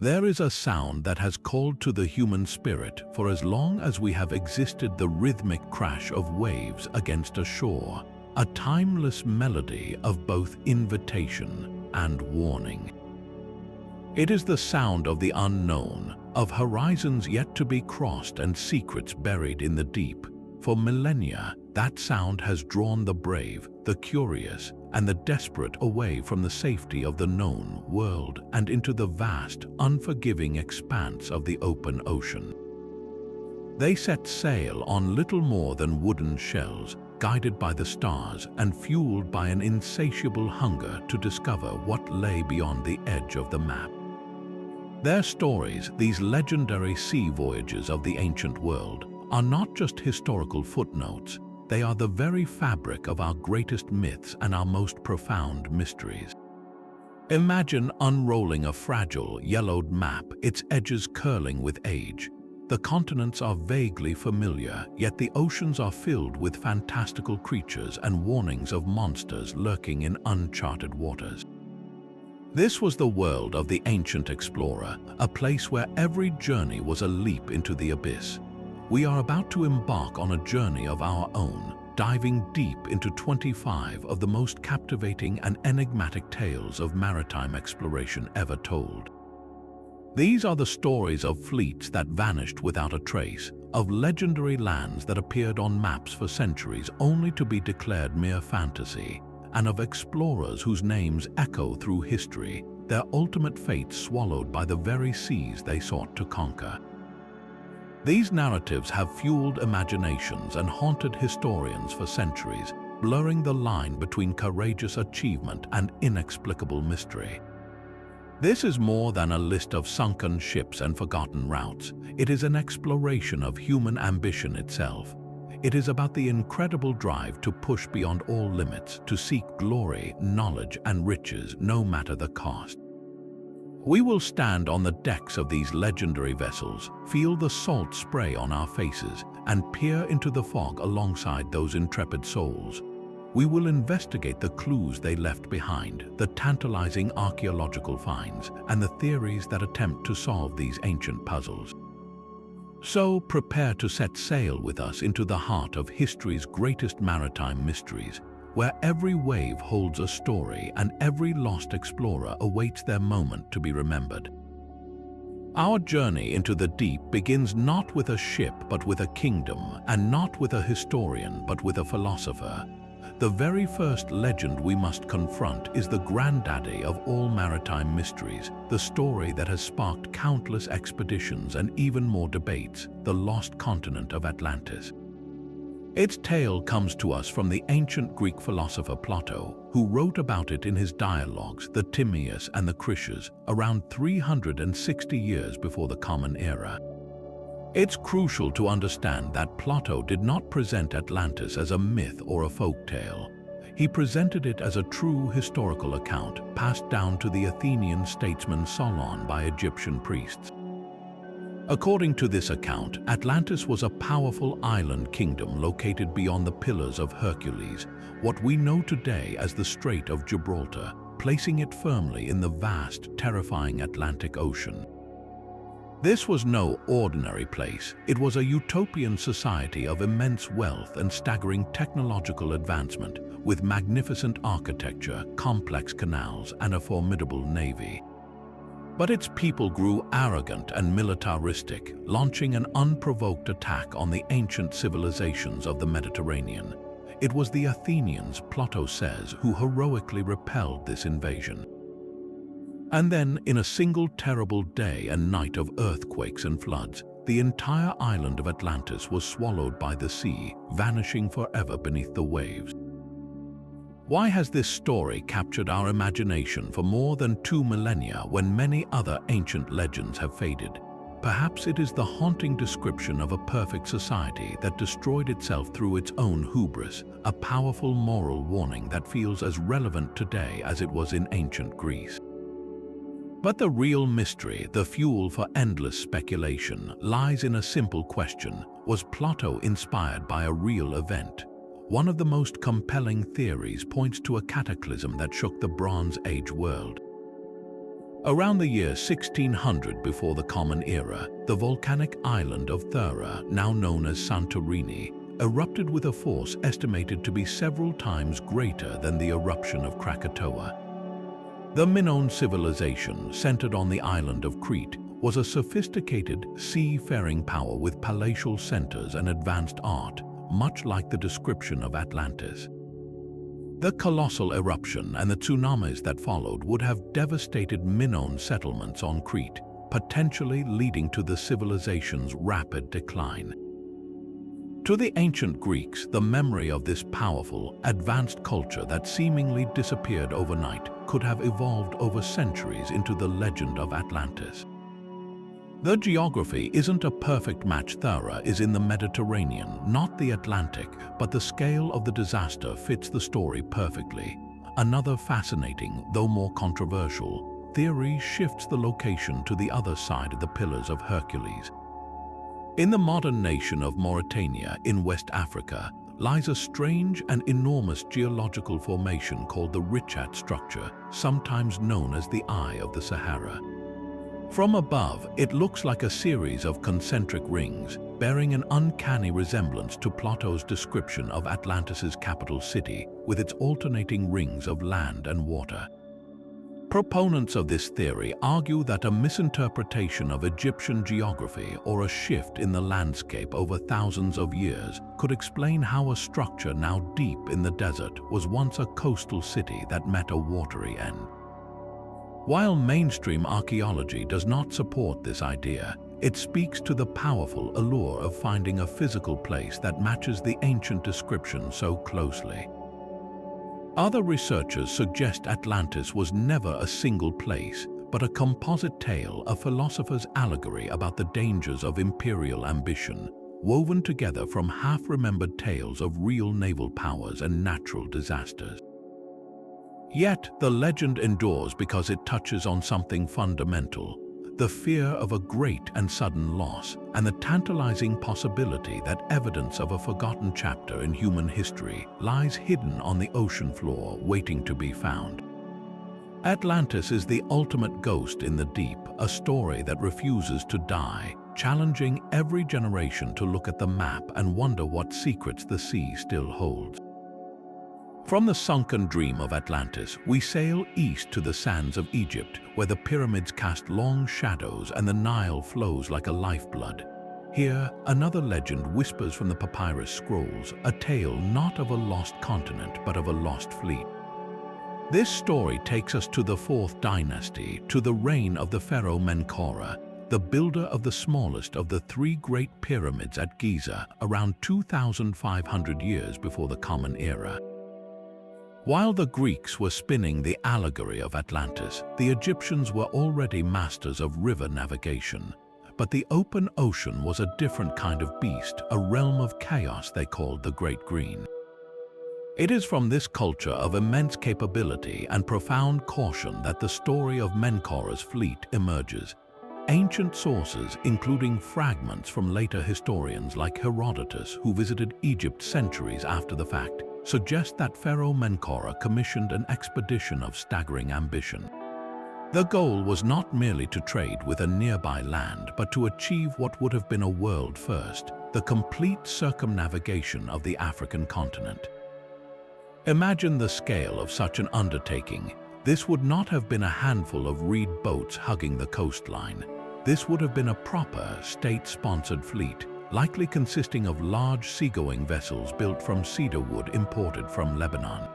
There is a sound that has called to the human spirit for as long as we have existed, the rhythmic crash of waves against a shore, a timeless melody of both invitation and warning. It is the sound of the unknown, of horizons yet to be crossed and secrets buried in the deep. For millennia, that sound has drawn the brave, the curious, and the desperate away from the safety of the known world and into the vast, unforgiving expanse of the open ocean. They set sail on little more than wooden shells, guided by the stars and fueled by an insatiable hunger to discover what lay beyond the edge of the map. Their stories, these legendary sea voyages of the ancient world, are not just historical footnotes. They are the very fabric of our greatest myths and our most profound mysteries. Imagine unrolling a fragile, yellowed map, its edges curling with age. The continents are vaguely familiar, yet the oceans are filled with fantastical creatures and warnings of monsters lurking in uncharted waters. This was the world of the ancient explorer, a place where every journey was a leap into the abyss. We are about to embark on a journey of our own, diving deep into 25 of the most captivating and enigmatic tales of maritime exploration ever told. These are the stories of fleets that vanished without a trace, of legendary lands that appeared on maps for centuries only to be declared mere fantasy, and of explorers whose names echo through history, their ultimate fate swallowed by the very seas they sought to conquer. These narratives have fueled imaginations and haunted historians for centuries, blurring the line between courageous achievement and inexplicable mystery. This is more than a list of sunken ships and forgotten routes. It is an exploration of human ambition itself. It is about the incredible drive to push beyond all limits, to seek glory, knowledge, and riches, no matter the cost. We will stand on the decks of these legendary vessels, feel the salt spray on our faces, and peer into the fog alongside those intrepid souls. We will investigate the clues they left behind, the tantalizing archaeological finds, and the theories that attempt to solve these ancient puzzles. So prepare to set sail with us into the heart of history's greatest maritime mysteries, where every wave holds a story and every lost explorer awaits their moment to be remembered. Our journey into the deep begins not with a ship but with a kingdom, and not with a historian but with a philosopher. The very first legend we must confront is the granddaddy of all maritime mysteries, the story that has sparked countless expeditions and even more debates, the lost continent of Atlantis. Its tale comes to us from the ancient Greek philosopher Plato, who wrote about it in his dialogues, the Timaeus and the Critias, around 360 years before the Common Era. It's crucial to understand that Plato did not present Atlantis as a myth or a folk tale. He presented it as a true historical account passed down to the Athenian statesman Solon by Egyptian priests. According to this account, Atlantis was a powerful island kingdom located beyond the Pillars of Hercules, what we know today as the Strait of Gibraltar, placing it firmly in the vast, terrifying Atlantic Ocean. This was no ordinary place. It was a utopian society of immense wealth and staggering technological advancement, with magnificent architecture, complex canals, and a formidable navy. But its people grew arrogant and militaristic, launching an unprovoked attack on the ancient civilizations of the Mediterranean. It was the Athenians, Plato says, who heroically repelled this invasion. And then, in a single terrible day and night of earthquakes and floods, the entire island of Atlantis was swallowed by the sea, vanishing forever beneath the waves. Why has this story captured our imagination for more than 2 millennia when many other ancient legends have faded? Perhaps it is the haunting description of a perfect society that destroyed itself through its own hubris, a powerful moral warning that feels as relevant today as it was in ancient Greece. But the real mystery, the fuel for endless speculation, lies in a simple question: was Plato inspired by a real event? One of the most compelling theories points to a cataclysm that shook the Bronze Age world. Around the year 1600 before the Common Era, the volcanic island of Thera, now known as Santorini, erupted with a force estimated to be several times greater than the eruption of Krakatoa. The Minoan civilization, centered on the island of Crete, was a sophisticated seafaring power with palatial centers and advanced art, much like the description of Atlantis. The colossal eruption and the tsunamis that followed would have devastated Minoan settlements on Crete, potentially leading to the civilization's rapid decline. To the ancient Greeks, the memory of this powerful, advanced culture that seemingly disappeared overnight could have evolved over centuries into the legend of Atlantis. The geography isn't a perfect match. Thera is in the Mediterranean, not the Atlantic, but the scale of the disaster fits the story perfectly. Another fascinating, though more controversial, theory shifts the location to the other side of the Pillars of Hercules. In the modern nation of Mauritania in West Africa lies a strange and enormous geological formation called the Richat structure, sometimes known as the Eye of the Sahara. From above, it looks like a series of concentric rings, bearing an uncanny resemblance to Plato's description of Atlantis's capital city, with its alternating rings of land and water. Proponents of this theory argue that a misinterpretation of Egyptian geography or a shift in the landscape over thousands of years could explain how a structure now deep in the desert was once a coastal city that met a watery end. While mainstream archaeology does not support this idea, it speaks to the powerful allure of finding a physical place that matches the ancient description so closely. Other researchers suggest Atlantis was never a single place, but a composite tale, a philosopher's allegory about the dangers of imperial ambition, woven together from half-remembered tales of real naval powers and natural disasters. Yet, the legend endures because it touches on something fundamental: the fear of a great and sudden loss, and the tantalizing possibility that evidence of a forgotten chapter in human history lies hidden on the ocean floor, waiting to be found. Atlantis is the ultimate ghost in the deep, a story that refuses to die, challenging every generation to look at the map and wonder what secrets the sea still holds. From the sunken dream of Atlantis, we sail east to the sands of Egypt, where the pyramids cast long shadows and the Nile flows like a lifeblood. Here, another legend whispers from the papyrus scrolls, a tale not of a lost continent, but of a lost fleet. This story takes us to the 4th dynasty, to the reign of the Pharaoh Menkaure, the builder of the smallest of the 3 great pyramids at Giza, around 2,500 years before the Common Era. While the Greeks were spinning the allegory of Atlantis, the Egyptians were already masters of river navigation. But the open ocean was a different kind of beast, a realm of chaos they called the Great Green. It is from this culture of immense capability and profound caution that the story of Menkaure's fleet emerges. Ancient sources, including fragments from later historians like Herodotus, who visited Egypt centuries after the fact, suggest that Pharaoh Menkaure commissioned an expedition of staggering ambition. The goal was not merely to trade with a nearby land, but to achieve what would have been a world first: the complete circumnavigation of the African continent. Imagine the scale of such an undertaking. This would not have been a handful of reed boats hugging the coastline. This would have been a proper, state-sponsored fleet, likely consisting of large seagoing vessels built from cedar wood imported from Lebanon.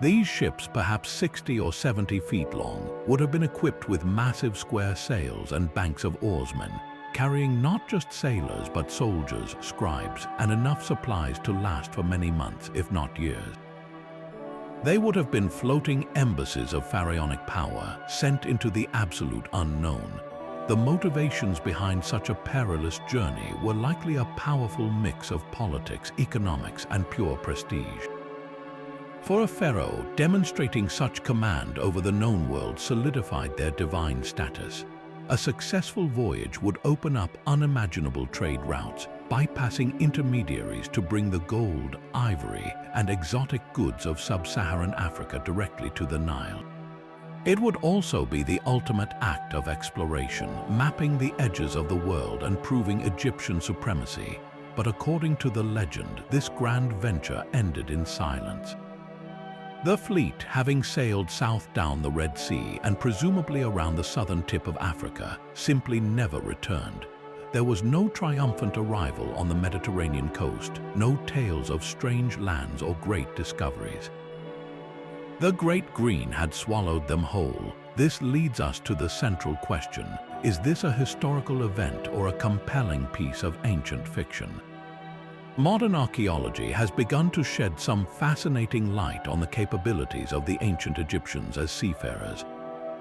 These ships, perhaps 60 or 70 feet long, would have been equipped with massive square sails and banks of oarsmen, carrying not just sailors but soldiers, scribes, and enough supplies to last for many months, if not years. They would have been floating embassies of pharaonic power, sent into the absolute unknown. The motivations behind such a perilous journey were likely a powerful mix of politics, economics, and pure prestige. For a pharaoh, demonstrating such command over the known world solidified their divine status. A successful voyage would open up unimaginable trade routes, bypassing intermediaries to bring the gold, ivory, and exotic goods of sub-Saharan Africa directly to the Nile. It would also be the ultimate act of exploration, mapping the edges of the world and proving Egyptian supremacy. But according to the legend, this grand venture ended in silence. The fleet, having sailed south down the Red Sea and presumably around the southern tip of Africa, simply never returned. There was no triumphant arrival on the Mediterranean coast, no tales of strange lands or great discoveries. The Great Green had swallowed them whole. This leads us to the central question: is this a historical event or a compelling piece of ancient fiction? Modern archaeology has begun to shed some fascinating light on the capabilities of the ancient Egyptians as seafarers.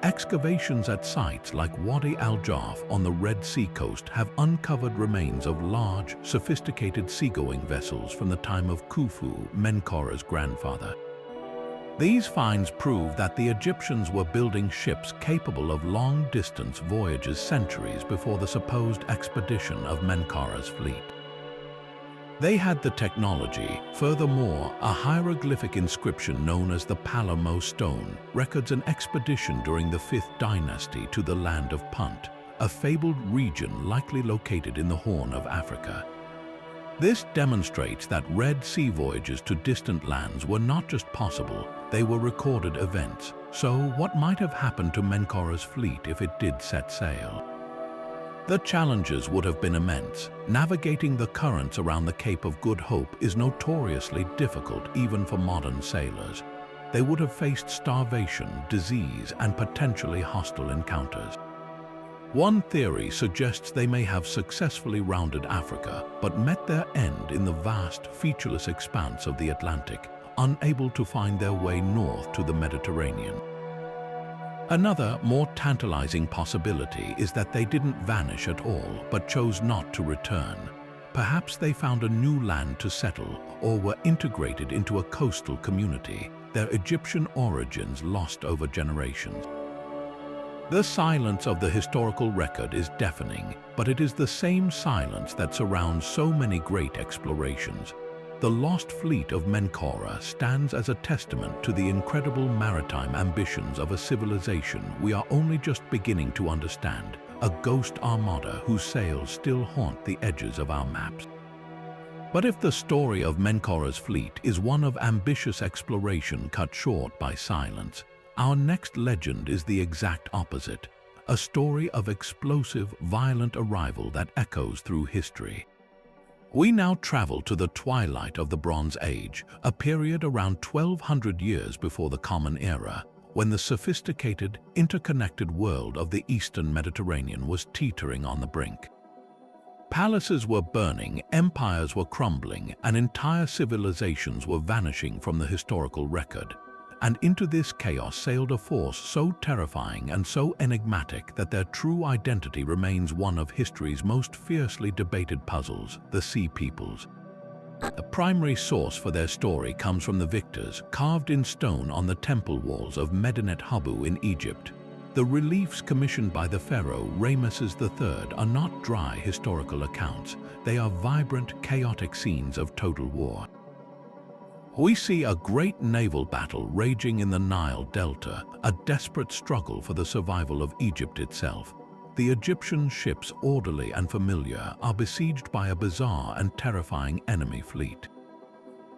Excavations at sites like Wadi al-Jarf on the Red Sea coast have uncovered remains of large, sophisticated seagoing vessels from the time of Khufu, Menkaure's grandfather. These finds prove that the Egyptians were building ships capable of long-distance voyages centuries before the supposed expedition of Menkaure's fleet. They had the technology. Furthermore, a hieroglyphic inscription known as the Palermo Stone records an expedition during the 5th dynasty to the land of Punt, a fabled region likely located in the Horn of Africa. This demonstrates that Red Sea voyages to distant lands were not just possible, they were recorded events. So what might have happened to Menkaure's fleet if it did set sail? The challenges would have been immense. Navigating the currents around the Cape of Good Hope is notoriously difficult even for modern sailors. They would have faced starvation, disease, and potentially hostile encounters. One theory suggests they may have successfully rounded Africa, but met their end in the vast, featureless expanse of the Atlantic, unable to find their way north to the Mediterranean. Another, more tantalizing possibility is that they didn't vanish at all, but chose not to return. Perhaps they found a new land to settle, or were integrated into a coastal community, their Egyptian origins lost over generations. The silence of the historical record is deafening, but it is the same silence that surrounds so many great explorations. The lost fleet of Menkaure stands as a testament to the incredible maritime ambitions of a civilization we are only just beginning to understand, a ghost armada whose sails still haunt the edges of our maps. But if the story of Menkaure's fleet is one of ambitious exploration cut short by silence, our next legend is the exact opposite, a story of explosive, violent arrival that echoes through history. We now travel to the twilight of the Bronze Age, a period around 1200 years before the Common Era, when the sophisticated, interconnected world of the Eastern Mediterranean was teetering on the brink. Palaces were burning, empires were crumbling, and entire civilizations were vanishing from the historical record. And into this chaos sailed a force so terrifying and so enigmatic that their true identity remains one of history's most fiercely debated puzzles, the Sea Peoples. The primary source for their story comes from the victors, carved in stone on the temple walls of Medinet Habu in Egypt. The reliefs commissioned by the pharaoh Ramesses III are not dry historical accounts. They are vibrant, chaotic scenes of total war. We see a great naval battle raging in the Nile Delta, a desperate struggle for the survival of Egypt itself. The Egyptian ships, orderly and familiar, are besieged by a bizarre and terrifying enemy fleet.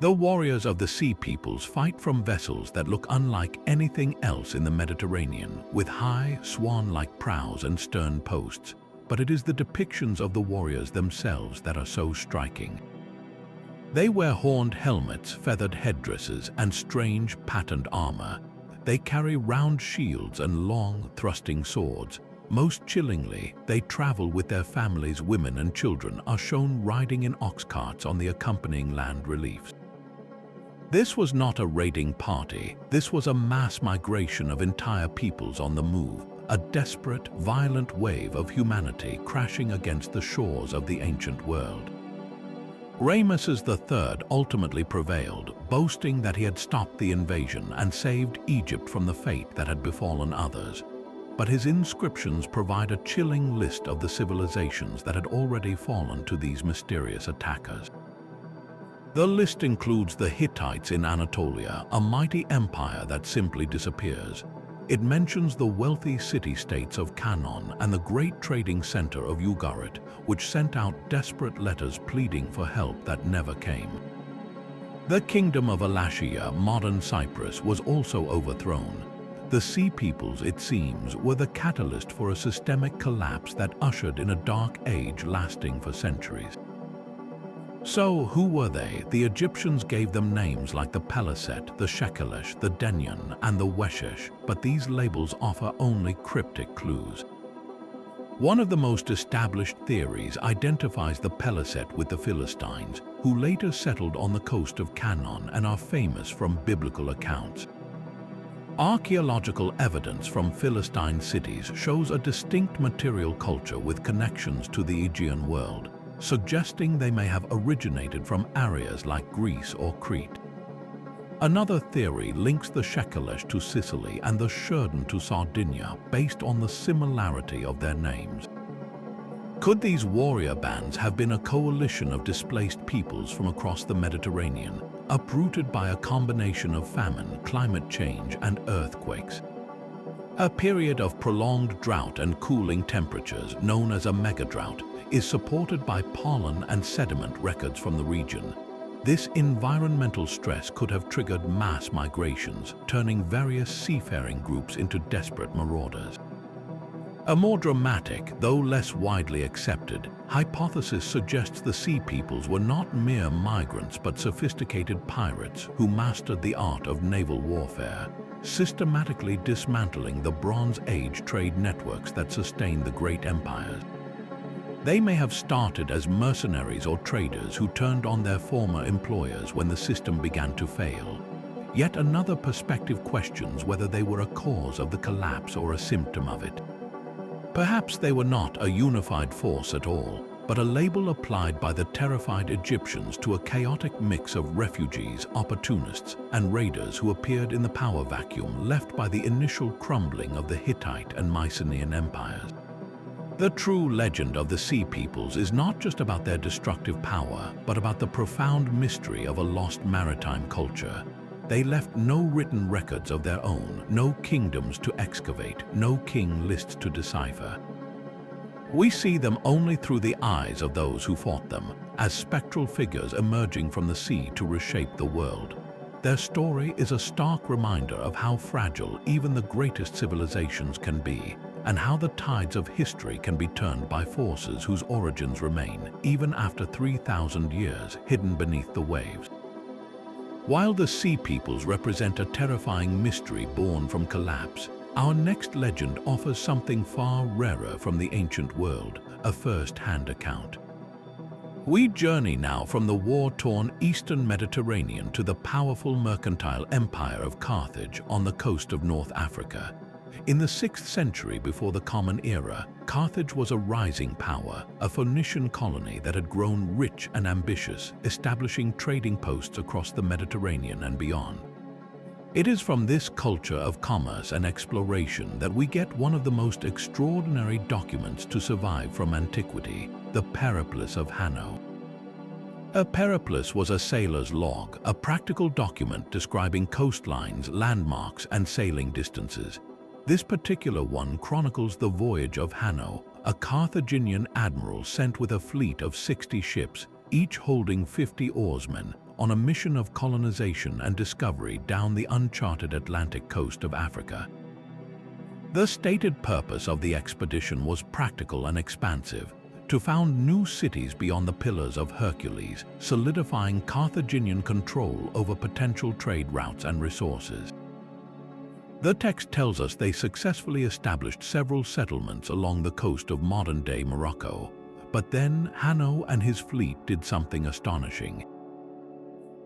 The warriors of the Sea Peoples fight from vessels that look unlike anything else in the Mediterranean, with high, swan-like prows and stern posts. But it is the depictions of the warriors themselves that are so striking. They wear horned helmets, feathered headdresses, and strange, patterned armor. They carry round shields and long, thrusting swords. Most chillingly, they travel with their families. Women and children are shown riding in ox carts on the accompanying land reliefs. This was not a raiding party. This was a mass migration of entire peoples on the move, a desperate, violent wave of humanity crashing against the shores of the ancient world. Ramesses III ultimately prevailed, boasting that he had stopped the invasion and saved Egypt from the fate that had befallen others. But his inscriptions provide a chilling list of the civilizations that had already fallen to these mysterious attackers. The list includes the Hittites in Anatolia, a mighty empire that simply disappears. It mentions the wealthy city-states of Cannon and the great trading center of Ugarit, which sent out desperate letters pleading for help that never came. The kingdom of Alashia, modern Cyprus, was also overthrown. The Sea Peoples, it seems, were the catalyst for a systemic collapse that ushered in a dark age lasting for centuries. So, who were they? The Egyptians gave them names like the Peliset, the Shekelesh, the Denyon, and the Weshesh, but these labels offer only cryptic clues. One of the most established theories identifies the Peliset with the Philistines, who later settled on the coast of Canaan and are famous from biblical accounts. Archaeological evidence from Philistine cities shows a distinct material culture with connections to the Aegean world, suggesting they may have originated from areas like Greece or Crete. Another theory links the Shekelesh to Sicily and the Shurden to Sardinia based on the similarity of their names. Could these warrior bands have been a coalition of displaced peoples from across the Mediterranean, uprooted by a combination of famine, climate change, and earthquakes? A period of prolonged drought and cooling temperatures, known as a megadrought, is supported by pollen and sediment records from the region. This environmental stress could have triggered mass migrations, turning various seafaring groups into desperate marauders. A more dramatic, though less widely accepted, hypothesis suggests the Sea Peoples were not mere migrants but sophisticated pirates who mastered the art of naval warfare, systematically dismantling the Bronze Age trade networks that sustained the great empires. They may have started as mercenaries or traders who turned on their former employers when the system began to fail. Yet another perspective questions whether they were a cause of the collapse or a symptom of it. Perhaps they were not a unified force at all, but a label applied by the terrified Egyptians to a chaotic mix of refugees, opportunists, and raiders who appeared in the power vacuum left by the initial crumbling of the Hittite and Mycenaean empires. The true legend of the Sea Peoples is not just about their destructive power, but about the profound mystery of a lost maritime culture. They left no written records of their own, no kingdoms to excavate, no king lists to decipher. We see them only through the eyes of those who fought them, as spectral figures emerging from the sea to reshape the world. Their story is a stark reminder of how fragile even the greatest civilizations can be, and how the tides of history can be turned by forces whose origins remain, even after 3,000 years, hidden beneath the waves. While the Sea Peoples represent a terrifying mystery born from collapse, our next legend offers something far rarer from the ancient world, a first-hand account. We journey now from the war-torn eastern Mediterranean to the powerful mercantile empire of Carthage on the coast of North Africa. In the 6th century before the Common Era, Carthage was a rising power, a Phoenician colony that had grown rich and ambitious, establishing trading posts across the Mediterranean and beyond. It is from this culture of commerce and exploration that we get one of the most extraordinary documents to survive from antiquity, the Perilous of Hanno. A perilous was a sailor's log, a practical document describing coastlines, landmarks, and sailing distances. This particular one chronicles the voyage of Hanno, a Carthaginian admiral sent with a fleet of 60 ships, each holding 50 oarsmen, on a mission of colonization and discovery down the uncharted Atlantic coast of Africa. The stated purpose of the expedition was practical and expansive, to found new cities beyond the Pillars of Hercules, solidifying Carthaginian control over potential trade routes and resources. The text tells us they successfully established several settlements along the coast of modern-day Morocco, but then Hanno and his fleet did something astonishing.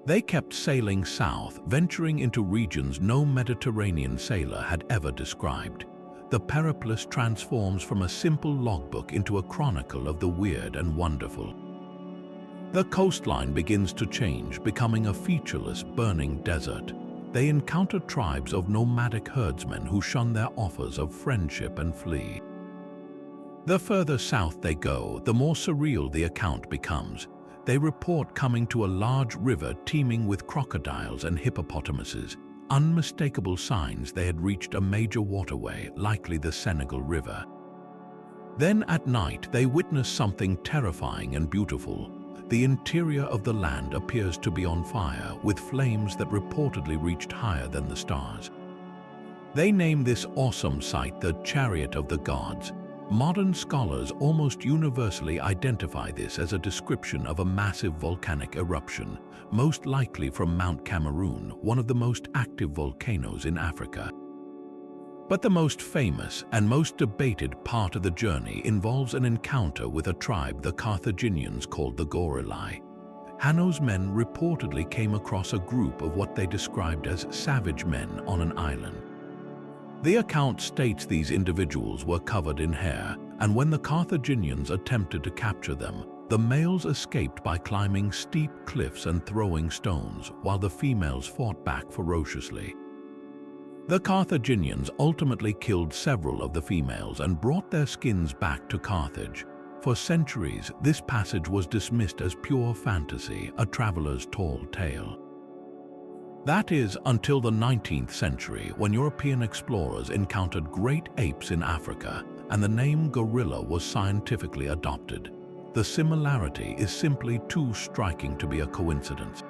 They kept sailing south, venturing into regions no Mediterranean sailor had ever described. The Perilous transforms from a simple logbook into a chronicle of the weird and wonderful. The coastline begins to change, becoming a featureless, burning desert. They encounter tribes of nomadic herdsmen who shun their offers of friendship and flee. The further south they go, the more surreal the account becomes. They report coming to a large river teeming with crocodiles and hippopotamuses, unmistakable signs they had reached a major waterway, likely the Senegal River. Then at night they witness something terrifying and beautiful. The interior of the land appears to be on fire, with flames that reportedly reached higher than the stars. They name this awesome sight the Chariot of the Gods. Modern scholars almost universally identify this as a description of a massive volcanic eruption, most likely from Mount Cameroon, one of the most active volcanoes in Africa. But the most famous and most debated part of the journey involves an encounter with a tribe the Carthaginians called the Gorillai. Hanno's men reportedly came across a group of what they described as savage men on an island. The account states these individuals were covered in hair, and when the Carthaginians attempted to capture them, the males escaped by climbing steep cliffs and throwing stones, while the females fought back ferociously. The Carthaginians ultimately killed several of the females and brought their skins back to Carthage. For centuries, this passage was dismissed as pure fantasy, a traveler's tall tale. That is, until the 19th century, when European explorers encountered great apes in Africa, and the name gorilla was scientifically adopted. The similarity is simply too striking to be a coincidence.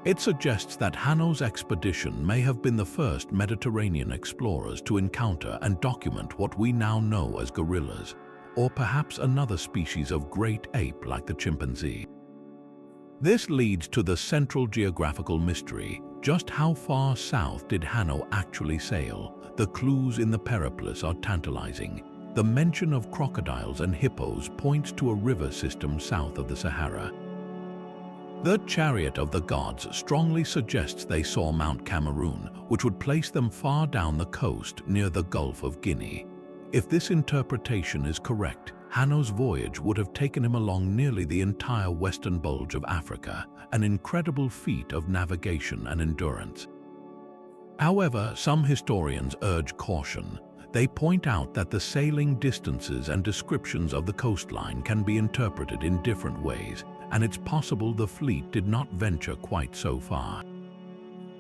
It suggests that Hanno's expedition may have been the first Mediterranean explorers to encounter and document what we now know as gorillas, or perhaps another species of great ape like the chimpanzee. This leads to the central geographical mystery: just how far south did Hanno actually sail? The clues in the perilous are tantalizing. The mention of crocodiles and hippos points to a river system south of the Sahara. The Chariot of the Gods strongly suggests they saw Mount Cameroon, which would place them far down the coast near the Gulf of Guinea. If this interpretation is correct, Hanno's voyage would have taken him along nearly the entire western bulge of Africa, an incredible feat of navigation and endurance. However, some historians urge caution. They point out that the sailing distances and descriptions of the coastline can be interpreted in different ways, and it's possible the fleet did not venture quite so far.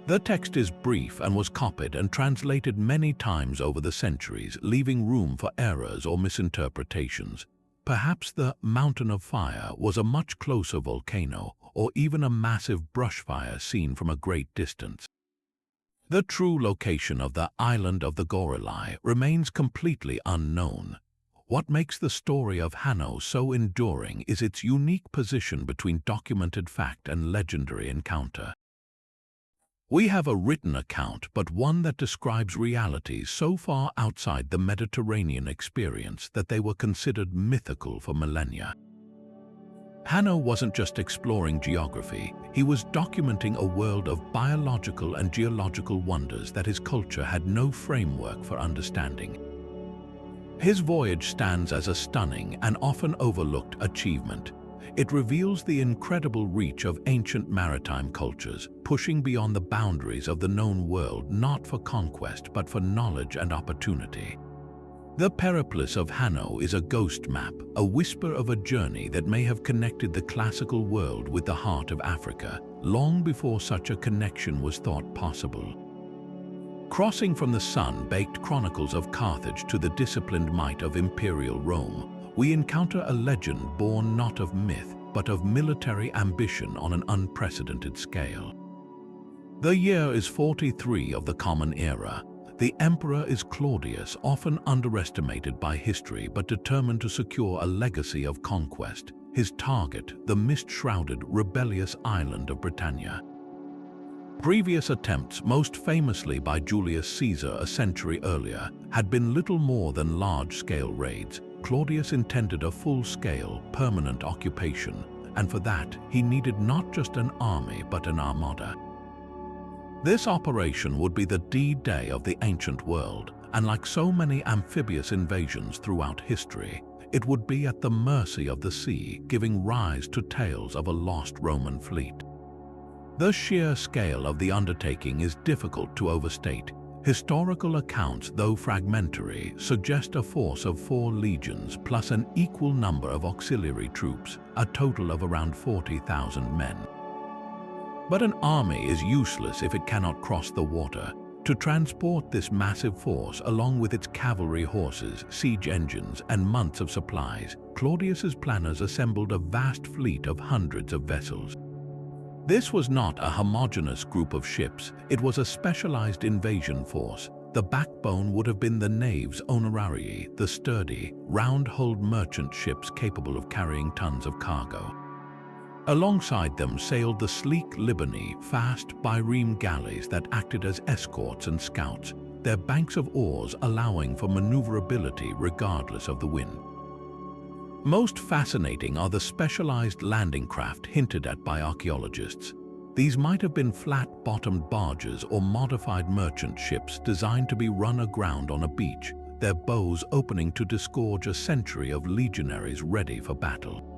The text is brief and was copied and translated many times over the centuries, leaving room for errors or misinterpretations. Perhaps the Mountain of Fire was a much closer volcano, or even a massive brush fire seen from a great distance. The true location of the island of the Gorillai remains completely unknown. What makes the story of Hanno so enduring is its unique position between documented fact and legendary encounter. We have a written account, but one that describes realities so far outside the Mediterranean experience that they were considered mythical for millennia. Hanno wasn't just exploring geography, he was documenting a world of biological and geological wonders that his culture had no framework for understanding. His voyage stands as a stunning and often overlooked achievement. It reveals the incredible reach of ancient maritime cultures, pushing beyond the boundaries of the known world not for conquest but for knowledge and opportunity. The Perilous of Hanno is a ghost map, a whisper of a journey that may have connected the classical world with the heart of Africa, long before such a connection was thought possible. Crossing from the sun-baked chronicles of Carthage to the disciplined might of imperial Rome, we encounter a legend born not of myth, but of military ambition on an unprecedented scale. The year is 43 of the Common Era. The emperor is Claudius, often underestimated by history but determined to secure a legacy of conquest. His target, the mist-shrouded, rebellious island of Britannia. Previous attempts, most famously by Julius Caesar a century earlier, had been little more than large-scale raids. Claudius intended a full-scale, permanent occupation, and for that he needed not just an army but an armada. This operation would be the D-Day of the ancient world, and like so many amphibious invasions throughout history, it would be at the mercy of the sea, giving rise to tales of a lost Roman fleet. The sheer scale of the undertaking is difficult to overstate. Historical accounts, though fragmentary, suggest a force of 4 legions plus an equal number of auxiliary troops, a total of around 40,000 men. But an army is useless if it cannot cross the water. To transport this massive force along with its cavalry horses, siege engines, and months of supplies, Claudius's planners assembled a vast fleet of hundreds of vessels. This was not a homogeneous group of ships, it was a specialized invasion force. The backbone would have been the naves honorarii, the sturdy, round-hulled merchant ships capable of carrying tons of cargo. Alongside them sailed the sleek Libani, fast bireme galleys that acted as escorts and scouts, their banks of oars allowing for maneuverability regardless of the wind. Most fascinating are the specialized landing craft hinted at by archaeologists. These might have been flat-bottomed barges or modified merchant ships designed to be run aground on a beach, their bows opening to disgorge a century of legionaries ready for battle.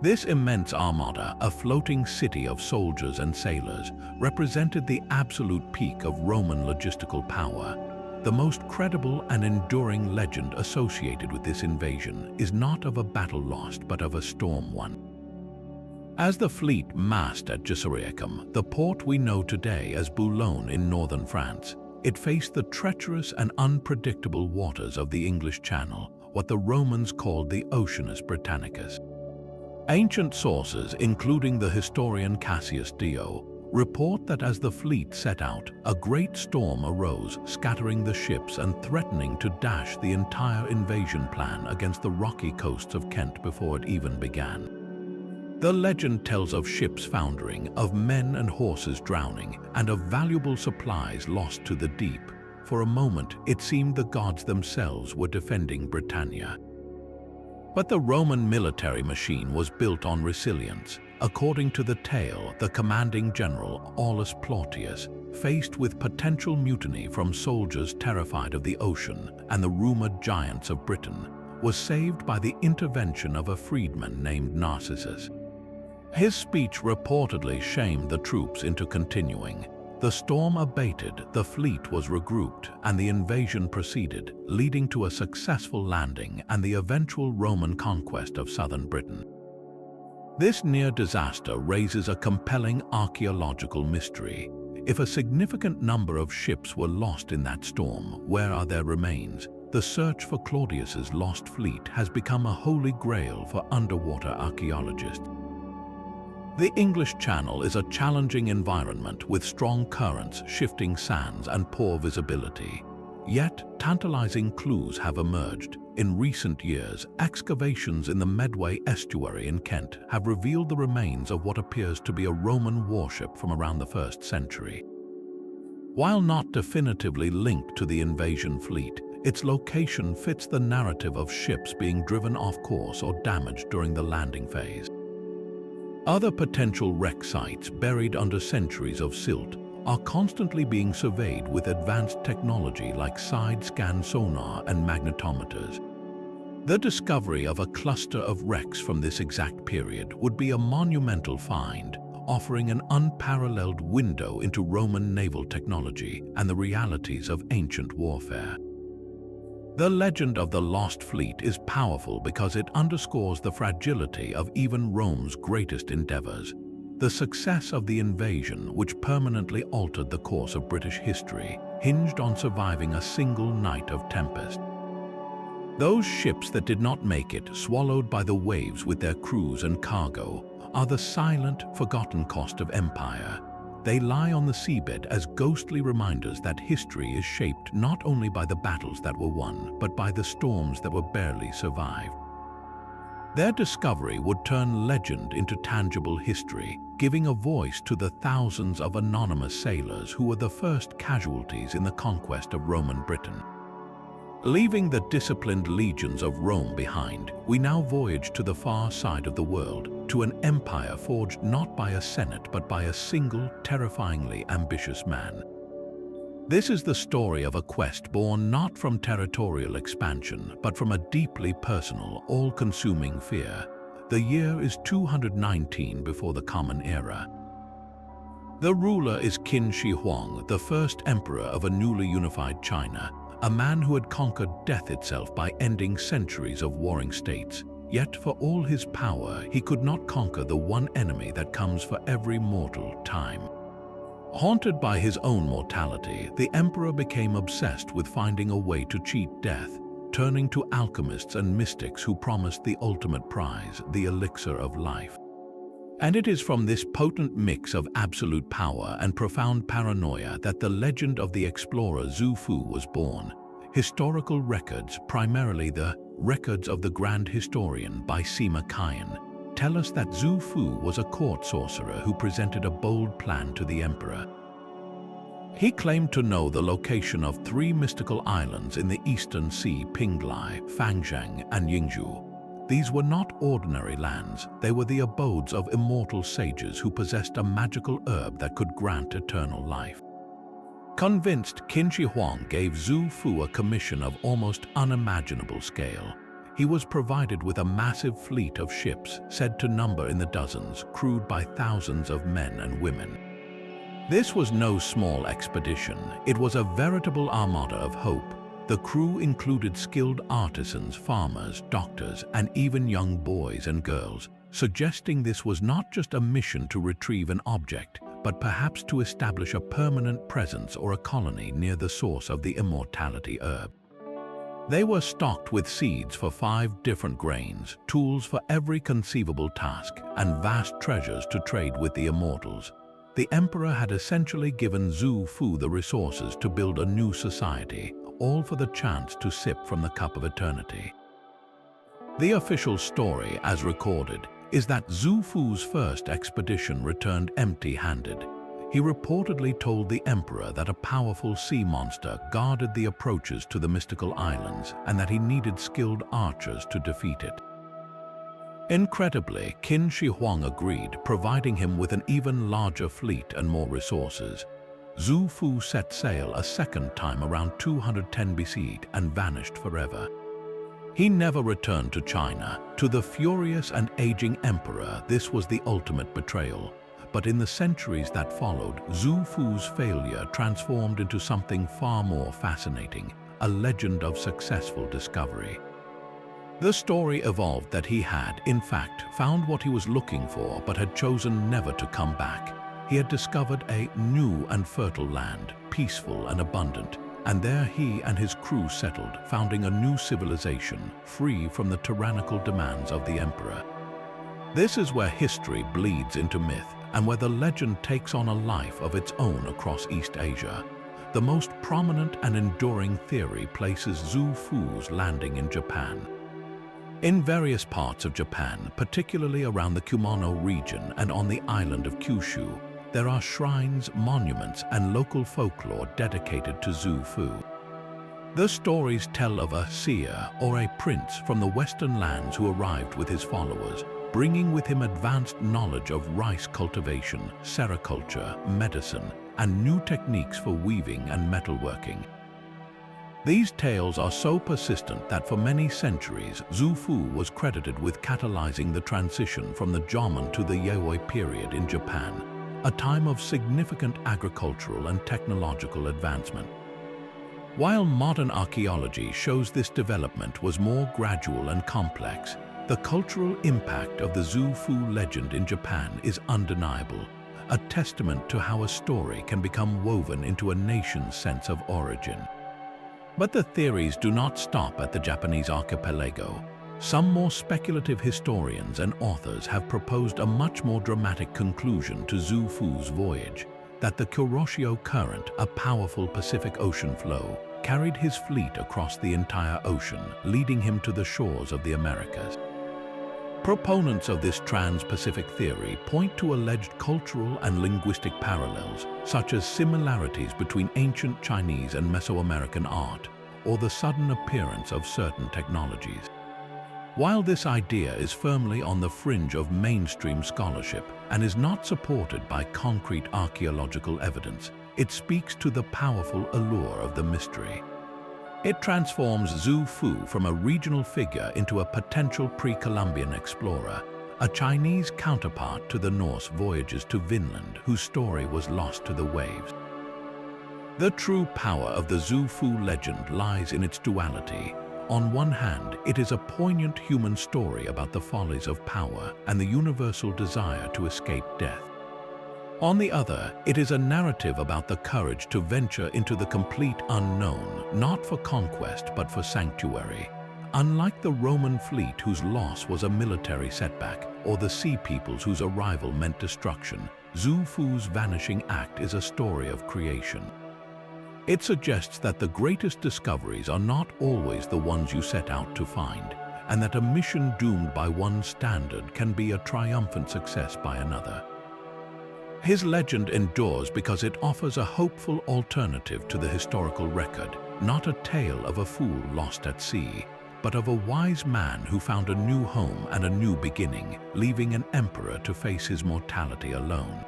This immense armada, a floating city of soldiers and sailors, represented the absolute peak of Roman logistical power. The most credible and enduring legend associated with this invasion is not of a battle lost, but of a storm won. As the fleet massed at Gesoriacum, the port we know today as Boulogne in northern France, it faced the treacherous and unpredictable waters of the English Channel, what the Romans called the Oceanus Britannicus. Ancient sources, including the historian Cassius Dio, report that as the fleet set out, a great storm arose, scattering the ships and threatening to dash the entire invasion plan against the rocky coasts of Kent before it even began. The legend tells of ships foundering, of men and horses drowning, and of valuable supplies lost to the deep. For a moment, it seemed the gods themselves were defending Britannia. But the Roman military machine was built on resilience. According to the tale, the commanding general, Aulus Plautius, faced with potential mutiny from soldiers terrified of the ocean and the rumored giants of Britain, was saved by the intervention of a freedman named Narcissus. His speech reportedly shamed the troops into continuing. The storm abated, the fleet was regrouped, and the invasion proceeded, leading to a successful landing and the eventual Roman conquest of southern Britain. This near disaster raises a compelling archaeological mystery. If a significant number of ships were lost in that storm, where are their remains? The search for Claudius's lost fleet has become a holy grail for underwater archaeologists. The English Channel is a challenging environment with strong currents, shifting sands, and poor visibility. Yet, tantalizing clues have emerged. In recent years, excavations in the Medway estuary in Kent have revealed the remains of what appears to be a Roman warship from around the 1st century. While not definitively linked to the invasion fleet, its location fits the narrative of ships being driven off course or damaged during the landing phase. Other potential wreck sites buried under centuries of silt are constantly being surveyed with advanced technology like side-scan sonar and magnetometers. The discovery of a cluster of wrecks from this exact period would be a monumental find, offering an unparalleled window into Roman naval technology and the realities of ancient warfare. The legend of the lost fleet is powerful because it underscores the fragility of even Rome's greatest endeavors. The success of the invasion, which permanently altered the course of British history, hinged on surviving a single night of tempest. Those ships that did not make it, swallowed by the waves with their crews and cargo, are the silent, forgotten cost of empire. They lie on the seabed as ghostly reminders that history is shaped not only by the battles that were won, but by the storms that were barely survived. Their discovery would turn legend into tangible history, giving a voice to the thousands of anonymous sailors who were the first casualties in the conquest of Roman Britain. Leaving the disciplined legions of Rome behind, we now voyage to the far side of the world, to an empire forged not by a senate but by a single, terrifyingly ambitious man. This is the story of a quest born not from territorial expansion, but from a deeply personal, all-consuming fear. The year is 219 before the Common Era. The ruler is Qin Shi Huang, the first emperor of a newly unified China, a man who had conquered death itself by ending centuries of warring states. Yet for all his power, he could not conquer the one enemy that comes for every mortal: time. Haunted by his own mortality, the emperor became obsessed with finding a way to cheat death, turning to alchemists and mystics who promised the ultimate prize, the elixir of life. And it is from this potent mix of absolute power and profound paranoia that the legend of the explorer Xu Fu was born. Historical records, primarily the Records of the Grand Historian by Sima Qian, tell us that Xu Fu was a court sorcerer who presented a bold plan to the emperor. He claimed to know the location of 3 mystical islands in the eastern sea: Pinglai, Fangzheng, and Yingzhou. These were not ordinary lands, they were the abodes of immortal sages who possessed a magical herb that could grant eternal life. Convinced, Qin Shi Huang gave Xu Fu a commission of almost unimaginable scale. He was provided with a massive fleet of ships, said to number in the dozens, crewed by thousands of men and women. This was no small expedition, it was a veritable armada of hope. The crew included skilled artisans, farmers, doctors, and even young boys and girls, suggesting this was not just a mission to retrieve an object, but perhaps to establish a permanent presence or a colony near the source of the immortality herb. They were stocked with seeds for 5 different grains, tools for every conceivable task, and vast treasures to trade with the immortals. The emperor had essentially given Xu Fu the resources to build a new society, all for the chance to sip from the cup of eternity. The official story, as recorded, is that Xu Fu's first expedition returned empty-handed. He reportedly told the emperor that a powerful sea monster guarded the approaches to the mystical islands and that he needed skilled archers to defeat it. Incredibly, Qin Shi Huang agreed, providing him with an even larger fleet and more resources. Xu Fu set sail a second time around 210 BC and vanished forever. He never returned to China. To the furious and aging emperor, this was the ultimate betrayal. But in the centuries that followed, Xu Fu's failure transformed into something far more fascinating, a legend of successful discovery. The story evolved that he had, in fact, found what he was looking for but had chosen never to come back. He had discovered a new and fertile land, peaceful and abundant, and there he and his crew settled, founding a new civilization, free from the tyrannical demands of the emperor. This is where history bleeds into myth, and where the legend takes on a life of its own across East Asia. The most prominent and enduring theory places Xu Fu's landing in Japan. In various parts of Japan, particularly around the Kumano region and on the island of Kyushu, there are shrines, monuments, and local folklore dedicated to Xu Fu. The stories tell of a seer or a prince from the western lands who arrived with his followers, bringing with him advanced knowledge of rice cultivation, sericulture, medicine, and new techniques for weaving and metalworking. These tales are so persistent that for many centuries, Xu Fu was credited with catalyzing the transition from the Jomon to the Yayoi period in Japan, a time of significant agricultural and technological advancement. While modern archaeology shows this development was more gradual and complex, the cultural impact of the Xu Fu legend in Japan is undeniable, a testament to how a story can become woven into a nation's sense of origin. But the theories do not stop at the Japanese archipelago. Some more speculative historians and authors have proposed a much more dramatic conclusion to Xu Fu's voyage, that the Kuroshio Current, a powerful Pacific Ocean flow, carried his fleet across the entire ocean, leading him to the shores of the Americas. Proponents of this trans-Pacific theory point to alleged cultural and linguistic parallels, such as similarities between ancient Chinese and Mesoamerican art, or the sudden appearance of certain technologies. While this idea is firmly on the fringe of mainstream scholarship and is not supported by concrete archaeological evidence, it speaks to the powerful allure of the mystery. It transforms Xu Fu from a regional figure into a potential pre-Columbian explorer, a Chinese counterpart to the Norse Voyages to Vinland, whose story was lost to the waves. The true power of the Xu Fu legend lies in its duality. On one hand, it is a poignant human story about the follies of power and the universal desire to escape death. On the other, it is a narrative about the courage to venture into the complete unknown, not for conquest but for sanctuary. Unlike the Roman fleet whose loss was a military setback, or the sea peoples whose arrival meant destruction, Xu Fu's vanishing act is a story of creation. It suggests that the greatest discoveries are not always the ones you set out to find, and that a mission doomed by one standard can be a triumphant success by another. His legend endures because it offers a hopeful alternative to the historical record, not a tale of a fool lost at sea, but of a wise man who found a new home and a new beginning, leaving an emperor to face his mortality alone.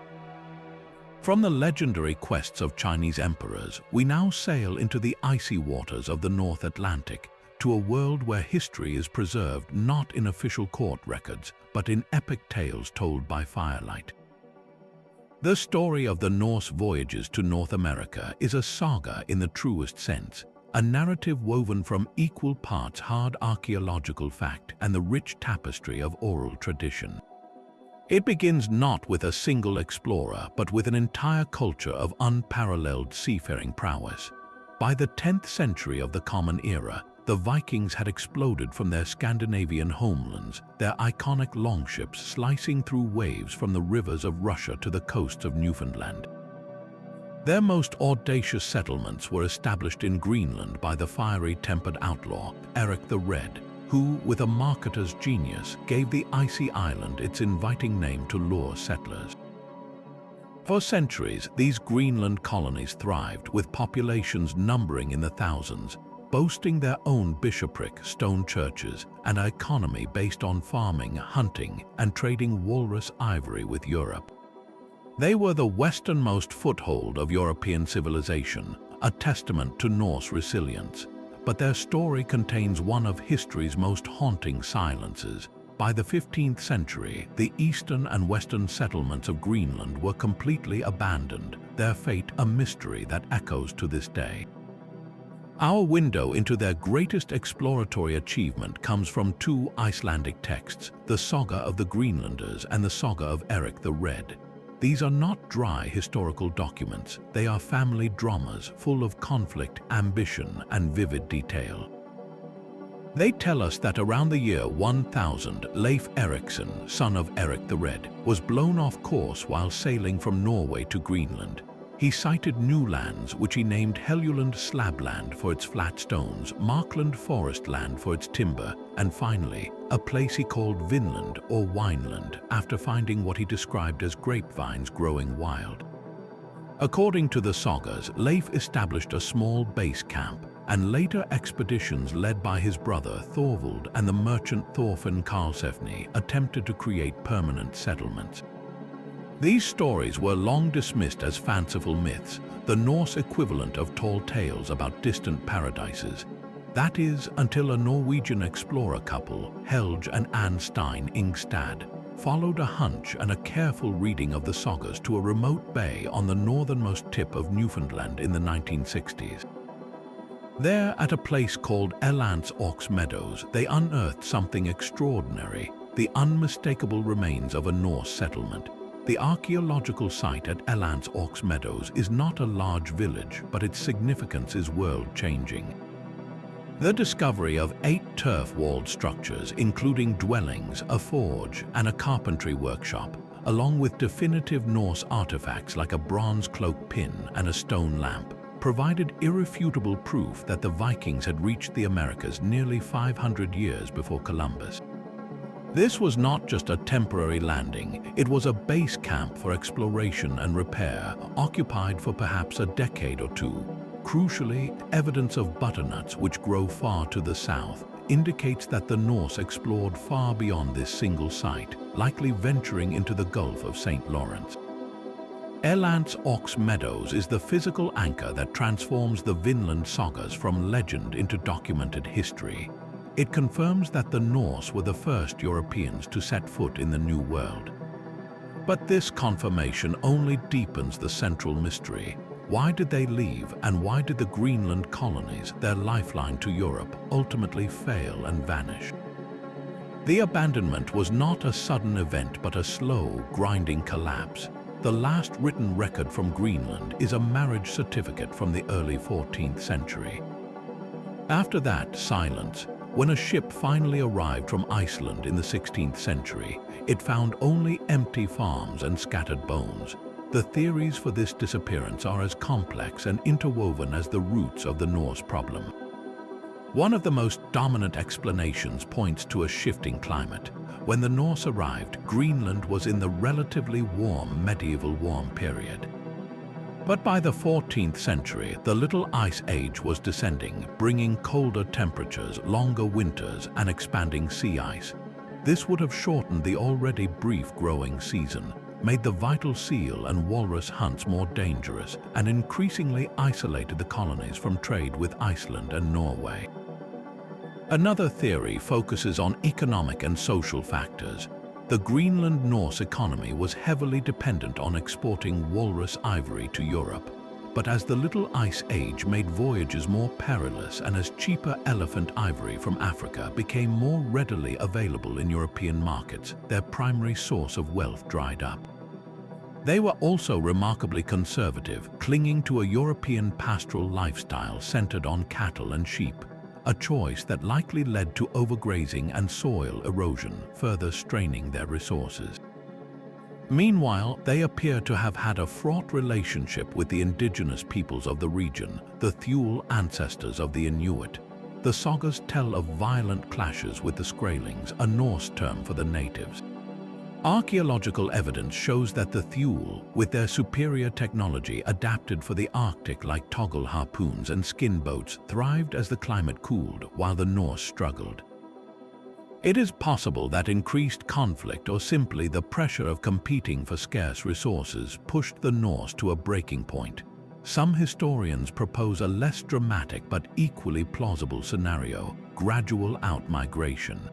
From the legendary quests of Chinese emperors, we now sail into the icy waters of the North Atlantic, to a world where history is preserved not in official court records, but in epic tales told by firelight. The story of the Norse voyages to North America is a saga in the truest sense, a narrative woven from equal parts hard archaeological fact and the rich tapestry of oral tradition. It begins not with a single explorer, but with an entire culture of unparalleled seafaring prowess. By the 10th century of the Common Era, the Vikings had exploded from their Scandinavian homelands, their iconic longships slicing through waves from the rivers of Russia to the coasts of Newfoundland. Their most audacious settlements were established in Greenland by the fiery-tempered outlaw, Eric the Red, who, with a marketer's genius, gave the icy island its inviting name to lure settlers. For centuries, these Greenland colonies thrived, with populations numbering in the thousands, boasting their own bishopric, stone churches, and an economy based on farming, hunting, and trading walrus ivory with Europe. They were the westernmost foothold of European civilization, a testament to Norse resilience. But their story contains one of history's most haunting silences. By the 15th century, the eastern and western settlements of Greenland were completely abandoned, their fate a mystery that echoes to this day. Our window into their greatest exploratory achievement comes from two Icelandic texts, the Saga of the Greenlanders and the Saga of Eric the Red. These are not dry historical documents, they are family dramas full of conflict, ambition, and vivid detail. They tell us that around the year 1000, Leif Erikson, son of Eric the Red, was blown off course while sailing from Norway to Greenland. He sighted new lands which he named Helluland Slabland for its flat stones, Markland Forest Land for its timber, and finally, a place he called Vinland or Wineland after finding what he described as grapevines growing wild. According to the sagas, Leif established a small base camp, and later expeditions led by his brother Thorvald and the merchant Thorfinn Karlsefni attempted to create permanent settlements. These stories were long dismissed as fanciful myths, the Norse equivalent of tall tales about distant paradises. That is, until a Norwegian explorer couple, Helge and Anne Stein Ingstad, followed a hunch and a careful reading of the sagas to a remote bay on the northernmost tip of Newfoundland in the 1960s. There, at a place called Elance Ox Meadows, they unearthed something extraordinary, the unmistakable remains of a Norse settlement. The archaeological site at Elance Ox Meadows is not a large village, but its significance is world-changing. The discovery of 8 turf-walled structures, including dwellings, a forge, and a carpentry workshop, along with definitive Norse artifacts like a bronze cloak pin and a stone lamp, provided irrefutable proof that the Vikings had reached the Americas nearly 500 years before Columbus. This was not just a temporary landing, it was a base camp for exploration and repair, occupied for perhaps a decade or two. Crucially, evidence of butternuts, which grow far to the south, indicates that the Norse explored far beyond this single site, likely venturing into the Gulf of St. Lawrence. Elance Ox Meadows is the physical anchor that transforms the Vinland sagas from legend into documented history. It confirms that the Norse were the first Europeans to set foot in the New World. But this confirmation only deepens the central mystery. Why did they leave, and why did the Greenland colonies, their lifeline to Europe, ultimately fail and vanish? The abandonment was not a sudden event but a slow, grinding collapse. The last written record from Greenland is a marriage certificate from the early 14th century. After that, silence. When a ship finally arrived from Iceland in the 16th century, it found only empty farms and scattered bones. The theories for this disappearance are as complex and interwoven as the roots of the Norse problem. One of the most dominant explanations points to a shifting climate. When the Norse arrived, Greenland was in the relatively warm medieval warm period. But by the 14th century, the Little Ice Age was descending, bringing colder temperatures, longer winters, and expanding sea ice. This would have shortened the already brief growing season, made the vital seal and walrus hunts more dangerous, and increasingly isolated the colonies from trade with Iceland and Norway. Another theory focuses on economic and social factors. The Greenland Norse economy was heavily dependent on exporting walrus ivory to Europe. But as the Little Ice Age made voyages more perilous and as cheaper elephant ivory from Africa became more readily available in European markets, their primary source of wealth dried up. They were also remarkably conservative, clinging to a European pastoral lifestyle centered on cattle and sheep, a choice that likely led to overgrazing and soil erosion, further straining their resources. Meanwhile, they appear to have had a fraught relationship with the indigenous peoples of the region, the Thule ancestors of the Inuit. The sagas tell of violent clashes with the Skraelings, a Norse term for the natives. Archaeological evidence shows that the Thule, with their superior technology adapted for the Arctic like toggle harpoons and skin boats, thrived as the climate cooled, while the Norse struggled. It is possible that increased conflict or simply the pressure of competing for scarce resources pushed the Norse to a breaking point. Some historians propose a less dramatic but equally plausible scenario: gradual outmigration.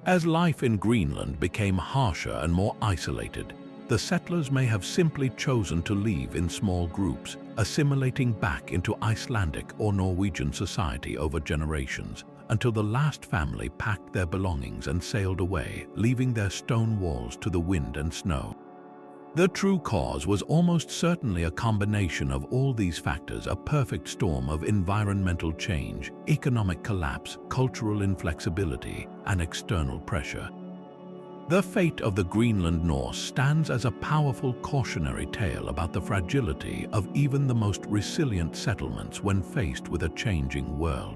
As life in Greenland became harsher and more isolated, the settlers may have simply chosen to leave in small groups, assimilating back into Icelandic or Norwegian society over generations, until the last family packed their belongings and sailed away, leaving their stone walls to the wind and snow. The true cause was almost certainly a combination of all these factors, a perfect storm of environmental change, economic collapse, cultural inflexibility, and external pressure. The fate of the Greenland Norse stands as a powerful cautionary tale about the fragility of even the most resilient settlements when faced with a changing world.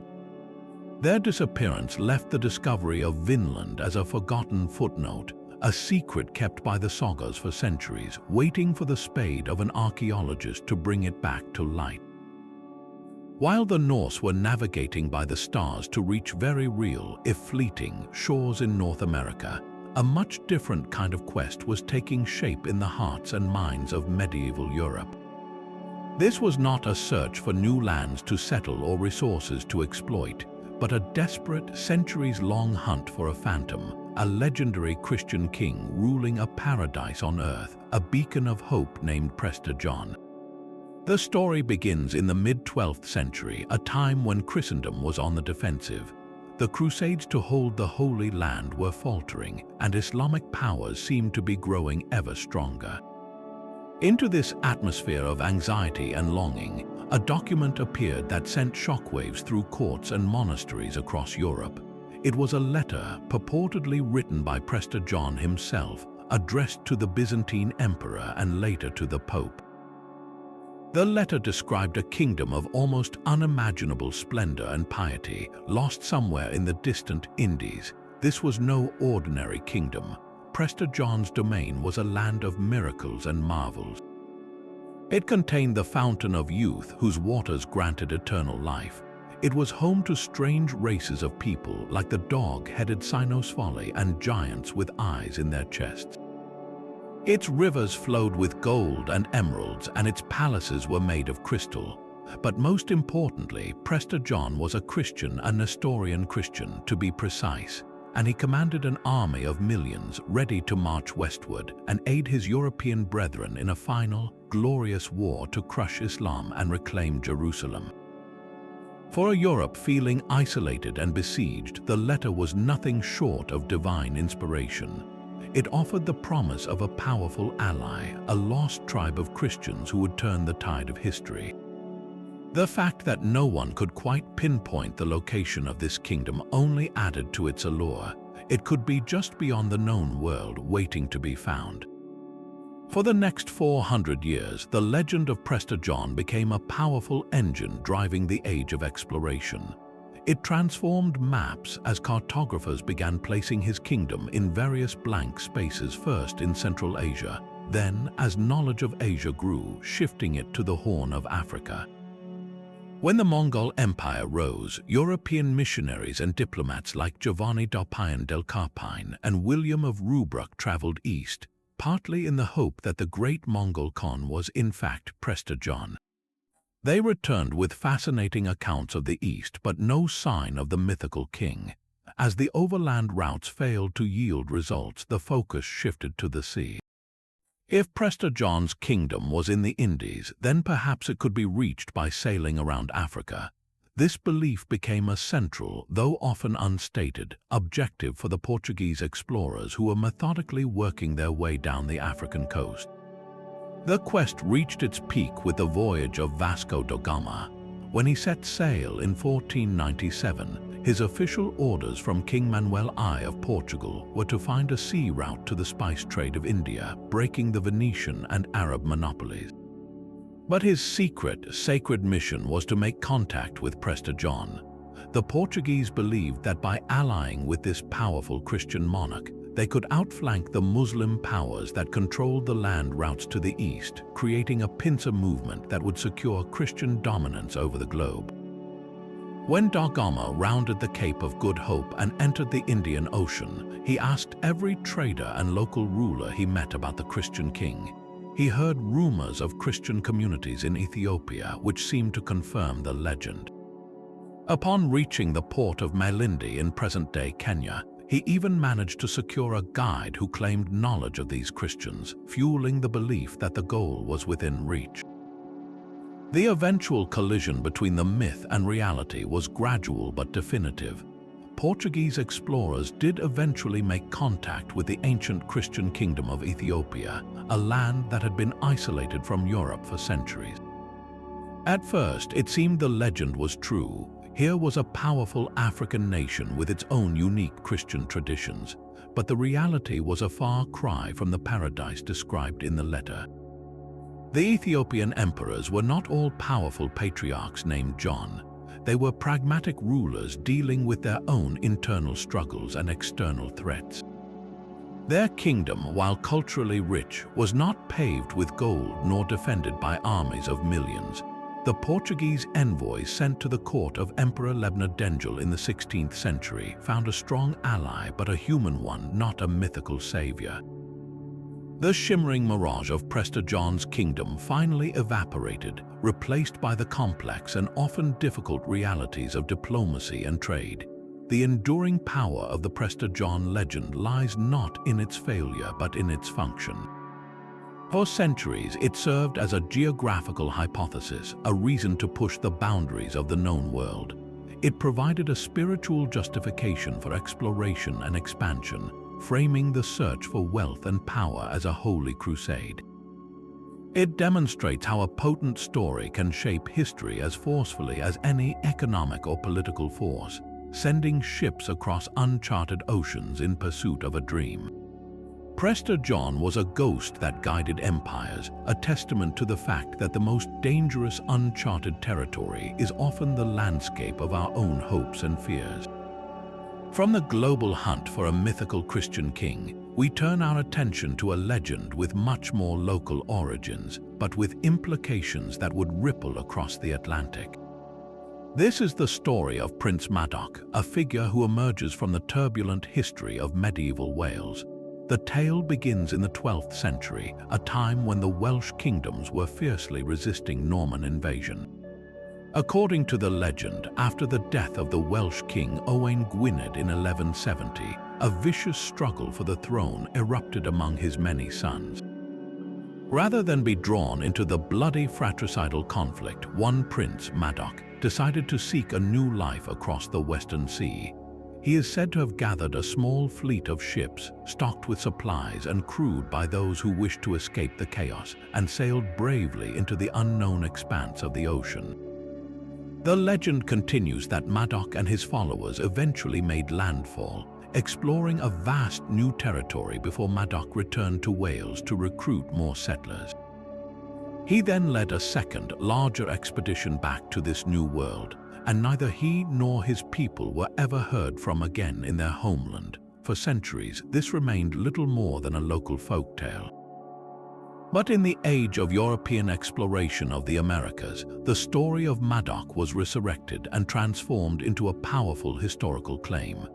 Their disappearance left the discovery of Vinland as a forgotten footnote, a secret kept by the sagas for centuries, waiting for the spade of an archaeologist to bring it back to light. While the Norse were navigating by the stars to reach very real, if fleeting, shores in North America, a much different kind of quest was taking shape in the hearts and minds of medieval Europe. This was not a search for new lands to settle or resources to exploit, but a desperate, centuries-long hunt for a phantom, a legendary Christian king ruling a paradise on earth, a beacon of hope named Prester John. The story begins in the mid-12th century, a time when Christendom was on the defensive. The crusades to hold the Holy Land were faltering, and Islamic powers seemed to be growing ever stronger. Into this atmosphere of anxiety and longing, a document appeared that sent shockwaves through courts and monasteries across Europe. It was a letter purportedly written by Prester John himself, addressed to the Byzantine emperor and later to the Pope. The letter described a kingdom of almost unimaginable splendor and piety, lost somewhere in the distant Indies. This was no ordinary kingdom. Prester John's domain was a land of miracles and marvels. It contained the fountain of youth whose waters granted eternal life. It was home to strange races of people like the dog-headed cynosphali and giants with eyes in their chests. Its rivers flowed with gold and emeralds, and its palaces were made of crystal. But most importantly, Prester John was a Christian, a Nestorian Christian to be precise, and he commanded an army of millions ready to march westward and aid his European brethren in a final, glorious war to crush Islam and reclaim Jerusalem. For a Europe feeling isolated and besieged, the letter was nothing short of divine inspiration. It offered the promise of a powerful ally, a lost tribe of Christians who would turn the tide of history. The fact that no one could quite pinpoint the location of this kingdom only added to its allure. It could be just beyond the known world, waiting to be found. For the next 400 years, the legend of Prester John became a powerful engine driving the age of exploration. It transformed maps as cartographers began placing his kingdom in various blank spaces, first in Central Asia, then, as knowledge of Asia grew, shifting it to the Horn of Africa. When the Mongol Empire rose, European missionaries and diplomats like Giovanni da Pian del Carpine and William of Rubruck traveled east, partly in the hope that the great Mongol Khan was in fact Prester John. They returned with fascinating accounts of the East, but no sign of the mythical king. As the overland routes failed to yield results, the focus shifted to the sea. If Prester John's kingdom was in the Indies, then perhaps it could be reached by sailing around Africa. This belief became a central, though often unstated, objective for the Portuguese explorers who were methodically working their way down the African coast. The quest reached its peak with the voyage of Vasco da Gama. When he set sail in 1497, his official orders from King Manuel I of Portugal were to find a sea route to the spice trade of India, breaking the Venetian and Arab monopolies. But his secret, sacred mission was to make contact with Prester John. The Portuguese believed that by allying with this powerful Christian monarch, they could outflank the Muslim powers that controlled the land routes to the east, creating a pincer movement that would secure Christian dominance over the globe. When Da Gama rounded the Cape of Good Hope and entered the Indian Ocean, he asked every trader and local ruler he met about the Christian king. He heard rumors of Christian communities in Ethiopia, which seemed to confirm the legend. Upon reaching the port of Malindi in present-day Kenya, he even managed to secure a guide who claimed knowledge of these Christians, fueling the belief that the goal was within reach. The eventual collision between the myth and reality was gradual but definitive. Portuguese explorers did eventually make contact with the ancient Christian kingdom of Ethiopia, a land that had been isolated from Europe for centuries. At first, it seemed the legend was true. Here was a powerful African nation with its own unique Christian traditions, but the reality was a far cry from the paradise described in the letter. The Ethiopian emperors were not all powerful patriarchs named John. They were pragmatic rulers dealing with their own internal struggles and external threats. Their kingdom, while culturally rich, was not paved with gold nor defended by armies of millions. The Portuguese envoys sent to the court of Emperor Lebna Dengel in the 16th century found a strong ally, but a human one, not a mythical savior. The shimmering mirage of Prester John's kingdom finally evaporated, replaced by the complex and often difficult realities of diplomacy and trade. The enduring power of the Prester John legend lies not in its failure but in its function. For centuries, it served as a geographical hypothesis, a reason to push the boundaries of the known world. It provided a spiritual justification for exploration and expansion, framing the search for wealth and power as a holy crusade. It demonstrates how a potent story can shape history as forcefully as any economic or political force, sending ships across uncharted oceans in pursuit of a dream. Prester John was a ghost that guided empires, a testament to the fact that the most dangerous uncharted territory is often the landscape of our own hopes and fears. From the global hunt for a mythical Christian king, we turn our attention to a legend with much more local origins, but with implications that would ripple across the Atlantic. This is the story of Prince Madoc, a figure who emerges from the turbulent history of medieval Wales. The tale begins in the 12th century, a time when the Welsh kingdoms were fiercely resisting Norman invasion. According to the legend, after the death of the Welsh king Owain Gwynedd in 1170, a vicious struggle for the throne erupted among his many sons. Rather than be drawn into the bloody fratricidal conflict, one Prince Madoc decided to seek a new life across the Western Sea. He is said to have gathered a small fleet of ships, stocked with supplies and crewed by those who wished to escape the chaos, and sailed bravely into the unknown expanse of the ocean. The legend continues that Madoc and his followers eventually made landfall, exploring a vast new territory before Madoc returned to Wales to recruit more settlers. He then led a second, larger expedition back to this new world, and neither he nor his people were ever heard from again in their homeland. For centuries, this remained little more than a local folktale. But in the age of European exploration of the Americas, the story of Madoc was resurrected and transformed into a powerful historical claim.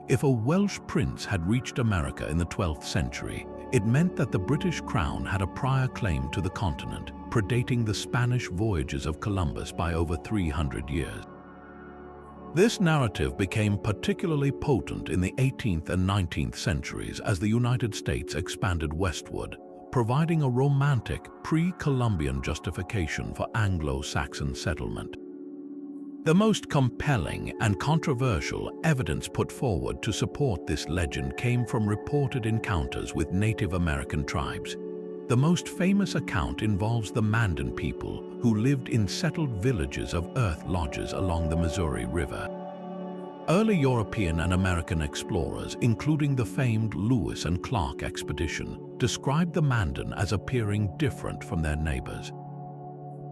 If a Welsh prince had reached America in the 12th century, it meant that the British crown had a prior claim to the continent, predating the Spanish voyages of Columbus by over 300 years. This narrative became particularly potent in the 18th and 19th centuries as the United States expanded westward, providing a romantic, pre-Columbian justification for Anglo-Saxon settlement. The most compelling and controversial evidence put forward to support this legend came from reported encounters with Native American tribes. The most famous account involves the Mandan people, who lived in settled villages of earth lodges along the Missouri River. Early European and American explorers, including the famed Lewis and Clark expedition, described the Mandan as appearing different from their neighbors.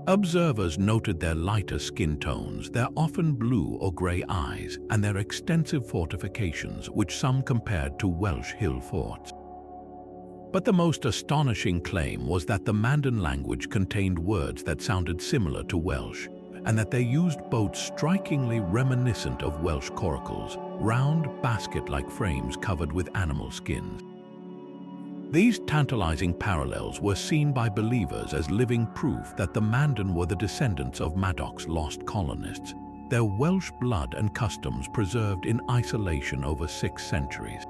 Observers noted their lighter skin tones, their often blue or gray eyes, and their extensive fortifications, which some compared to Welsh hill forts. But the most astonishing claim was that the Mandan language contained words that sounded similar to Welsh, and that they used boats strikingly reminiscent of Welsh coracles, round, basket-like frames covered with animal skins. These tantalizing parallels were seen by believers as living proof that the Mandan were the descendants of Madoc's lost colonists, their Welsh blood and customs preserved in isolation over 6 centuries.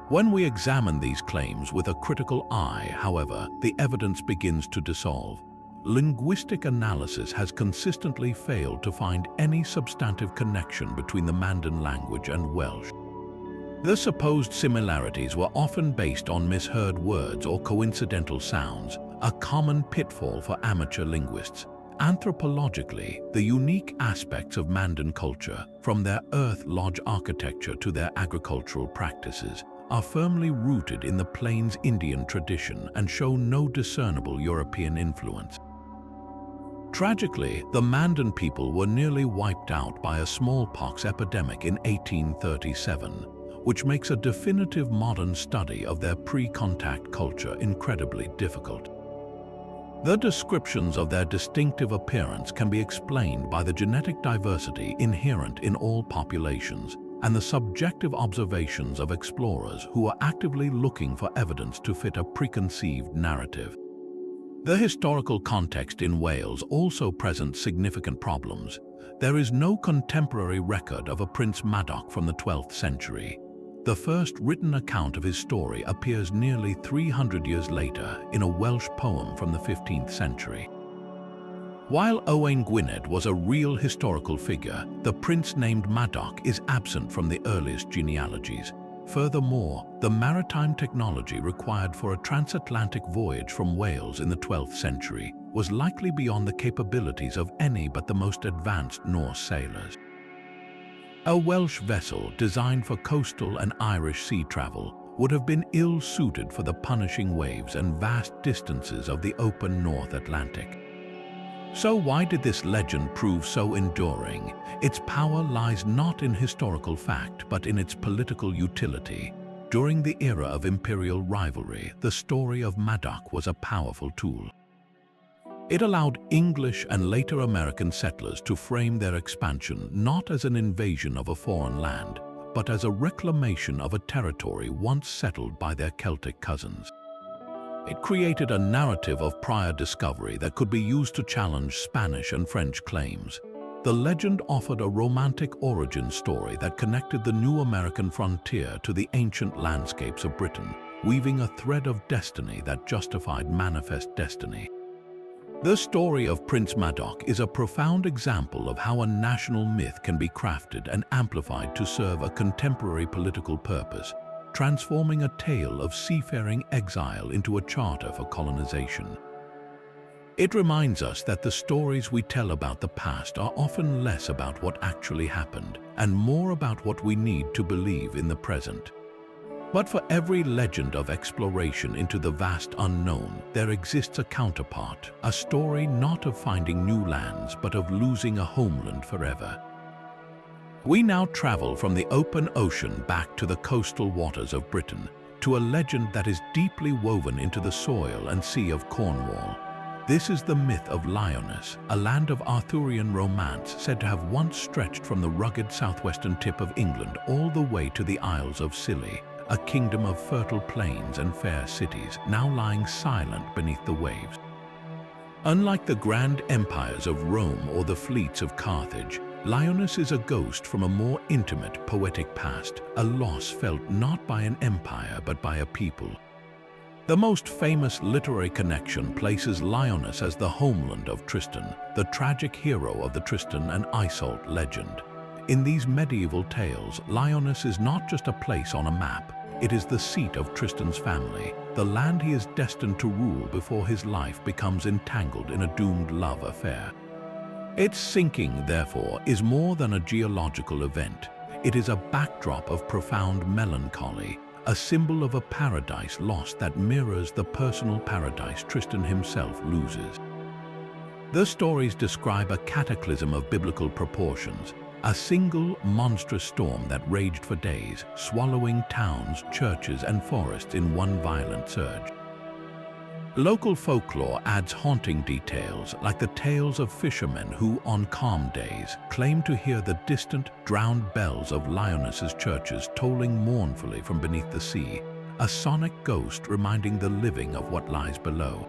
When we examine these claims with a critical eye, however, the evidence begins to dissolve. Linguistic analysis has consistently failed to find any substantive connection between the Mandan language and Welsh. The supposed similarities were often based on misheard words or coincidental sounds, a common pitfall for amateur linguists. Anthropologically, the unique aspects of Mandan culture, from their earth lodge architecture to their agricultural practices, are firmly rooted in the Plains Indian tradition and show no discernible European influence. Tragically, the Mandan people were nearly wiped out by a smallpox epidemic in 1837, which makes a definitive modern study of their pre-contact culture incredibly difficult. The descriptions of their distinctive appearance can be explained by the genetic diversity inherent in all populations and the subjective observations of explorers who are actively looking for evidence to fit a preconceived narrative. The historical context in Wales also presents significant problems. There is no contemporary record of a Prince Madoc from the 12th century. The first written account of his story appears nearly 300 years later in a Welsh poem from the 15th century. While Owain Gwynedd was a real historical figure, the prince named Madoc is absent from the earliest genealogies. Furthermore, the maritime technology required for a transatlantic voyage from Wales in the 12th century was likely beyond the capabilities of any but the most advanced Norse sailors. A Welsh vessel designed for coastal and Irish sea travel would have been ill-suited for the punishing waves and vast distances of the open North Atlantic. So why did this legend prove so enduring? Its power lies not in historical fact, but in its political utility. During the era of imperial rivalry, the story of Madoc was a powerful tool. It allowed English and later American settlers to frame their expansion not as an invasion of a foreign land, but as a reclamation of a territory once settled by their Celtic cousins. It created a narrative of prior discovery that could be used to challenge Spanish and French claims. The legend offered a romantic origin story that connected the new American frontier to the ancient landscapes of Britain, weaving a thread of destiny that justified manifest destiny. The story of Prince Madoc is a profound example of how a national myth can be crafted and amplified to serve a contemporary political purpose, transforming a tale of seafaring exile into a charter for colonization. It reminds us that the stories we tell about the past are often less about what actually happened and more about what we need to believe in the present. But for every legend of exploration into the vast unknown, there exists a counterpart, a story not of finding new lands but of losing a homeland forever. We now travel from the open ocean back to the coastal waters of Britain, to a legend that is deeply woven into the soil and sea of Cornwall. This is the myth of Lyonesse, a land of Arthurian romance said to have once stretched from the rugged southwestern tip of England all the way to the Isles of Scilly, a kingdom of fertile plains and fair cities, now lying silent beneath the waves. Unlike the grand empires of Rome or the fleets of Carthage, Lyonesse is a ghost from a more intimate, poetic past, a loss felt not by an empire but by a people. The most famous literary connection places Lyonesse as the homeland of Tristan, the tragic hero of the Tristan and Isolde legend. In these medieval tales, Lyonesse is not just a place on a map, it is the seat of Tristan's family, the land he is destined to rule before his life becomes entangled in a doomed love affair. Its sinking, therefore, is more than a geological event. It is a backdrop of profound melancholy, a symbol of a paradise lost that mirrors the personal paradise Tristan himself loses. The stories describe a cataclysm of biblical proportions, a single monstrous storm that raged for days, swallowing towns, churches, and forests in one violent surge. Local folklore adds haunting details, like the tales of fishermen who, on calm days, claim to hear the distant, drowned bells of Lyonesse's churches tolling mournfully from beneath the sea, a sonic ghost reminding the living of what lies below.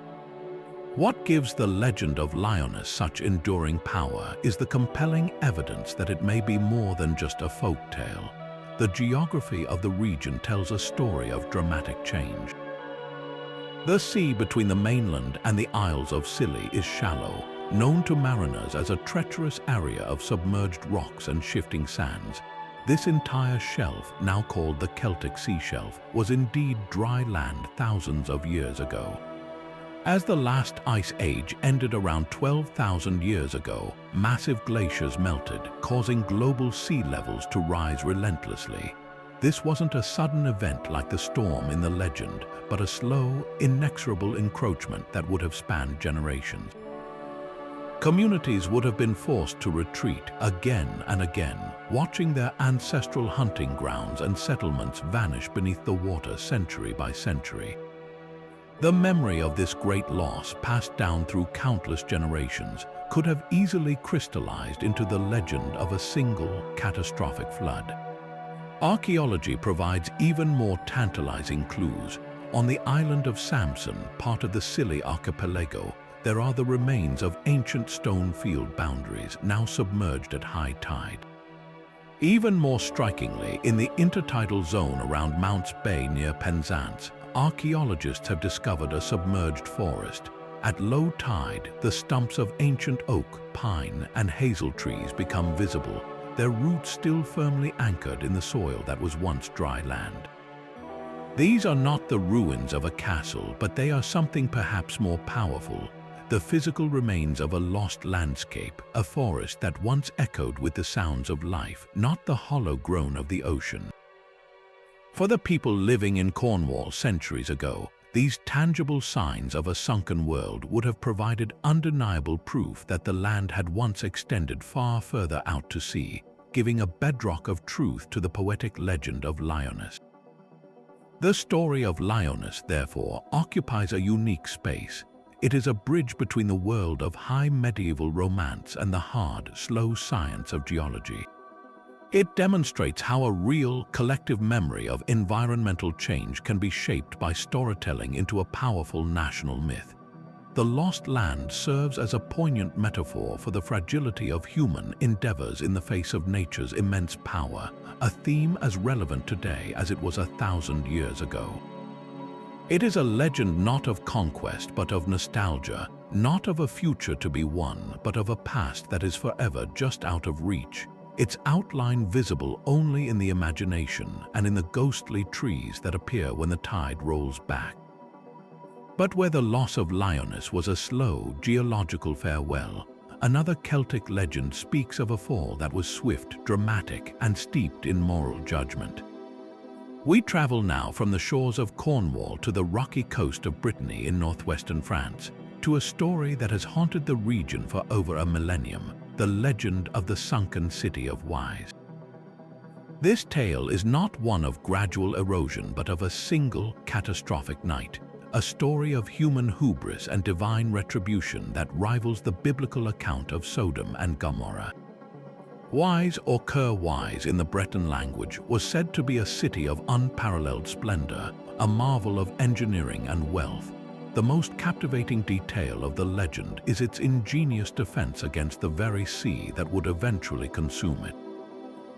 What gives the legend of Lyonesse such enduring power is the compelling evidence that it may be more than just a folk tale. The geography of the region tells a story of dramatic change. The sea between the mainland and the Isles of Scilly is shallow, known to mariners as a treacherous area of submerged rocks and shifting sands. This entire shelf, now called the Celtic Sea Shelf, was indeed dry land thousands of years ago. As the last ice age ended around 12,000 years ago, massive glaciers melted, causing global sea levels to rise relentlessly. This wasn't a sudden event like the storm in the legend, but a slow, inexorable encroachment that would have spanned generations. Communities would have been forced to retreat again and again, watching their ancestral hunting grounds and settlements vanish beneath the water century by century. The memory of this great loss, passed down through countless generations, could have easily crystallized into the legend of a single catastrophic flood. Archaeology provides even more tantalizing clues. On the island of Samson, part of the Scilly archipelago, there are the remains of ancient stone field boundaries, now submerged at high tide. Even more strikingly, in the intertidal zone around Mounts Bay near Penzance, archaeologists have discovered a submerged forest. At low tide, the stumps of ancient oak, pine, and hazel trees become visible, their roots still firmly anchored in the soil that was once dry land. These are not the ruins of a castle, but they are something perhaps more powerful, the physical remains of a lost landscape, a forest that once echoed with the sounds of life, not the hollow groan of the ocean. For the people living in Cornwall centuries ago, these tangible signs of a sunken world would have provided undeniable proof that the land had once extended far further out to sea, giving a bedrock of truth to the poetic legend of Lyonesse. The story of Lyonesse, therefore, occupies a unique space. It is a bridge between the world of high medieval romance and the hard, slow science of geology. It demonstrates how a real, collective memory of environmental change can be shaped by storytelling into a powerful national myth. the lost land serves as a poignant metaphor for the fragility of human endeavors in the face of nature's immense power, a theme as relevant today as it was 1,000 years ago. It is a legend not of conquest but of nostalgia, not of a future to be won, but of a past that is forever just out of reach, its outline visible only in the imagination and in the ghostly trees that appear when the tide rolls back. But where the loss of Lyonesse was a slow geological farewell, another Celtic legend speaks of a fall that was swift, dramatic, and steeped in moral judgment. We travel now from the shores of Cornwall to the rocky coast of Brittany in northwestern France, to a story that has haunted the region for over a millennium, the legend of the sunken city of Wise. This tale is not one of gradual erosion but of a single catastrophic night, a story of human hubris and divine retribution that rivals the biblical account of Sodom and Gomorrah. Wise, or Cur Wise in the Breton language, was said to be a city of unparalleled splendor, a marvel of engineering and wealth. The most captivating detail of the legend is its ingenious defense against the very sea that would eventually consume it.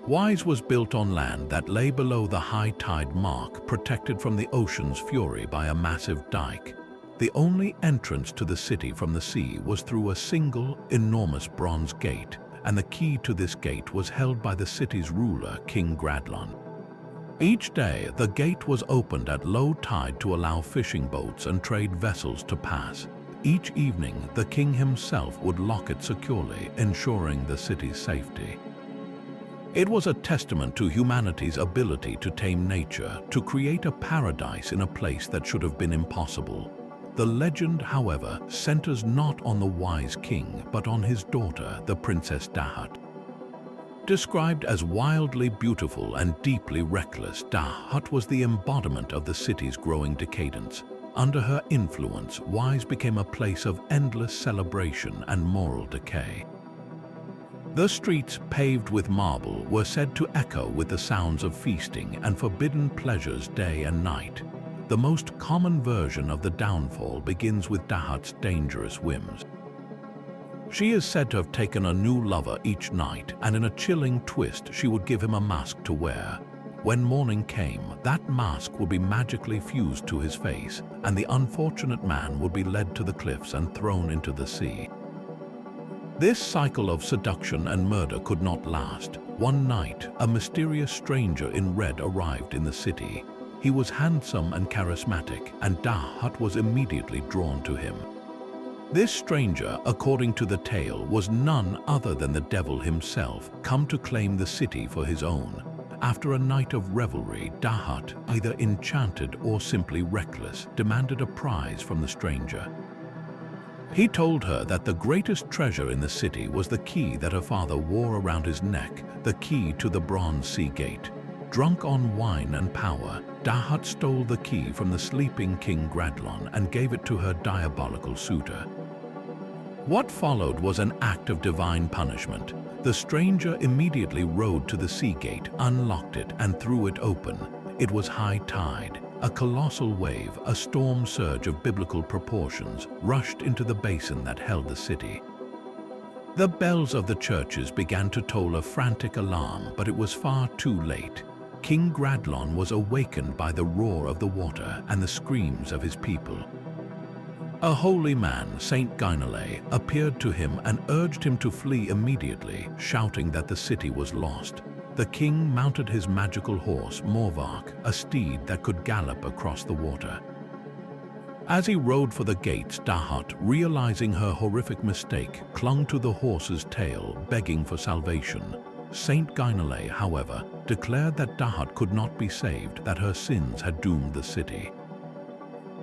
Wise was built on land that lay below the high tide mark, protected from the ocean's fury by a massive dike. The only entrance to the city from the sea was through a single, enormous bronze gate, and the key to this gate was held by the city's ruler, King Gradlon. Each day, the gate was opened at low tide to allow fishing boats and trade vessels to pass. Each evening, the king himself would lock it securely, ensuring the city's safety. It was a testament to humanity's ability to tame nature, to create a paradise in a place that should have been impossible. The legend, however, centers not on the wise king, but on his daughter, the Princess Dahat. Described as wildly beautiful and deeply reckless, Dahat was the embodiment of the city's growing decadence. Under her influence, Wise became a place of endless celebration and moral decay. The streets, paved with marble, were said to echo with the sounds of feasting and forbidden pleasures day and night. The most common version of the downfall begins with Dahat's dangerous whims. She is said to have taken a new lover each night, and in a chilling twist she would give him a mask to wear. When morning came, that mask would be magically fused to his face, and the unfortunate man would be led to the cliffs and thrown into the sea. This cycle of seduction and murder could not last. One night, a mysterious stranger in red arrived in the city. He was handsome and charismatic, and Dahat was immediately drawn to him. This stranger, according to the tale, was none other than the devil himself, come to claim the city for his own. After a night of revelry, Dahat, either enchanted or simply reckless, demanded a prize from the stranger. He told her that the greatest treasure in the city was the key that her father wore around his neck, the key to the bronze sea gate. Drunk on wine and power, Dahat stole the key from the sleeping King Gradlon and gave it to her diabolical suitor. What followed was an act of divine punishment. The stranger immediately rode to the sea gate, unlocked it, and threw it open. It was high tide. A colossal wave, a storm surge of biblical proportions, rushed into the basin that held the city. The bells of the churches began to toll a frantic alarm, but it was far too late. King Gradlon was awakened by the roar of the water and the screams of his people. A holy man, Saint Guinale, appeared to him and urged him to flee immediately, shouting that the city was lost. The king mounted his magical horse, Morvark, a steed that could gallop across the water. As he rode for the gates, Dahat, realizing her horrific mistake, clung to the horse's tail, begging for salvation. Saint Guinale, however, declared that Dahat could not be saved, that her sins had doomed the city.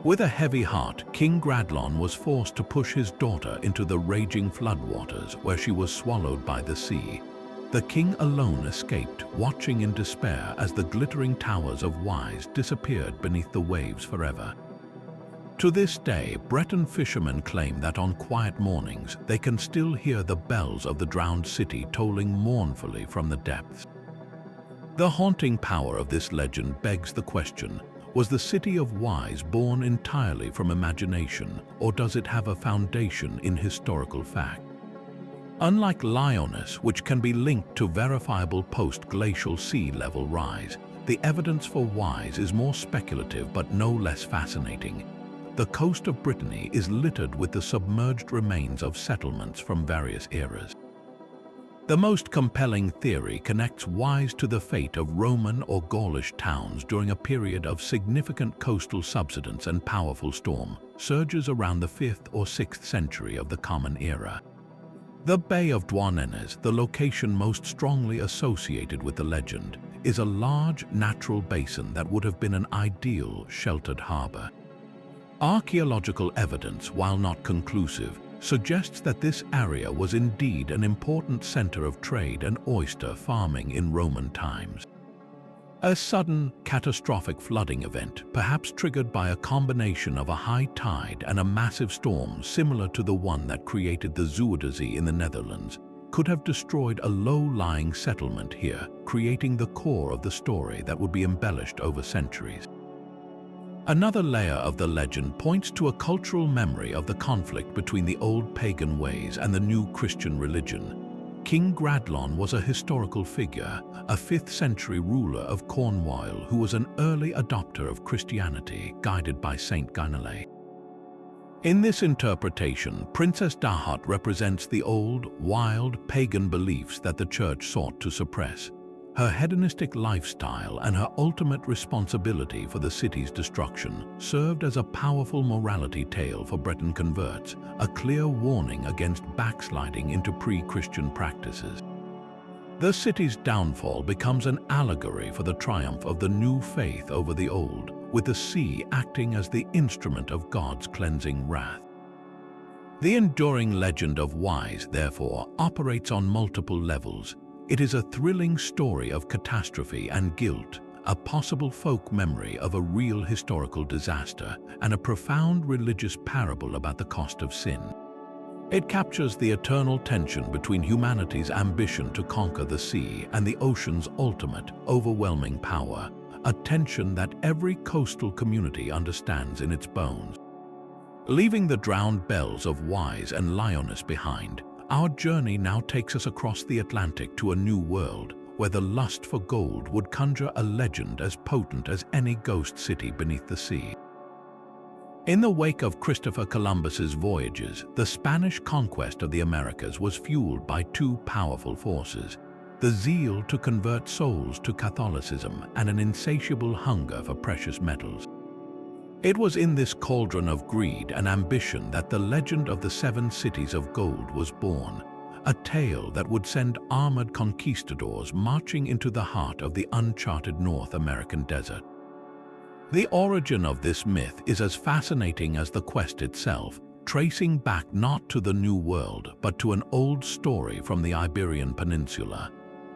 With a heavy heart, King Gradlon was forced to push his daughter into the raging floodwaters, where she was swallowed by the sea. The king alone escaped, watching in despair as the glittering towers of Wise disappeared beneath the waves forever. To this day, Breton fishermen claim that on quiet mornings, they can still hear the bells of the drowned city tolling mournfully from the depths. The haunting power of this legend begs the question, Was the City of Wise born entirely from imagination, or does it have a foundation in historical fact? Unlike Lyonesse, which can be linked to verifiable post-glacial sea level rise, the evidence for Wise is more speculative but no less fascinating. The coast of Brittany is littered with the submerged remains of settlements from various eras. The most compelling theory connects Wise to the fate of Roman or Gaulish towns during a period of significant coastal subsidence and powerful storm surges around the 5th or 6th century of the Common Era. The Bay of Douarnenez, the location most strongly associated with the legend, is a large natural basin that would have been an ideal sheltered harbor. Archaeological evidence, while not conclusive, suggests that this area was indeed an important center of trade and oyster farming in Roman times. A sudden, catastrophic flooding event, perhaps triggered by a combination of a high tide and a massive storm similar to the one that created the Zuiderzee in the Netherlands, could have destroyed a low-lying settlement here, creating the core of the story that would be embellished over centuries. Another layer of the legend points to a cultural memory of the conflict between the old pagan ways and the new Christian religion. King Gradlon was a historical figure, a 5th century ruler of Cornwall who was an early adopter of Christianity, guided by Saint Guinevere. In this interpretation, Princess Dahat represents the old, wild, pagan beliefs that the church sought to suppress. Her hedonistic lifestyle and her ultimate responsibility for the city's destruction served as a powerful morality tale for Breton converts, a clear warning against backsliding into pre-Christian practices. The city's downfall becomes an allegory for the triumph of the new faith over the old, with the sea acting as the instrument of God's cleansing wrath. The enduring legend of Wise, therefore, operates on multiple levels. It is a thrilling story of catastrophe and guilt, a possible folk memory of a real historical disaster, and a profound religious parable about the cost of sin. It captures the eternal tension between humanity's ambition to conquer the sea and the ocean's ultimate, overwhelming power, a tension that every coastal community understands in its bones. Leaving the drowned bells of Wise and Lyonesse behind, our journey now takes us across the Atlantic to a new world, where the lust for gold would conjure a legend as potent as any ghost city beneath the sea. In the wake of Christopher Columbus's voyages, the Spanish conquest of the Americas was fueled by two powerful forces: the zeal to convert souls to Catholicism and an insatiable hunger for precious metals. It was in this cauldron of greed and ambition that the legend of the 7 cities of gold was born, a tale that would send armored conquistadors marching into the heart of the uncharted North American desert. The origin of this myth is as fascinating as the quest itself, tracing back not to the New World but to an old story from the Iberian Peninsula.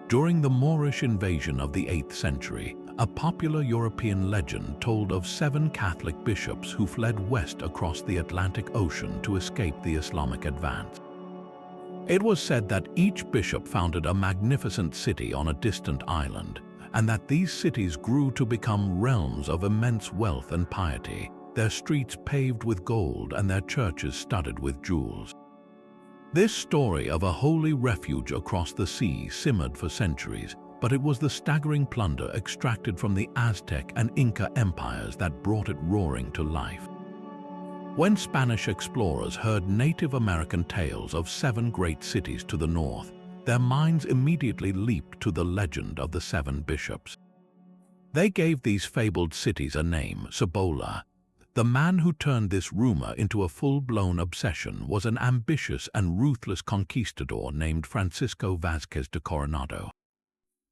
During the Moorish invasion of the 8th century, a popular European legend told of 7 Catholic bishops who fled west across the Atlantic Ocean to escape the Islamic advance. It was said that each bishop founded a magnificent city on a distant island, and that these cities grew to become realms of immense wealth and piety, their streets paved with gold and their churches studded with jewels. This story of a holy refuge across the sea simmered for centuries, but it was the staggering plunder extracted from the Aztec and Inca empires that brought it roaring to life. When Spanish explorers heard Native American tales of 7 great cities to the north, their minds immediately leaped to the legend of the 7 bishops. They gave these fabled cities a name, Cibola. The man who turned this rumor into a full-blown obsession was an ambitious and ruthless conquistador named Francisco Vázquez de Coronado.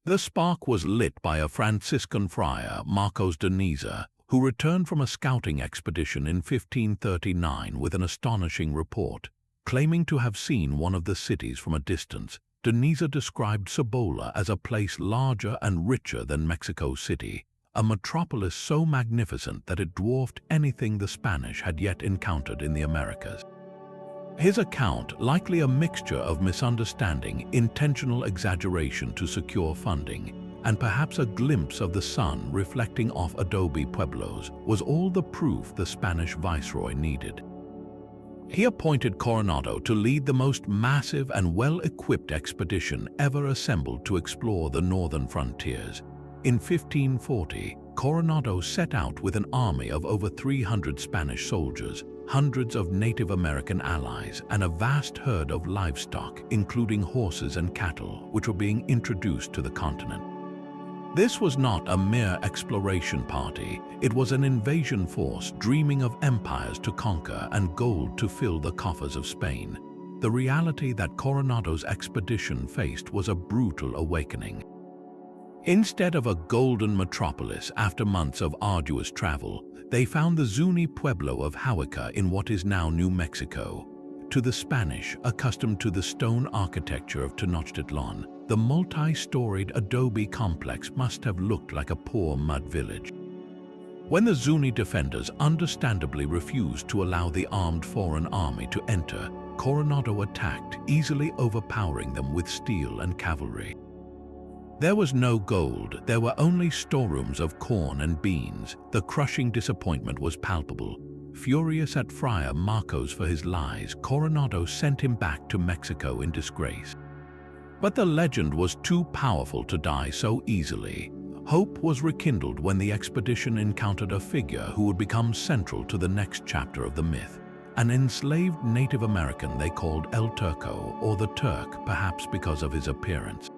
The spark was lit by a Franciscan friar, Marcos de Niza, who returned from a scouting expedition in 1539 with an astonishing report. Claiming to have seen one of the cities from a distance, de Niza described Cibola as a place larger and richer than Mexico City, a metropolis so magnificent that it dwarfed anything the Spanish had yet encountered in the Americas. His account, likely a mixture of misunderstanding, intentional exaggeration to secure funding, and perhaps a glimpse of the sun reflecting off adobe pueblos was all the proof the Spanish viceroy needed. He appointed Coronado to lead the most massive and well-equipped expedition ever assembled to explore the northern frontiers. In 1540, Coronado set out with an army of over 300 Spanish soldiers, hundreds of Native American allies, and a vast herd of livestock, including horses and cattle, which were being introduced to the continent. This was not a mere exploration party, it was an invasion force dreaming of empires to conquer and gold to fill the coffers of Spain. The reality that Coronado's expedition faced was a brutal awakening. Instead of a golden metropolis after months of arduous travel, they found the Zuni pueblo of Huaca in what is now New Mexico. To the Spanish, accustomed to the stone architecture of Tenochtitlan, the multi-storied adobe complex must have looked like a poor mud village. When the Zuni defenders understandably refused to allow the armed foreign army to enter, Coronado attacked, easily overpowering them with steel and cavalry. There was no gold, there were only storerooms of corn and beans. The crushing disappointment was palpable. Furious at Friar Marcos for his lies, Coronado sent him back to Mexico in disgrace. But the legend was too powerful to die so easily. Hope was rekindled when the expedition encountered a figure who would become central to the next chapter of the myth. An enslaved Native American they called El Turco, or the Turk, perhaps because of his appearance.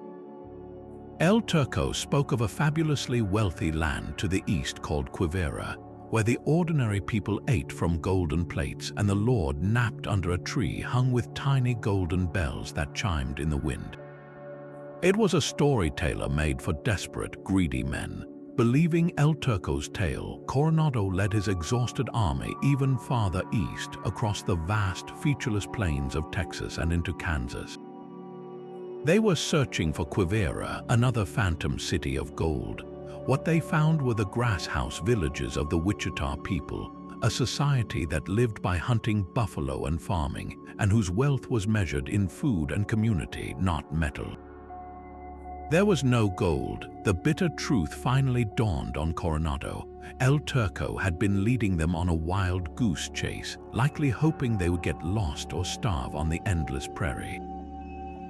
El Turco spoke of a fabulously wealthy land to the east called Quivira, where the ordinary people ate from golden plates and the Lord napped under a tree hung with tiny golden bells that chimed in the wind. It was a storyteller made for desperate, greedy men. Believing El Turco's tale, Coronado led his exhausted army even farther east across the vast, featureless plains of Texas and into Kansas. They were searching for Quivira, another phantom city of gold. What they found were the grass house villages of the Wichita people, a society that lived by hunting buffalo and farming, and whose wealth was measured in food and community, not metal. There was no gold. The bitter truth finally dawned on Coronado. El Turco had been leading them on a wild goose chase, likely hoping they would get lost or starve on the endless prairie.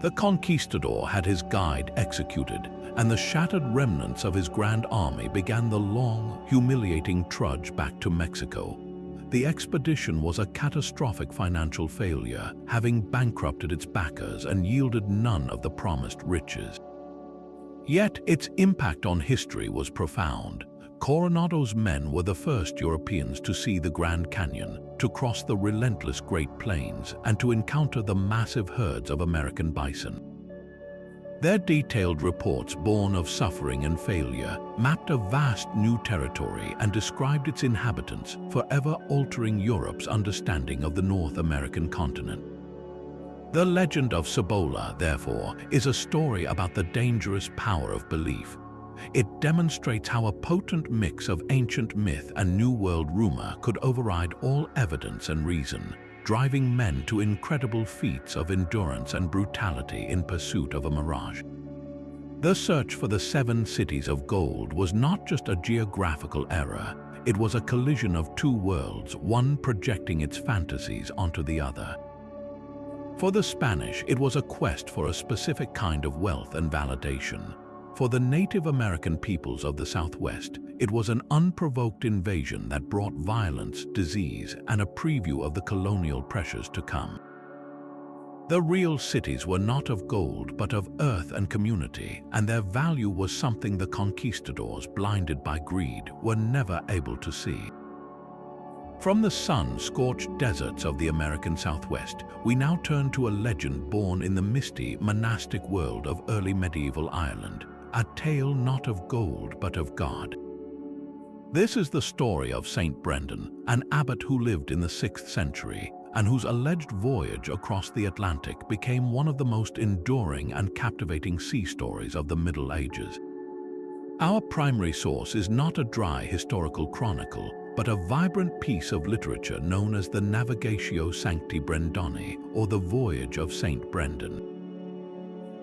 The conquistador had his guide executed, and the shattered remnants of his grand army began the long, humiliating trudge back to Mexico. The expedition was a catastrophic financial failure, having bankrupted its backers and yielded none of the promised riches. Yet its impact on history was profound. Coronado's men were the first Europeans to see the Grand Canyon, to cross the relentless Great Plains, and to encounter the massive herds of American bison. Their detailed reports, born of suffering and failure, mapped a vast new territory and described its inhabitants, forever altering Europe's understanding of the North American continent. The legend of Cibola, therefore, is a story about the dangerous power of belief. It demonstrates how a potent mix of ancient myth and New World rumor could override all evidence and reason, driving men to incredible feats of endurance and brutality in pursuit of a mirage. The search for the 7 cities of gold was not just a geographical error, it was a collision of two worlds, one projecting its fantasies onto the other. For the Spanish, it was a quest for a specific kind of wealth and validation. For the Native American peoples of the Southwest, it was an unprovoked invasion that brought violence, disease, and a preview of the colonial pressures to come. The real cities were not of gold, but of earth and community, and their value was something the conquistadors, blinded by greed, were never able to see. From the sun-scorched deserts of the American Southwest, we now turn to a legend born in the misty, monastic world of early medieval Ireland, a tale not of gold but of God. This is the story of Saint Brendan, an abbot who lived in the 6th century and whose alleged voyage across the Atlantic became one of the most enduring and captivating sea stories of the Middle Ages. Our primary source is not a dry historical chronicle, but a vibrant piece of literature known as the Navigatio Sancti Brendani, or the Voyage of Saint Brendan.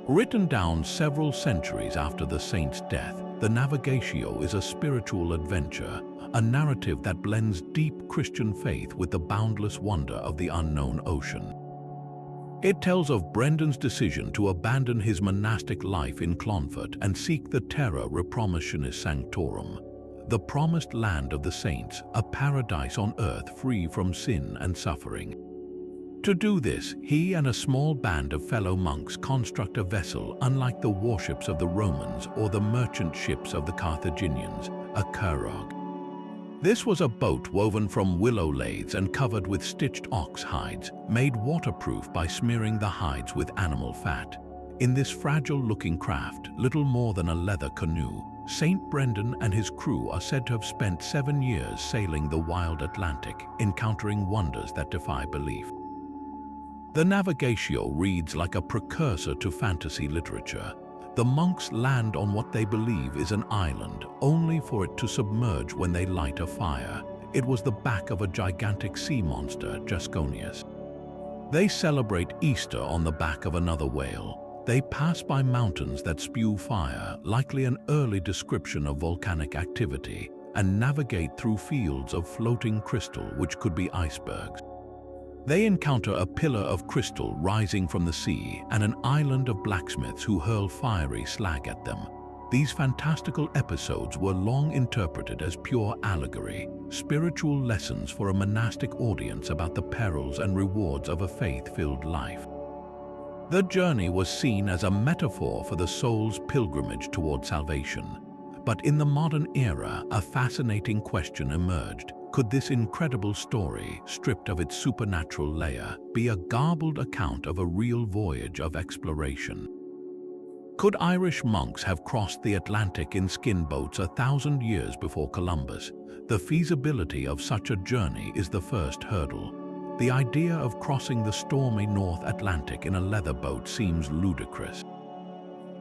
Written down several centuries after the saint's death, the Navigatio is a spiritual adventure, a narrative that blends deep Christian faith with the boundless wonder of the unknown ocean. It tells of Brendan's decision to abandon his monastic life in Clonfert and seek the terra repromissionis sanctorum, the promised land of the saints, a paradise on earth free from sin and suffering. To do this, he and a small band of fellow monks construct a vessel unlike the warships of the Romans or the merchant ships of the Carthaginians, a curragh. This was a boat woven from willow laths and covered with stitched ox hides, made waterproof by smearing the hides with animal fat. In this fragile-looking craft, little more than a leather canoe, Saint Brendan and his crew are said to have spent 7 years sailing the wild Atlantic, encountering wonders that defy belief. The Navigatio reads like a precursor to fantasy literature. The monks land on what they believe is an island, only for it to submerge when they light a fire. It was the back of a gigantic sea monster, Jasconius. They celebrate Easter on the back of another whale. They pass by mountains that spew fire, likely an early description of volcanic activity, and navigate through fields of floating crystal which could be icebergs. They encounter a pillar of crystal rising from the sea and an island of blacksmiths who hurl fiery slag at them. These fantastical episodes were long interpreted as pure allegory, spiritual lessons for a monastic audience about the perils and rewards of a faith-filled life. The journey was seen as a metaphor for the soul's pilgrimage toward salvation. But in the modern era, a fascinating question emerged. Could this incredible story, stripped of its supernatural layer, be a garbled account of a real voyage of exploration? Could Irish monks have crossed the Atlantic in skin boats 1,000 years before Columbus? The feasibility of such a journey is the first hurdle. The idea of crossing the stormy North Atlantic in a leather boat seems ludicrous.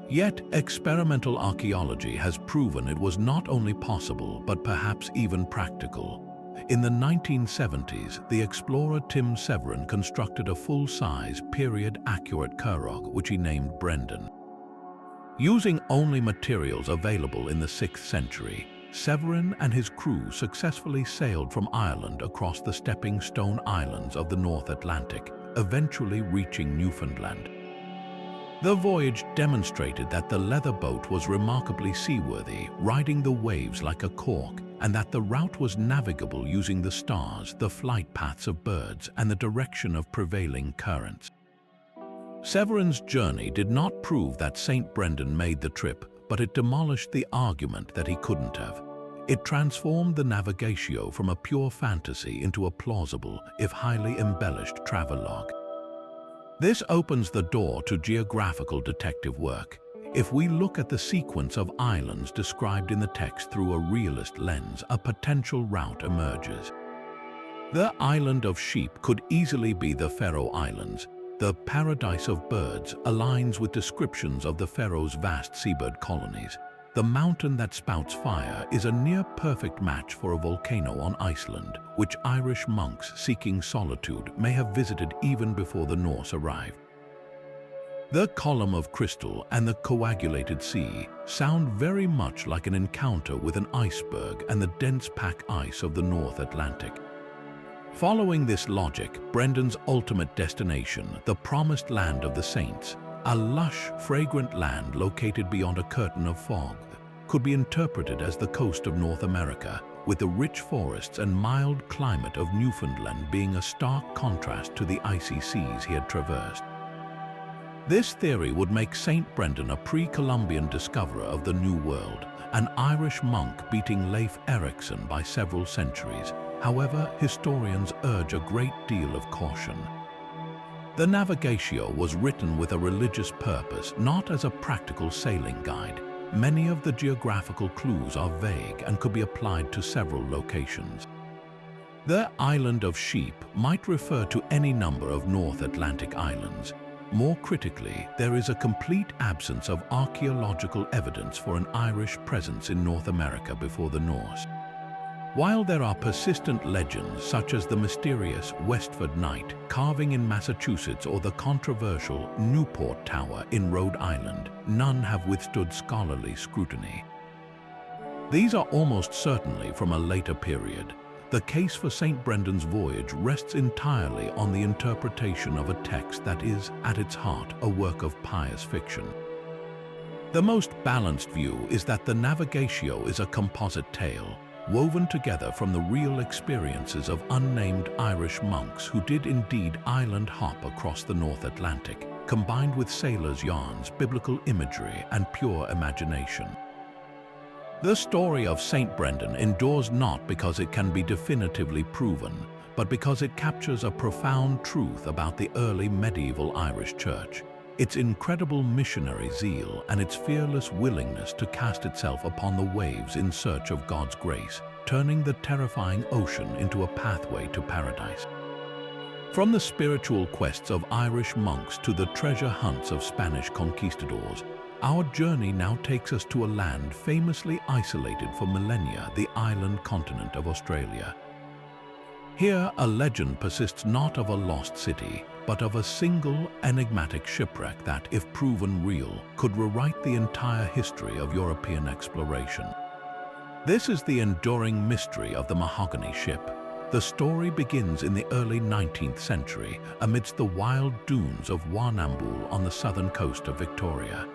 Yet, experimental archaeology has proven it was not only possible, but perhaps even practical. In the 1970s, the explorer Tim Severin constructed a full-size, period-accurate curragh, which he named Brendan. Using only materials available in the 6th century, Severin and his crew successfully sailed from Ireland across the stepping stone islands of the North Atlantic, eventually reaching Newfoundland. The voyage demonstrated that the leather boat was remarkably seaworthy, riding the waves like a cork, and that the route was navigable using the stars, the flight paths of birds, and the direction of prevailing currents. Severin's journey did not prove that St. Brendan made the trip, but it demolished the argument that he couldn't have. It transformed the Navigatio from a pure fantasy into a plausible, if highly embellished, travelogue. This opens the door to geographical detective work. If we look at the sequence of islands described in the text through a realist lens, a potential route emerges. The Island of Sheep could easily be the Faroe Islands. The Paradise of Birds aligns with descriptions of the Faroes' vast seabird colonies. The mountain that spouts fire is a near-perfect match for a volcano on Iceland, which Irish monks seeking solitude may have visited even before the Norse arrived. The column of crystal and the coagulated sea sound very much like an encounter with an iceberg and the dense pack ice of the North Atlantic. Following this logic, Brendan's ultimate destination, the promised land of the saints, a lush, fragrant land located beyond a curtain of fog, could be interpreted as the coast of North America, with the rich forests and mild climate of Newfoundland being a stark contrast to the icy seas he had traversed. This theory would make St. Brendan a pre-Columbian discoverer of the New World, an Irish monk beating Leif Erikson by several centuries. However, historians urge a great deal of caution. The Navigatio was written with a religious purpose, not as a practical sailing guide. Many of the geographical clues are vague and could be applied to several locations. The Island of Sheep might refer to any number of North Atlantic islands. More critically, there is a complete absence of archaeological evidence for an Irish presence in North America before the Norse. While there are persistent legends such as the mysterious Westford Knight carving in Massachusetts or the controversial Newport Tower in Rhode Island, none have withstood scholarly scrutiny. These are almost certainly from a later period. The case for St. Brendan's voyage rests entirely on the interpretation of a text that is, at its heart, a work of pious fiction. The most balanced view is that the Navigatio is a composite tale, woven together from the real experiences of unnamed Irish monks who did indeed island hop across the North Atlantic, combined with sailors' yarns, biblical imagery, and pure imagination. The story of St. Brendan endures not because it can be definitively proven, but because it captures a profound truth about the early medieval Irish Church, its incredible missionary zeal and its fearless willingness to cast itself upon the waves in search of God's grace, turning the terrifying ocean into a pathway to paradise. From the spiritual quests of Irish monks to the treasure hunts of Spanish conquistadors, our journey now takes us to a land famously isolated for millennia, the island continent of Australia. Here, a legend persists not of a lost city, but of a single enigmatic shipwreck that, if proven real, could rewrite the entire history of European exploration. This is the enduring mystery of the Mahogany Ship. The story begins in the early 19th century, amidst the wild dunes of Warrnambool on the southern coast of Victoria.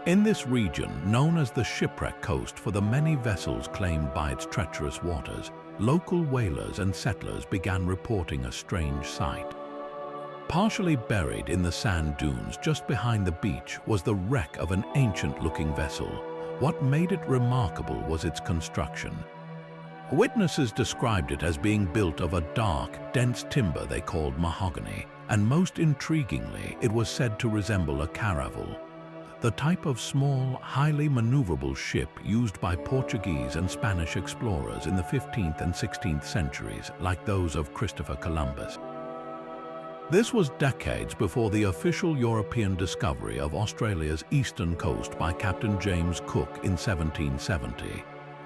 In this region, known as the Shipwreck Coast for the many vessels claimed by its treacherous waters, local whalers and settlers began reporting a strange sight. Partially buried in the sand dunes just behind the beach was the wreck of an ancient-looking vessel. What made it remarkable was its construction. Witnesses described it as being built of a dark, dense timber they called mahogany, and most intriguingly, it was said to resemble a caravel, the type of small, highly maneuverable ship used by Portuguese and Spanish explorers in the 15th and 16th centuries, like those of Christopher Columbus. This was decades before the official European discovery of Australia's eastern coast by Captain James Cook in 1770.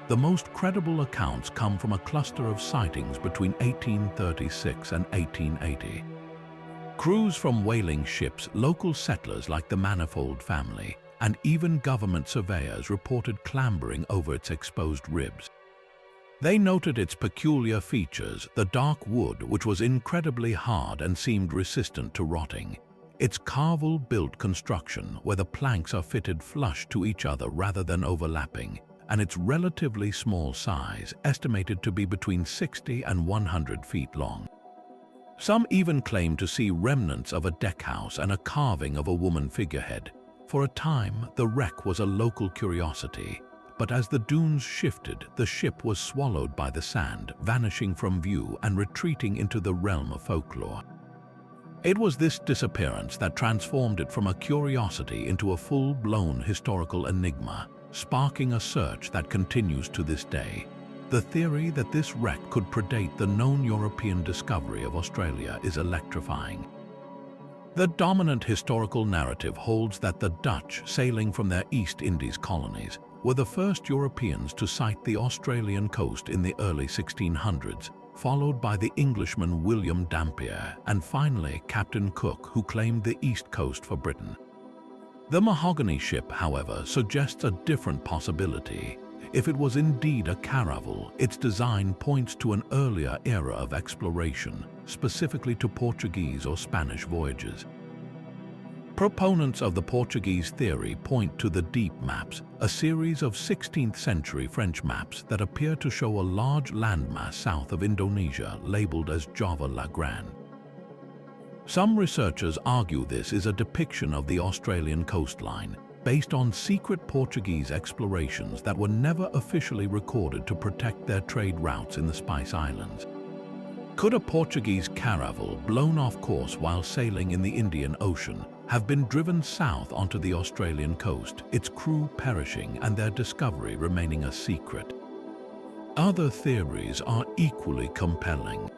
The most credible accounts come from a cluster of sightings between 1836 and 1880. Crews from whaling ships, local settlers like the Manifold family, and even government surveyors reported clambering over its exposed ribs. They noted its peculiar features, the dark wood, which was incredibly hard and seemed resistant to rotting, its carvel-built construction, where the planks are fitted flush to each other rather than overlapping, and its relatively small size, estimated to be between 60 and 100 feet long. Some even claim to see remnants of a deckhouse and a carving of a woman figurehead. For a time, the wreck was a local curiosity, but as the dunes shifted, the ship was swallowed by the sand, vanishing from view and retreating into the realm of folklore. It was this disappearance that transformed it from a curiosity into a full-blown historical enigma, sparking a search that continues to this day. The theory that this wreck could predate the known European discovery of Australia is electrifying. The dominant historical narrative holds that the Dutch, sailing from their East Indies colonies, were the first Europeans to sight the Australian coast in the early 1600s, followed by the Englishman William Dampier, and finally Captain Cook, who claimed the east coast for Britain. The Mahogany Ship, however, suggests a different possibility. If it was indeed a caravel, its design points to an earlier era of exploration, specifically to Portuguese or Spanish voyages. Proponents of the Portuguese theory point to the Deep Maps, a series of 16th-century French maps that appear to show a large landmass south of Indonesia labeled as Java La Grande. Some researchers argue this is a depiction of the Australian coastline, based on secret Portuguese explorations that were never officially recorded to protect their trade routes in the Spice Islands. Could a Portuguese caravel blown off course while sailing in the Indian Ocean have been driven south onto the Australian coast, its crew perishing and their discovery remaining a secret? Other theories are equally compelling.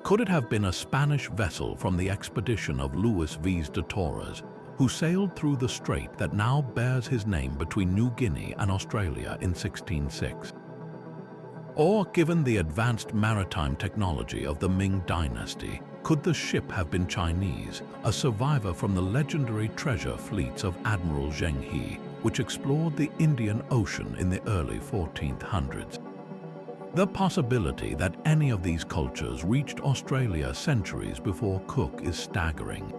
Could it have been a Spanish vessel from the expedition of Luis Vaz de Torres, who sailed through the strait that now bears his name between New Guinea and Australia in 1606? Or, given the advanced maritime technology of the Ming dynasty, could the ship have been Chinese, a survivor from the legendary treasure fleets of Admiral Zheng He, which explored the Indian Ocean in the early 1400s? The possibility that any of these cultures reached Australia centuries before Cook is staggering.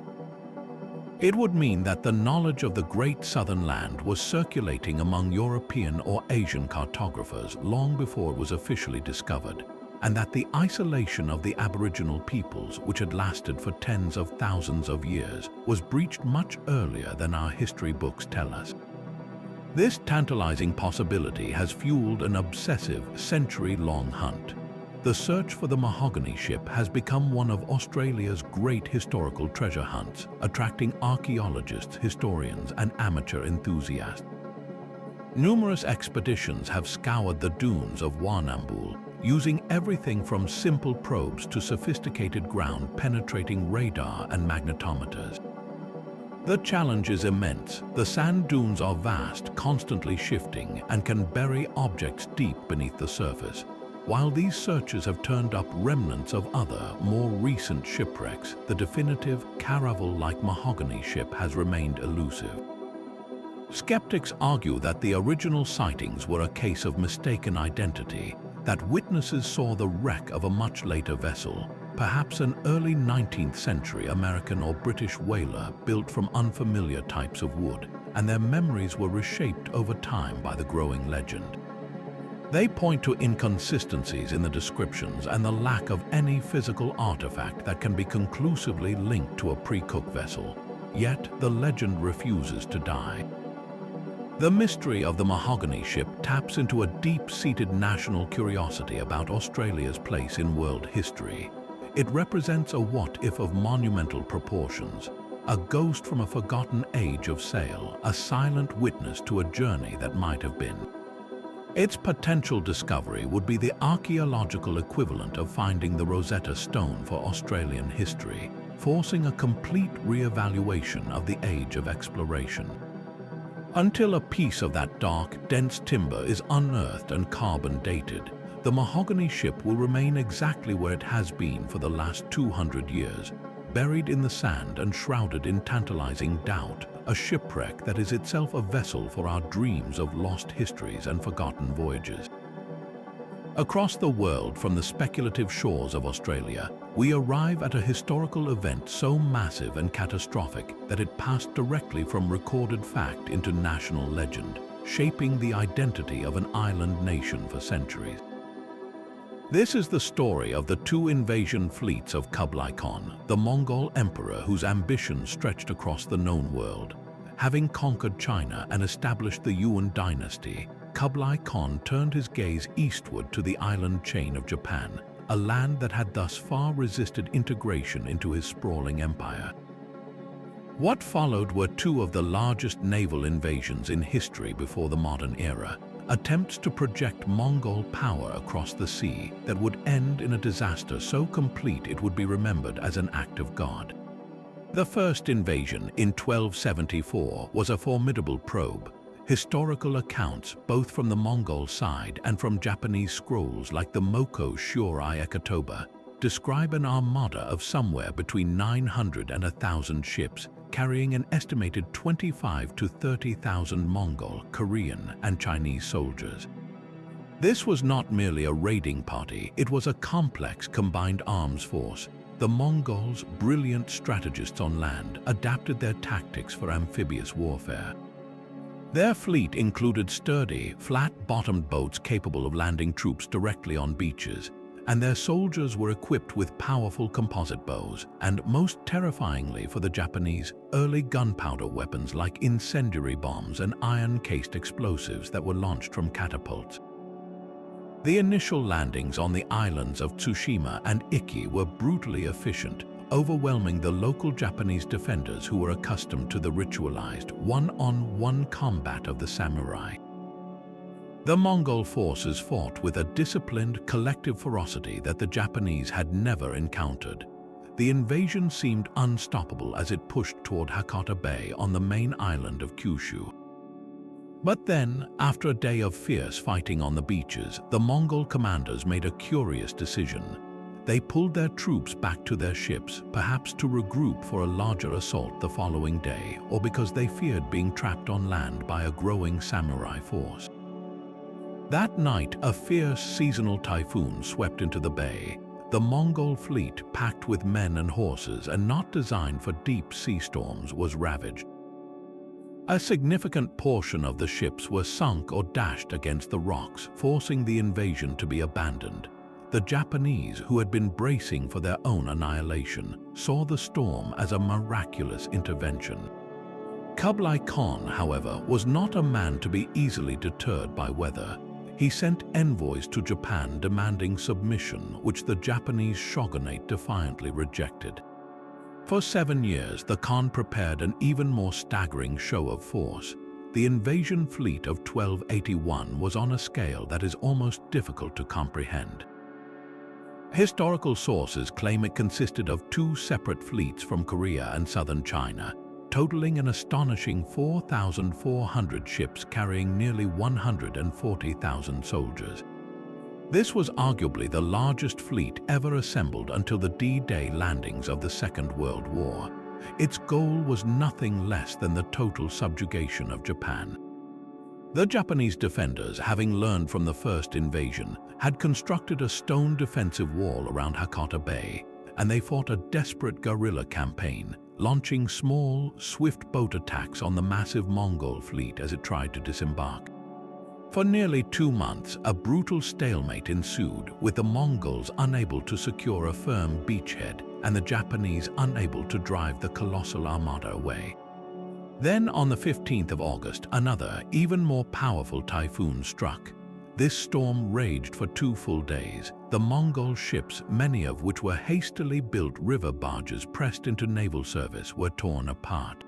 It would mean that the knowledge of the Great Southern Land was circulating among European or Asian cartographers long before it was officially discovered, and that the isolation of the Aboriginal peoples, which had lasted for tens of thousands of years, was breached much earlier than our history books tell us. This tantalizing possibility has fueled an obsessive, century-long hunt. The search for the mahogany ship has become one of Australia's great historical treasure hunts, attracting archaeologists, historians, and amateur enthusiasts. Numerous expeditions have scoured the dunes of Warrnambool, using everything from simple probes to sophisticated ground-penetrating radar and magnetometers. The challenge is immense. The sand dunes are vast, constantly shifting, and can bury objects deep beneath the surface. While these searches have turned up remnants of other, more recent shipwrecks, the definitive caravel-like mahogany ship has remained elusive. Skeptics argue that the original sightings were a case of mistaken identity, that witnesses saw the wreck of a much later vessel, perhaps an early 19th century American or British whaler built from unfamiliar types of wood, and their memories were reshaped over time by the growing legend. They point to inconsistencies in the descriptions and the lack of any physical artifact that can be conclusively linked to a pre-Cook vessel. Yet the legend refuses to die. The mystery of the mahogany ship taps into a deep-seated national curiosity about Australia's place in world history. It represents a what-if of monumental proportions, a ghost from a forgotten age of sail, a silent witness to a journey that might have been. Its potential discovery would be the archaeological equivalent of finding the Rosetta Stone for Australian history, forcing a complete re-evaluation of the age of exploration. Until a piece of that dark, dense timber is unearthed and carbon dated, the mahogany ship will remain exactly where it has been for the last 200 years, buried in the sand and shrouded in tantalizing doubt, a shipwreck that is itself a vessel for our dreams of lost histories and forgotten voyages. Across the world, from the speculative shores of Australia, we arrive at a historical event so massive and catastrophic that it passed directly from recorded fact into national legend, shaping the identity of an island nation for centuries. This is the story of the two invasion fleets of Kublai Khan, the Mongol emperor whose ambition stretched across the known world. Having conquered China and established the Yuan dynasty, Kublai Khan turned his gaze eastward to the island chain of Japan, a land that had thus far resisted integration into his sprawling empire. What followed were two of the largest naval invasions in history before the modern era, attempts to project Mongol power across the sea that would end in a disaster so complete it would be remembered as an act of God. The first invasion in 1274 was a formidable probe. Historical accounts, both from the Mongol side and from Japanese scrolls like the Moko Shurei Ekatoba, describe an armada of somewhere between 900 and 1,000 ships, carrying an estimated 25 to 30,000 Mongol, Korean, and Chinese soldiers. This was not merely a raiding party, it was a complex combined arms force. The Mongols, brilliant strategists on land, adapted their tactics for amphibious warfare. Their fleet included sturdy, flat-bottomed boats capable of landing troops directly on beaches, and their soldiers were equipped with powerful composite bows, and most terrifyingly for the Japanese, early gunpowder weapons like incendiary bombs and iron-cased explosives that were launched from catapults. The initial landings on the islands of Tsushima and Iki were brutally efficient, overwhelming the local Japanese defenders who were accustomed to the ritualized one-on-one combat of the samurai. The Mongol forces fought with a disciplined, collective ferocity that the Japanese had never encountered. The invasion seemed unstoppable as it pushed toward Hakata Bay on the main island of Kyushu. But then, after a day of fierce fighting on the beaches, the Mongol commanders made a curious decision. They pulled their troops back to their ships, perhaps to regroup for a larger assault the following day, or because they feared being trapped on land by a growing samurai force. That night, a fierce seasonal typhoon swept into the bay. The Mongol fleet, packed with men and horses and not designed for deep sea storms, was ravaged. A significant portion of the ships were sunk or dashed against the rocks, forcing the invasion to be abandoned. The Japanese, who had been bracing for their own annihilation, saw the storm as a miraculous intervention. Kublai Khan, however, was not a man to be easily deterred by weather. He sent envoys to Japan demanding submission, which the Japanese shogunate defiantly rejected. For 7 years, the Khan prepared an even more staggering show of force. The invasion fleet of 1281 was on a scale that is almost difficult to comprehend. Historical sources claim it consisted of 2 separate fleets from Korea and southern China, totaling an astonishing 4,400 ships carrying nearly 140,000 soldiers. This was arguably the largest fleet ever assembled until the D-Day landings of the Second World War. Its goal was nothing less than the total subjugation of Japan. The Japanese defenders, having learned from the first invasion, had constructed a stone defensive wall around Hakata Bay, and they fought a desperate guerrilla campaign, launching small, swift boat attacks on the massive Mongol fleet as it tried to disembark. For nearly 2 months, a brutal stalemate ensued, with the Mongols unable to secure a firm beachhead and the Japanese unable to drive the colossal armada away. Then, on the 15th of August, another, even more powerful typhoon struck. This storm raged for 2 full days. The Mongol ships, many of which were hastily built river barges pressed into naval service, were torn apart.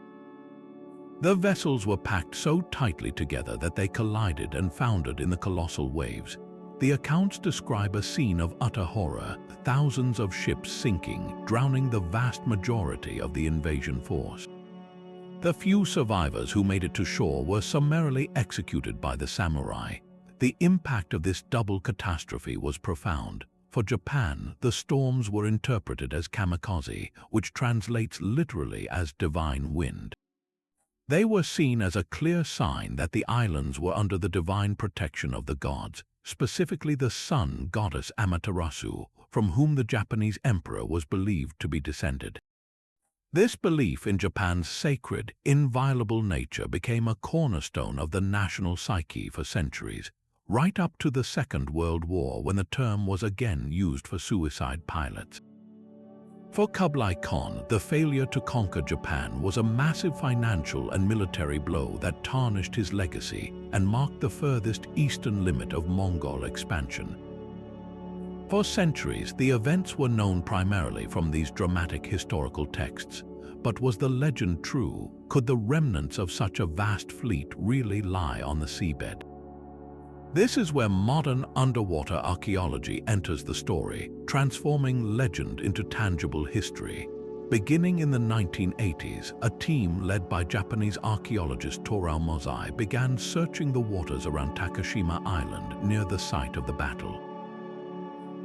The vessels were packed so tightly together that they collided and foundered in the colossal waves. The accounts describe a scene of utter horror, thousands of ships sinking, drowning the vast majority of the invasion force. The few survivors who made it to shore were summarily executed by the samurai. The impact of this double catastrophe was profound. For Japan, the storms were interpreted as kamikaze, which translates literally as divine wind. They were seen as a clear sign that the islands were under the divine protection of the gods, specifically the sun goddess Amaterasu, from whom the Japanese emperor was believed to be descended. This belief in Japan's sacred, inviolable nature became a cornerstone of the national psyche for centuries, right up to the Second World War, when the term was again used for suicide pilots. For Kublai Khan, the failure to conquer Japan was a massive financial and military blow that tarnished his legacy and marked the furthest eastern limit of Mongol expansion. For centuries, the events were known primarily from these dramatic historical texts. But was the legend true? Could the remnants of such a vast fleet really lie on the seabed? This is where modern underwater archaeology enters the story, transforming legend into tangible history. Beginning in the 1980s, a team led by Japanese archaeologist Torao Mozai began searching the waters around Takashima Island near the site of the battle.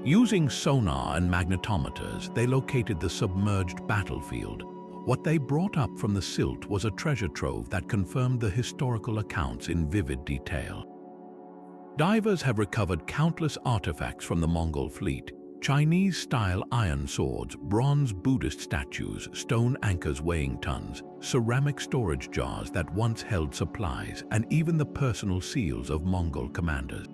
Using sonar and magnetometers, they located the submerged battlefield. What they brought up from the silt was a treasure trove that confirmed the historical accounts in vivid detail. Divers have recovered countless artifacts from the Mongol fleet: Chinese-style iron swords, bronze Buddhist statues, stone anchors weighing tons, ceramic storage jars that once held supplies, and even the personal seals of Mongol commanders.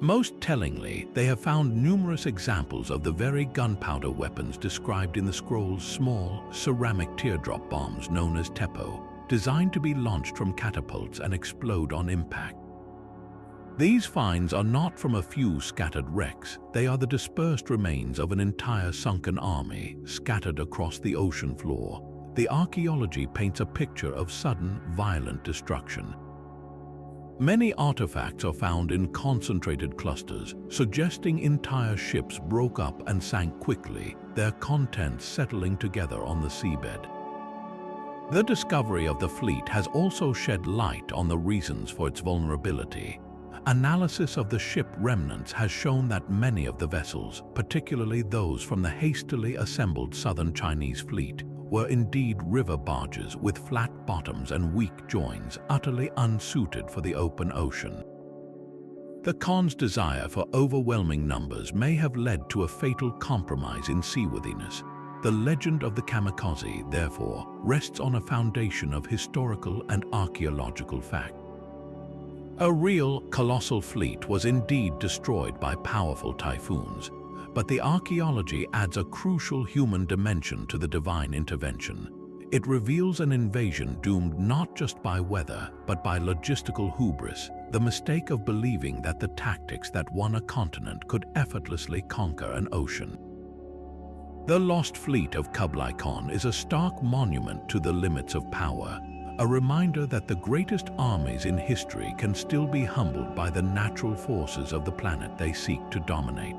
Most tellingly, they have found numerous examples of the very gunpowder weapons described in the scroll's small, ceramic teardrop bombs known as teppo, designed to be launched from catapults and explode on impact. These finds are not from a few scattered wrecks. They are the dispersed remains of an entire sunken army, scattered across the ocean floor. The archaeology paints a picture of sudden, violent destruction. Many artifacts are found in concentrated clusters, suggesting entire ships broke up and sank quickly, their contents settling together on the seabed. The discovery of the fleet has also shed light on the reasons for its vulnerability. Analysis of the ship remnants has shown that many of the vessels, particularly those from the hastily assembled southern Chinese fleet, were indeed river barges with flat bottoms and weak joins, utterly unsuited for the open ocean. The Khan's desire for overwhelming numbers may have led to a fatal compromise in seaworthiness. The legend of the kamikaze, therefore, rests on a foundation of historical and archaeological fact. A real, colossal fleet was indeed destroyed by powerful typhoons, but the archaeology adds a crucial human dimension to the divine intervention. It reveals an invasion doomed not just by weather, but by logistical hubris, the mistake of believing that the tactics that won a continent could effortlessly conquer an ocean. The lost fleet of Kublai Khan is a stark monument to the limits of power, a reminder that the greatest armies in history can still be humbled by the natural forces of the planet they seek to dominate.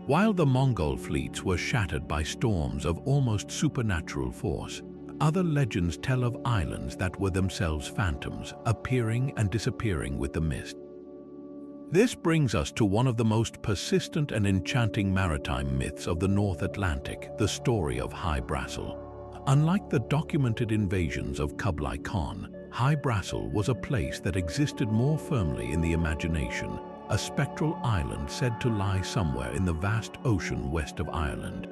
While the Mongol fleets were shattered by storms of almost supernatural force, other legends tell of islands that were themselves phantoms, appearing and disappearing with the mist. This brings us to one of the most persistent and enchanting maritime myths of the North Atlantic, the story of High Brasil. Unlike the documented invasions of Kublai Khan, High Brasil was a place that existed more firmly in the imagination, a spectral island said to lie somewhere in the vast ocean west of Ireland.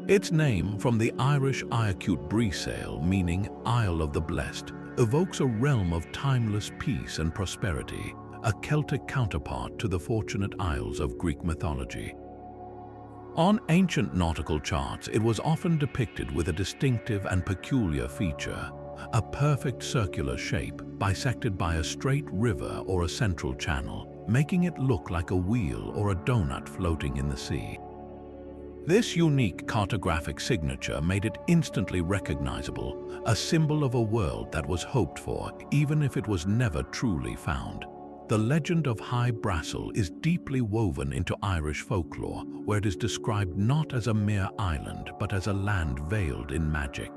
Its name, from the Irish Iacute Brisale, meaning Isle of the Blessed, evokes a realm of timeless peace and prosperity, a Celtic counterpart to the Fortunate Isles of Greek mythology. On ancient nautical charts, it was often depicted with a distinctive and peculiar feature, a perfect circular shape bisected by a straight river or a central channel, making it look like a wheel or a donut floating in the sea. This unique cartographic signature made it instantly recognizable, a symbol of a world that was hoped for, even if it was never truly found. The legend of High Brasil is deeply woven into Irish folklore, where it is described not as a mere island, but as a land veiled in magic.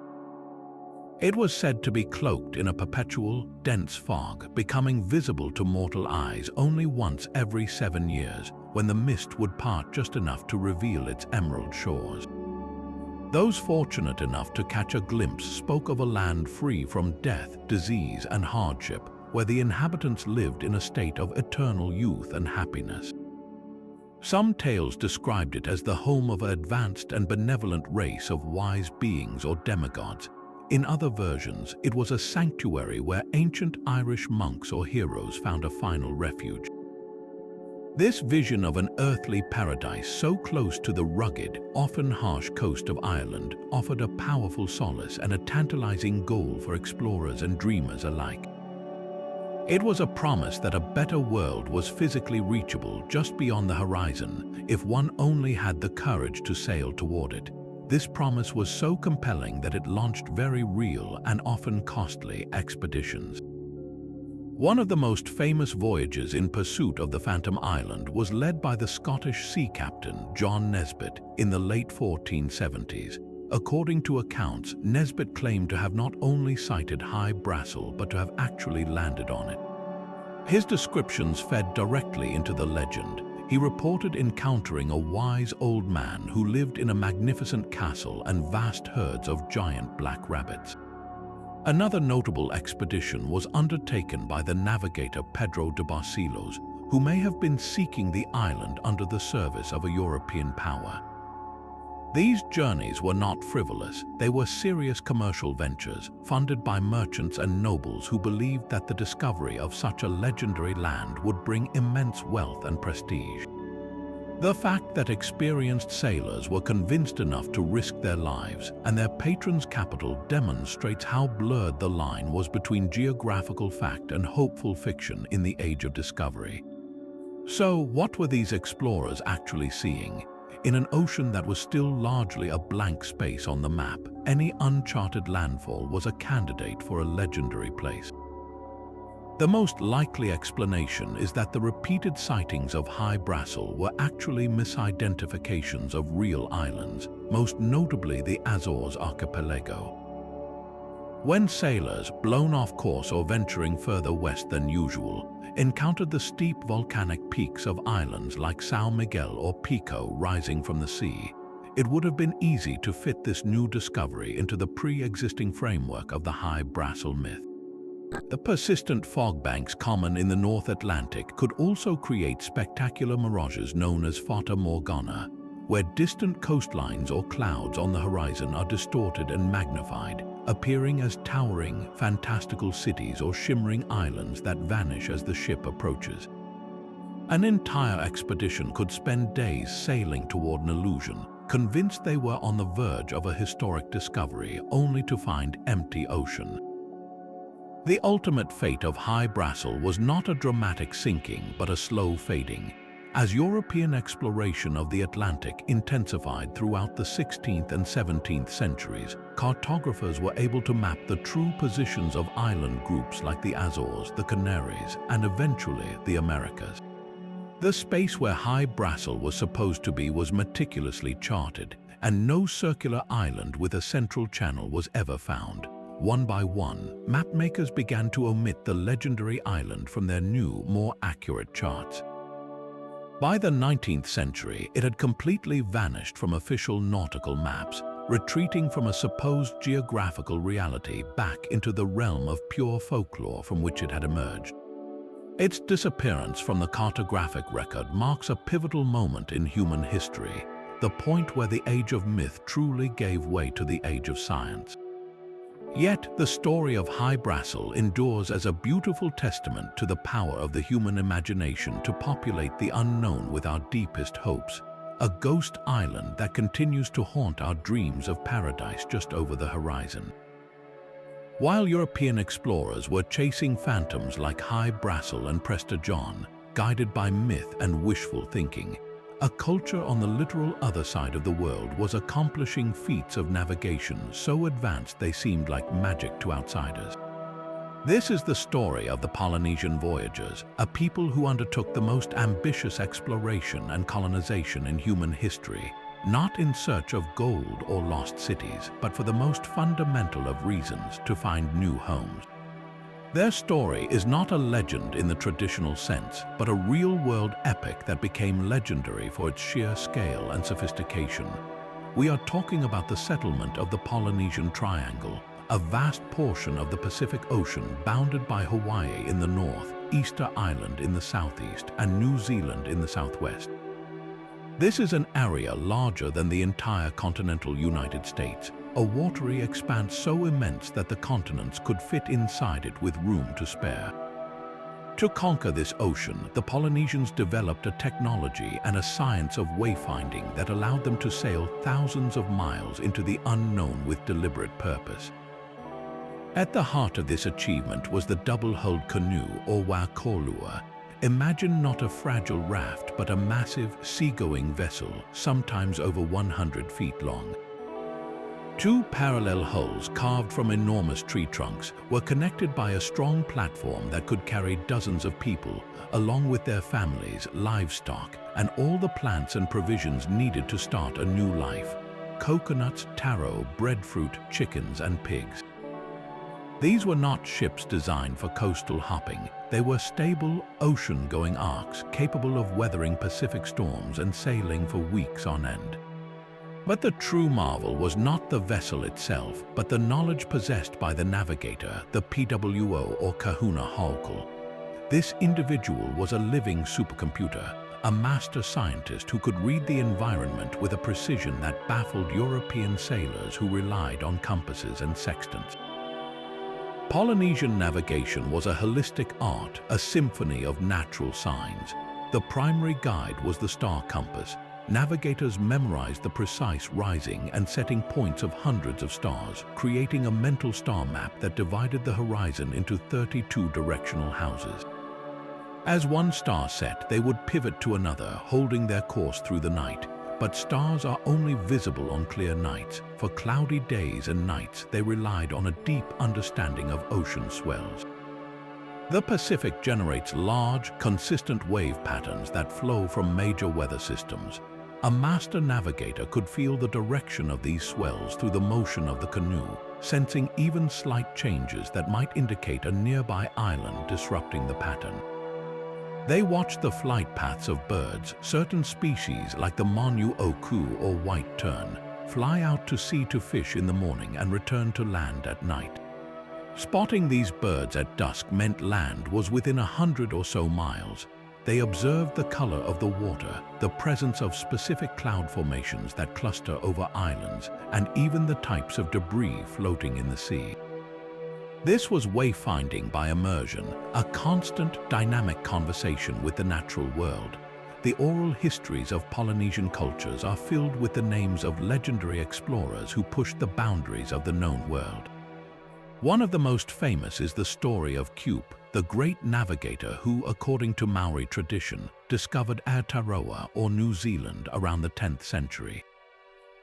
It was said to be cloaked in a perpetual, dense fog, becoming visible to mortal eyes only once every 7 years, when the mist would part just enough to reveal its emerald shores. Those fortunate enough to catch a glimpse spoke of a land free from death, disease, and hardship, where the inhabitants lived in a state of eternal youth and happiness. Some tales described it as the home of an advanced and benevolent race of wise beings or demigods. In other versions, it was a sanctuary where ancient Irish monks or heroes found a final refuge. This vision of an earthly paradise so close to the rugged, often harsh coast of Ireland offered a powerful solace and a tantalizing goal for explorers and dreamers alike. It was a promise that a better world was physically reachable just beyond the horizon if one only had the courage to sail toward it. This promise was so compelling that it launched very real and often costly expeditions. One of the most famous voyages in pursuit of the Phantom Island was led by the Scottish sea captain John Nesbitt in the late 1470s. According to accounts, Nesbitt claimed to have not only sighted High Brasil but to have actually landed on it. His descriptions fed directly into the legend. He reported encountering a wise old man who lived in a magnificent castle and vast herds of giant black rabbits. Another notable expedition was undertaken by the navigator Pedro de Barcelos, who may have been seeking the island under the service of a European power. These journeys were not frivolous, they were serious commercial ventures, funded by merchants and nobles who believed that the discovery of such a legendary land would bring immense wealth and prestige. The fact that experienced sailors were convinced enough to risk their lives and their patron's capital demonstrates how blurred the line was between geographical fact and hopeful fiction in the age of discovery. So, what were these explorers actually seeing? In an ocean that was still largely a blank space on the map, any uncharted landfall was a candidate for a legendary place. The most likely explanation is that the repeated sightings of High Brasil were actually misidentifications of real islands, most notably the Azores archipelago. When sailors, blown off course or venturing further west than usual, encountered the steep volcanic peaks of islands like São Miguel or Pico rising from the sea, it would have been easy to fit this new discovery into the pre-existing framework of the High Brasil myth. The persistent fog banks common in the North Atlantic could also create spectacular mirages known as Fata Morgana, where distant coastlines or clouds on the horizon are distorted and magnified, appearing as towering, fantastical cities or shimmering islands that vanish as the ship approaches. An entire expedition could spend days sailing toward an illusion, convinced they were on the verge of a historic discovery, only to find empty ocean. The ultimate fate of High Brasil was not a dramatic sinking, but a slow fading. As European exploration of the Atlantic intensified throughout the 16th and 17th centuries, cartographers were able to map the true positions of island groups like the Azores, the Canaries, and eventually the Americas. The space where High Brasil was supposed to be was meticulously charted, and no circular island with a central channel was ever found. One by one, mapmakers began to omit the legendary island from their new, more accurate charts. By the 19th century, it had completely vanished from official nautical maps, retreating from a supposed geographical reality back into the realm of pure folklore from which it had emerged. Its disappearance from the cartographic record marks a pivotal moment in human history, the point where the age of myth truly gave way to the age of science. Yet, the story of High Brasil endures as a beautiful testament to the power of the human imagination to populate the unknown with our deepest hopes, a ghost island that continues to haunt our dreams of paradise just over the horizon. While European explorers were chasing phantoms like High Brasil and Prester John, guided by myth and wishful thinking, a culture on the literal other side of the world was accomplishing feats of navigation so advanced they seemed like magic to outsiders. This is the story of the Polynesian Voyages, a people who undertook the most ambitious exploration and colonization in human history, not in search of gold or lost cities, but for the most fundamental of reasons, to find new homes. Their story is not a legend in the traditional sense, but a real-world epic that became legendary for its sheer scale and sophistication. We are talking about the settlement of the Polynesian Triangle, a vast portion of the Pacific Ocean bounded by Hawaii in the north, Easter Island in the southeast, and New Zealand in the southwest. This is an area larger than the entire continental United States, a watery expanse so immense that the continents could fit inside it with room to spare. To conquer this ocean, the Polynesians developed a technology and a science of wayfinding that allowed them to sail thousands of miles into the unknown with deliberate purpose. At the heart of this achievement was the double-hulled canoe, or wākolua. Imagine not a fragile raft, but a massive, seagoing vessel, sometimes over 100 feet long. Two parallel hulls carved from enormous tree trunks were connected by a strong platform that could carry dozens of people, along with their families, livestock, and all the plants and provisions needed to start a new life: coconuts, taro, breadfruit, chickens, and pigs. These were not ships designed for coastal hopping. They were stable, ocean-going arks capable of weathering Pacific storms and sailing for weeks on end. But the true marvel was not the vessel itself, but the knowledge possessed by the navigator, the PWO or Kahuna Hawkle. This individual was a living supercomputer, a master scientist who could read the environment with a precision that baffled European sailors who relied on compasses and sextants. Polynesian navigation was a holistic art, a symphony of natural signs. The primary guide was the star compass. Navigators memorized the precise rising and setting points of hundreds of stars, creating a mental star map that divided the horizon into 32 directional houses. As one star set, they would pivot to another, holding their course through the night. But stars are only visible on clear nights. For cloudy days and nights, they relied on a deep understanding of ocean swells. The Pacific generates large, consistent wave patterns that flow from major weather systems. A master navigator could feel the direction of these swells through the motion of the canoe, sensing even slight changes that might indicate a nearby island disrupting the pattern. They watched the flight paths of birds, certain species like the Monu Oku or white tern, fly out to sea to fish in the morning and return to land at night. Spotting these birds at dusk meant land was within 100 or so miles. They observed the color of the water, the presence of specific cloud formations that cluster over islands, and even the types of debris floating in the sea. This was wayfinding by immersion, a constant, dynamic conversation with the natural world. The oral histories of Polynesian cultures are filled with the names of legendary explorers who pushed the boundaries of the known world. One of the most famous is the story of Kupe, the great navigator who, according to Maori tradition, discovered Aotearoa or New Zealand around the 10th century.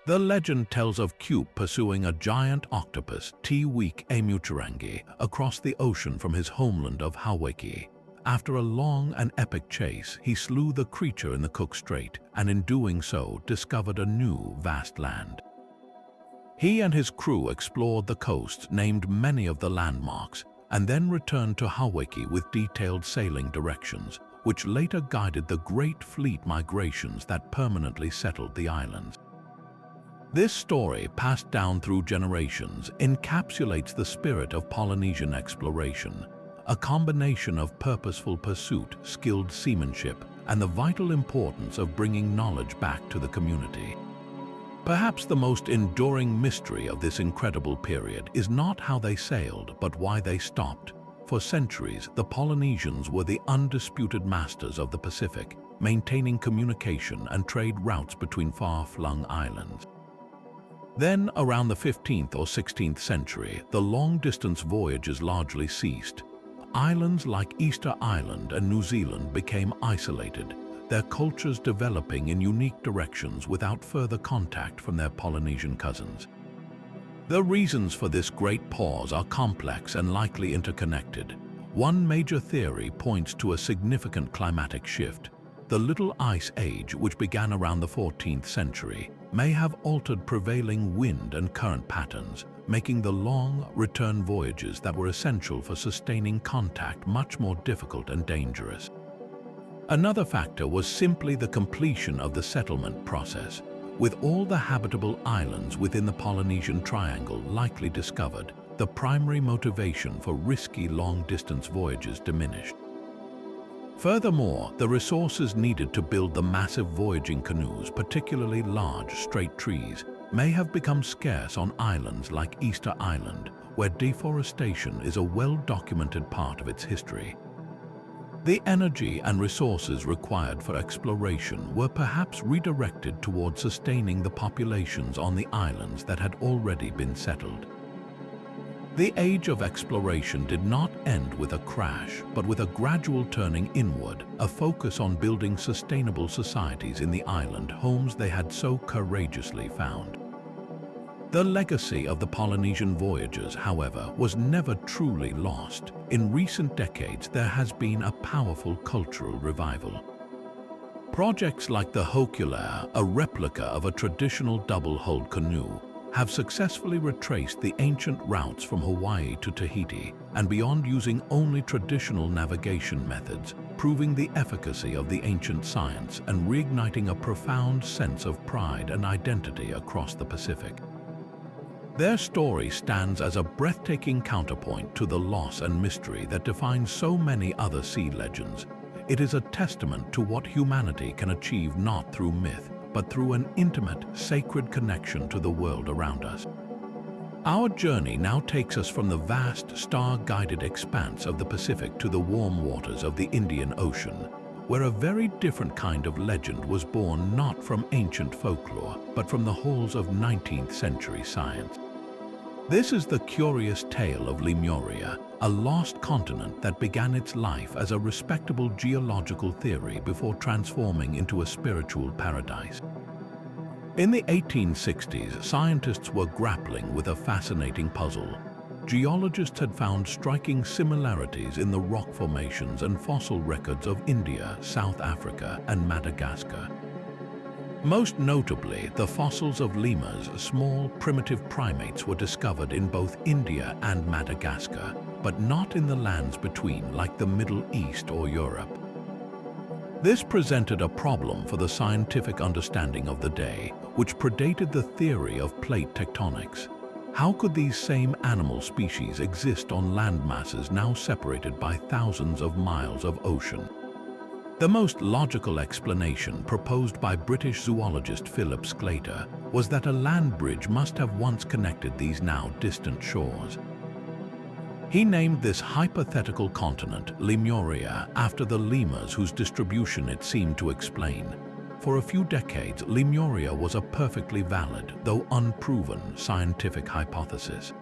The legend tells of Kupe pursuing a giant octopus, Te Wik Emuterangi, across the ocean from his homeland of Hawaii. After a long and epic chase, he slew the creature in the Cook Strait, and in doing so discovered a new vast land. He and his crew explored the coasts, named many of the landmarks, and then returned to Hawaii with detailed sailing directions, which later guided the great fleet migrations that permanently settled the islands. This story, passed down through generations, encapsulates the spirit of Polynesian exploration, a combination of purposeful pursuit, skilled seamanship, and the vital importance of bringing knowledge back to the community. Perhaps the most enduring mystery of this incredible period is not how they sailed, but why they stopped. For centuries, the Polynesians were the undisputed masters of the Pacific, maintaining communication and trade routes between far-flung islands. Then, around the 15th or 16th century, the long-distance voyages largely ceased. Islands like Easter Island and New Zealand became isolated, their cultures developing in unique directions without further contact from their Polynesian cousins. The reasons for this great pause are complex and likely interconnected. One major theory points to a significant climatic shift. The Little Ice Age, which began around the 14th century, may have altered prevailing wind and current patterns, making the long return voyages that were essential for sustaining contact much more difficult and dangerous. Another factor was simply the completion of the settlement process. With all the habitable islands within the Polynesian Triangle likely discovered, the primary motivation for risky long-distance voyages diminished. Furthermore, the resources needed to build the massive voyaging canoes, particularly large, straight trees, may have become scarce on islands like Easter Island, where deforestation is a well-documented part of its history. The energy and resources required for exploration were perhaps redirected toward sustaining the populations on the islands that had already been settled. The age of exploration did not end with a crash, but with a gradual turning inward, a focus on building sustainable societies in the island homes they had so courageously found. The legacy of the Polynesian voyages, however, was never truly lost. In recent decades, there has been a powerful cultural revival. Projects like the Hokulea, a replica of a traditional double-hulled canoe, have successfully retraced the ancient routes from Hawaii to Tahiti and beyond using only traditional navigation methods, proving the efficacy of the ancient science and reigniting a profound sense of pride and identity across the Pacific. Their story stands as a breathtaking counterpoint to the loss and mystery that defines so many other sea legends. It is a testament to what humanity can achieve not through myth, but through an intimate, sacred connection to the world around us. Our journey now takes us from the vast, star-guided expanse of the Pacific to the warm waters of the Indian Ocean, where a very different kind of legend was born not from ancient folklore, but from the halls of 19th century science. This is the curious tale of Lemuria, a lost continent that began its life as a respectable geological theory before transforming into a spiritual paradise. In the 1860s, scientists were grappling with a fascinating puzzle. Geologists had found striking similarities in the rock formations and fossil records of India, South Africa, and Madagascar. Most notably, the fossils of lemurs, small primitive primates, were discovered in both India and Madagascar, but not in the lands between like the Middle East or Europe. This presented a problem for the scientific understanding of the day, which predated the theory of plate tectonics. How could these same animal species exist on land masses now separated by thousands of miles of ocean? The most logical explanation, proposed by British zoologist Philip Sclater, was that a land bridge must have once connected these now distant shores. He named this hypothetical continent Lemuria after the lemurs whose distribution it seemed to explain. For a few decades, Lemuria was a perfectly valid, though unproven, scientific hypothesis.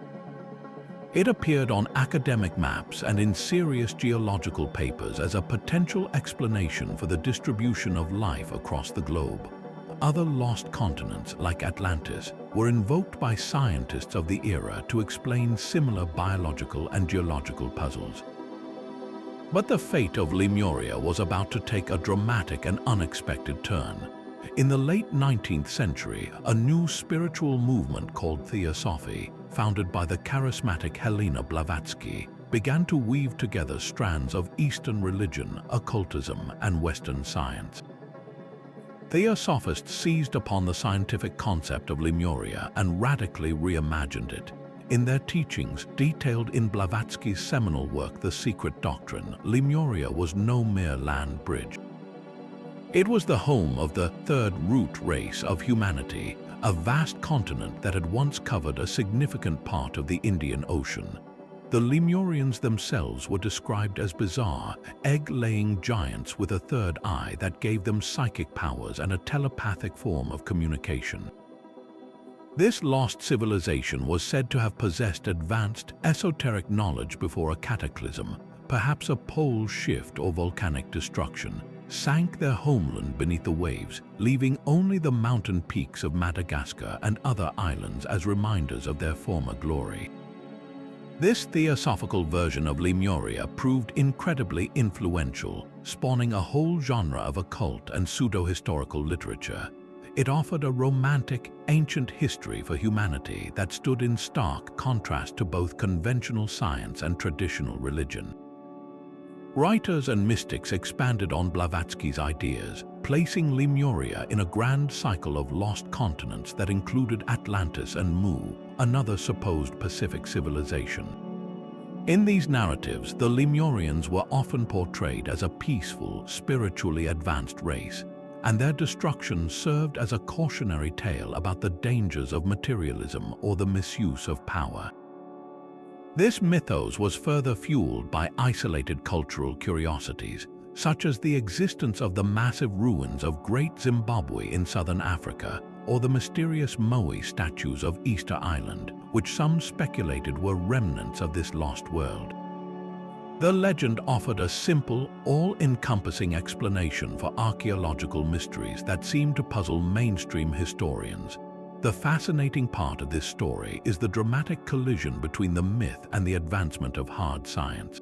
It appeared on academic maps and in serious geological papers as a potential explanation for the distribution of life across the globe. Other lost continents, like Atlantis, were invoked by scientists of the era to explain similar biological and geological puzzles. But the fate of Lemuria was about to take a dramatic and unexpected turn. In the late 19th century, a new spiritual movement called Theosophy, founded by the charismatic Helena Blavatsky, began to weave together strands of Eastern religion, occultism, and Western science. Theosophists seized upon the scientific concept of Lemuria and radically reimagined it. In their teachings, detailed in Blavatsky's seminal work The Secret Doctrine, Lemuria was no mere land bridge. It was the home of the third root race of humanity, a vast continent that had once covered a significant part of the Indian Ocean. The Lemurians themselves were described as bizarre, egg-laying giants with a third eye that gave them psychic powers and a telepathic form of communication. This lost civilization was said to have possessed advanced, esoteric knowledge before a cataclysm, perhaps a pole shift or volcanic destruction, sank their homeland beneath the waves, leaving only the mountain peaks of Madagascar and other islands as reminders of their former glory. This theosophical version of Lemuria proved incredibly influential, spawning a whole genre of occult and pseudo-historical literature. It offered a romantic, ancient history for humanity that stood in stark contrast to both conventional science and traditional religion. Writers and mystics expanded on Blavatsky's ideas, placing Lemuria in a grand cycle of lost continents that included Atlantis and Mu, another supposed Pacific civilization. In these narratives, the Lemurians were often portrayed as a peaceful, spiritually advanced race, and their destruction served as a cautionary tale about the dangers of materialism or the misuse of power. This mythos was further fueled by isolated cultural curiosities, such as the existence of the massive ruins of Great Zimbabwe in southern Africa, or the mysterious Moai statues of Easter Island, which some speculated were remnants of this lost world. The legend offered a simple, all-encompassing explanation for archaeological mysteries that seemed to puzzle mainstream historians. The fascinating part of this story is the dramatic collision between the myth and the advancement of hard science.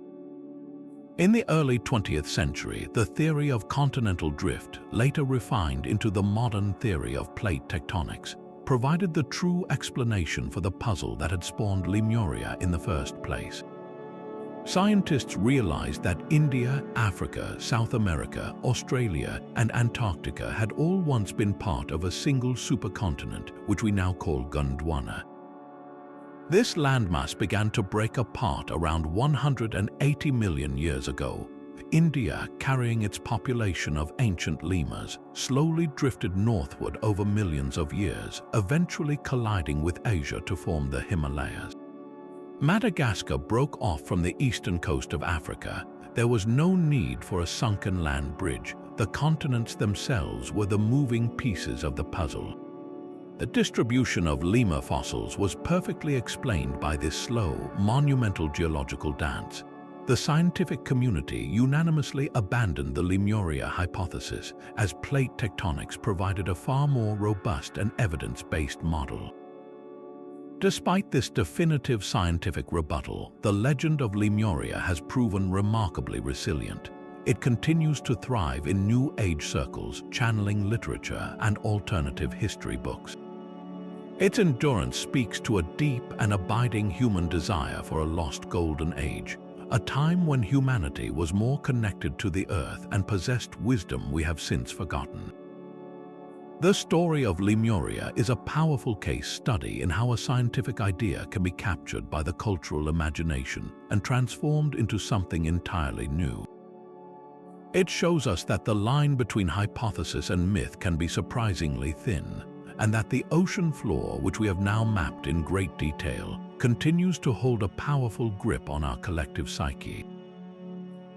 In the early 20th century, the theory of continental drift, later refined into the modern theory of plate tectonics, provided the true explanation for the puzzle that had spawned Lemuria in the first place. Scientists realized that India, Africa, South America, Australia, and Antarctica had all once been part of a single supercontinent, which we now call Gondwana. This landmass began to break apart around 180 million years ago. India, carrying its population of ancient lemurs, slowly drifted northward over millions of years, eventually colliding with Asia to form the Himalayas. Madagascar broke off from the eastern coast of Africa. There was no need for a sunken land bridge. The continents themselves were the moving pieces of the puzzle. The distribution of lemur fossils was perfectly explained by this slow, monumental geological dance. The scientific community unanimously abandoned the Lemuria hypothesis, as plate tectonics provided a far more robust and evidence-based model. Despite this definitive scientific rebuttal, the legend of Lemuria has proven remarkably resilient. it continues to thrive in New Age circles, channeling literature and alternative history books. Its endurance speaks to a deep and abiding human desire for a lost golden age, a time when humanity was more connected to the earth and possessed wisdom we have since forgotten. The story of Lemuria is a powerful case study in how a scientific idea can be captured by the cultural imagination and transformed into something entirely new. It shows us that the line between hypothesis and myth can be surprisingly thin, and that the ocean floor, which we have now mapped in great detail, continues to hold a powerful grip on our collective psyche.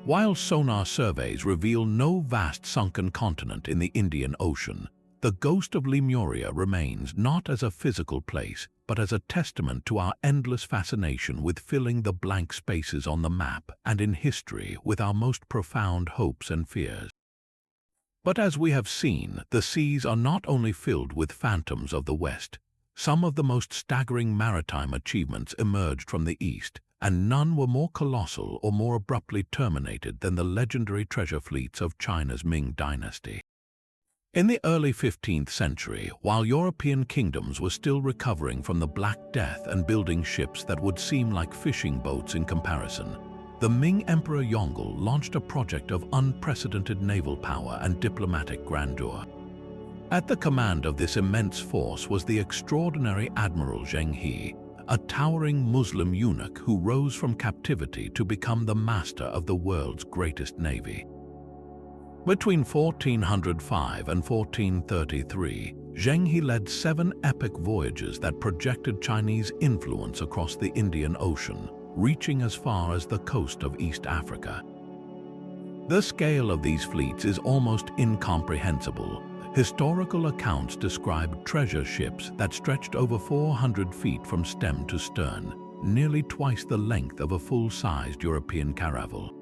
While sonar surveys reveal no vast sunken continent in the Indian Ocean, the ghost of Lemuria remains not as a physical place, but as a testament to our endless fascination with filling the blank spaces on the map and in history with our most profound hopes and fears. But as we have seen, the seas are not only filled with phantoms of the West. Some of the most staggering maritime achievements emerged from the East, and none were more colossal or more abruptly terminated than the legendary treasure fleets of China's Ming dynasty. In the early 15th century, while European kingdoms were still recovering from the Black Death and building ships that would seem like fishing boats in comparison, the Ming Emperor Yongle launched a project of unprecedented naval power and diplomatic grandeur. At the command of this immense force was the extraordinary Admiral Zheng He, a towering Muslim eunuch who rose from captivity to become the master of the world's greatest navy. Between 1405 and 1433, Zheng He led 7 epic voyages that projected Chinese influence across the Indian Ocean, reaching as far as the coast of East Africa. The scale of these fleets is almost incomprehensible. Historical accounts describe treasure ships that stretched over 400 feet from stem to stern, nearly twice the length of a full-sized European caravel.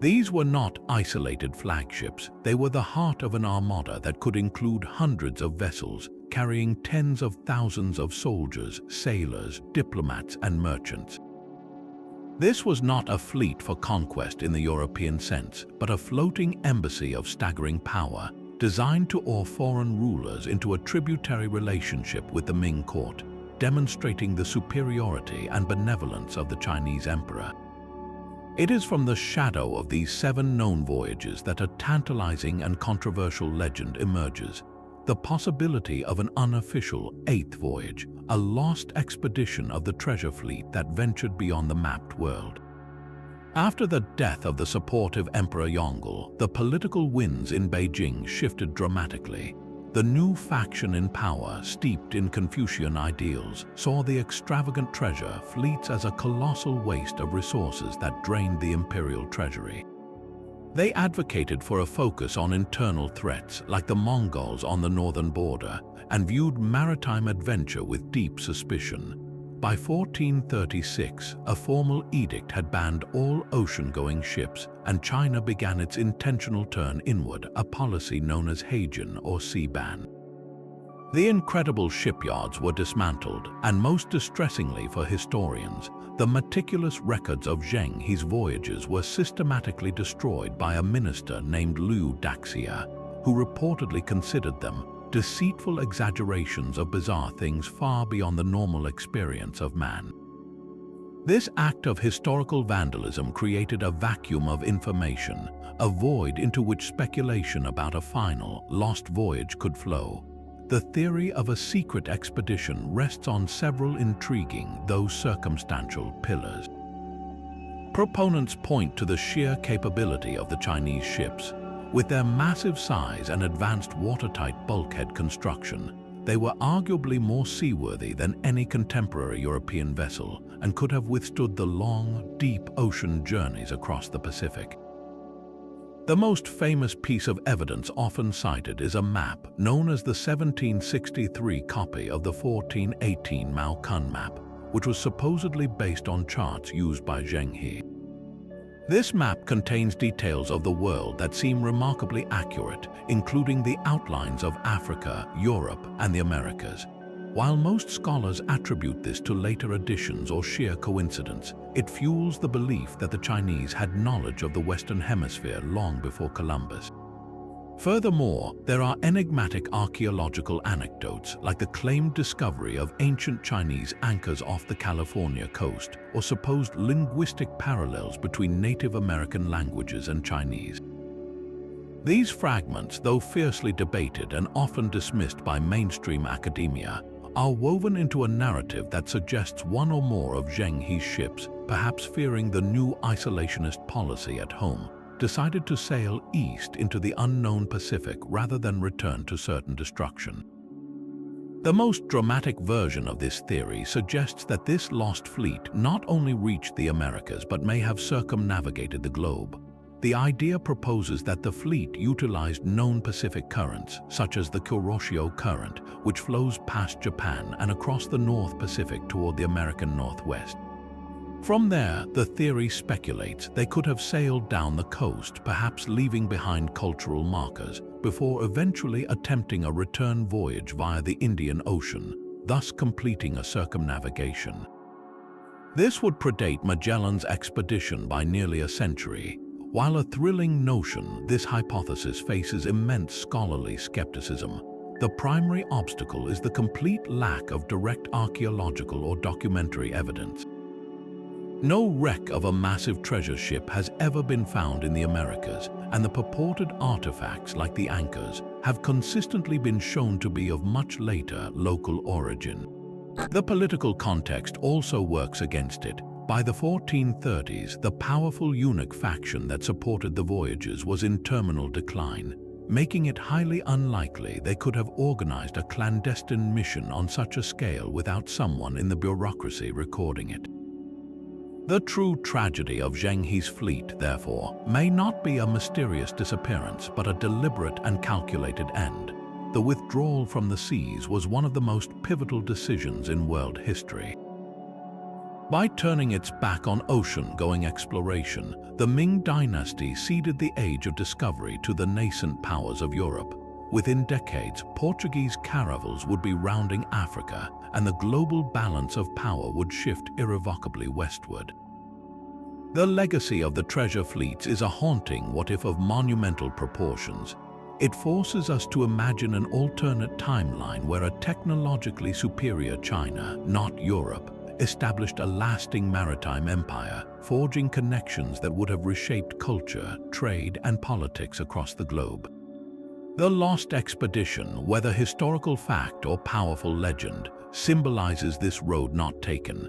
These were not isolated flagships, they were the heart of an armada that could include hundreds of vessels, carrying tens of thousands of soldiers, sailors, diplomats, and merchants. This was not a fleet for conquest in the European sense, but a floating embassy of staggering power, designed to awe foreign rulers into a tributary relationship with the Ming court, demonstrating the superiority and benevolence of the Chinese emperor. It is from the shadow of these 7 known voyages that a tantalizing and controversial legend emerges, the possibility of an unofficial 8th voyage, a lost expedition of the treasure fleet that ventured beyond the mapped world. After the death of the supportive Emperor Yongle, the political winds in Beijing shifted dramatically. The new faction in power, steeped in Confucian ideals, saw the extravagant treasure fleets as a colossal waste of resources that drained the imperial treasury. They advocated for a focus on internal threats like the Mongols on the northern border and viewed maritime adventure with deep suspicion. By 1436, a formal edict had banned all ocean-going ships, and China began its intentional turn inward, a policy known as Heijin or sea ban. The incredible shipyards were dismantled, and most distressingly for historians, the meticulous records of Zheng He's voyages were systematically destroyed by a minister named Liu Daxia, who reportedly considered them deceitful exaggerations of bizarre things far beyond the normal experience of man. This act of historical vandalism created a vacuum of information, a void into which speculation about a final, lost voyage could flow. The theory of a secret expedition rests on several intriguing, though circumstantial, pillars. Proponents point to the sheer capability of the Chinese ships. With their massive size and advanced watertight bulkhead construction, they were arguably more seaworthy than any contemporary European vessel and could have withstood the long, deep ocean journeys across the Pacific. The most famous piece of evidence often cited is a map known as the 1763 copy of the 1418 Mao Kun map, which was supposedly based on charts used by Zheng He. This map contains details of the world that seem remarkably accurate, including the outlines of Africa, Europe, and the Americas. While most scholars attribute this to later additions or sheer coincidence, it fuels the belief that the Chinese had knowledge of the Western Hemisphere long before Columbus. Furthermore, there are enigmatic archaeological anecdotes like the claimed discovery of ancient Chinese anchors off the California coast or supposed linguistic parallels between Native American languages and Chinese. These fragments, though fiercely debated and often dismissed by mainstream academia, are woven into a narrative that suggests one or more of Zheng He's ships, perhaps fearing the new isolationist policy at home, decided to sail east into the unknown Pacific rather than return to certain destruction. The most dramatic version of this theory suggests that this lost fleet not only reached the Americas but may have circumnavigated the globe. The idea proposes that the fleet utilized known Pacific currents, such as the Kuroshio Current, which flows past Japan and across the North Pacific toward the American Northwest. From there, the theory speculates they could have sailed down the coast, perhaps leaving behind cultural markers, before eventually attempting a return voyage via the Indian Ocean, thus completing a circumnavigation. This would predate Magellan's expedition by nearly a century. While a thrilling notion, this hypothesis faces immense scholarly skepticism. The primary obstacle is the complete lack of direct archaeological or documentary evidence. No wreck of a massive treasure ship has ever been found in the Americas, and the purported artifacts like the anchors have consistently been shown to be of much later local origin. The political context also works against it. By the 1430s, the powerful eunuch faction that supported the Voyages was in terminal decline, making it highly unlikely they could have organized a clandestine mission on such a scale without someone in the bureaucracy recording it. The true tragedy of Zheng He's fleet, therefore, may not be a mysterious disappearance but a deliberate and calculated end. The withdrawal from the seas was one of the most pivotal decisions in world history. By turning its back on ocean-going exploration, the Ming dynasty ceded the age of discovery to the nascent powers of Europe. Within decades, Portuguese caravels would be rounding Africa, and the global balance of power would shift irrevocably westward. The legacy of the treasure fleets is a haunting what-if of monumental proportions. It forces us to imagine an alternate timeline where a technologically superior China, not Europe, established a lasting maritime empire, forging connections that would have reshaped culture, trade, and politics across the globe. The lost expedition, whether historical fact or powerful legend, symbolizes this road not taken.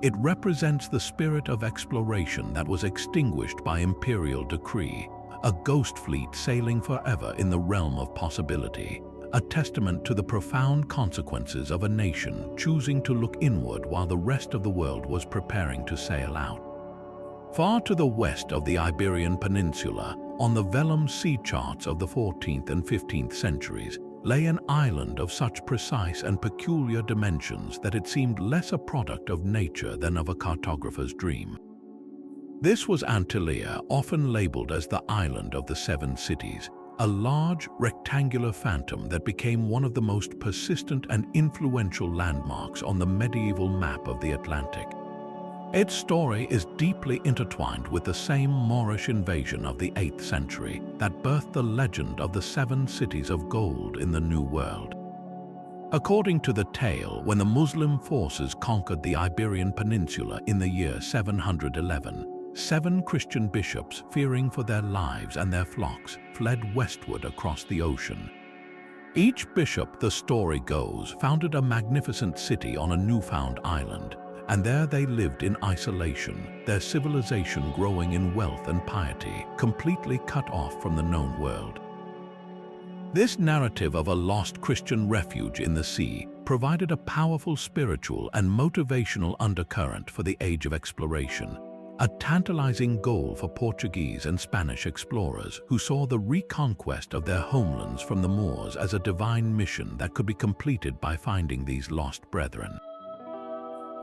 It represents the spirit of exploration that was extinguished by imperial decree, a ghost fleet sailing forever in the realm of possibility, a testament to the profound consequences of a nation choosing to look inward while the rest of the world was preparing to sail out. Far to the west of the Iberian Peninsula, on the vellum sea charts of the 14th and 15th centuries, lay an island of such precise and peculiar dimensions that it seemed less a product of nature than of a cartographer's dream. This was Antillia, often labeled as the Island of the Seven Cities, a large, rectangular phantom that became one of the most persistent and influential landmarks on the medieval map of the Atlantic. Its story is deeply intertwined with the same Moorish invasion of the 8th century that birthed the legend of the Seven Cities of Gold in the New World. According to the tale, when the Muslim forces conquered the Iberian Peninsula in the year 711, 7 Christian bishops, fearing for their lives and their flocks, fled westward across the ocean. Each bishop, the story goes, founded a magnificent city on a newfound island, and there they lived in isolation, their civilization growing in wealth and piety, completely cut off from the known world. This narrative of a lost Christian refuge in the sea provided a powerful spiritual and motivational undercurrent for the age of exploration, a tantalizing goal for Portuguese and Spanish explorers who saw the reconquest of their homelands from the Moors as a divine mission that could be completed by finding these lost brethren.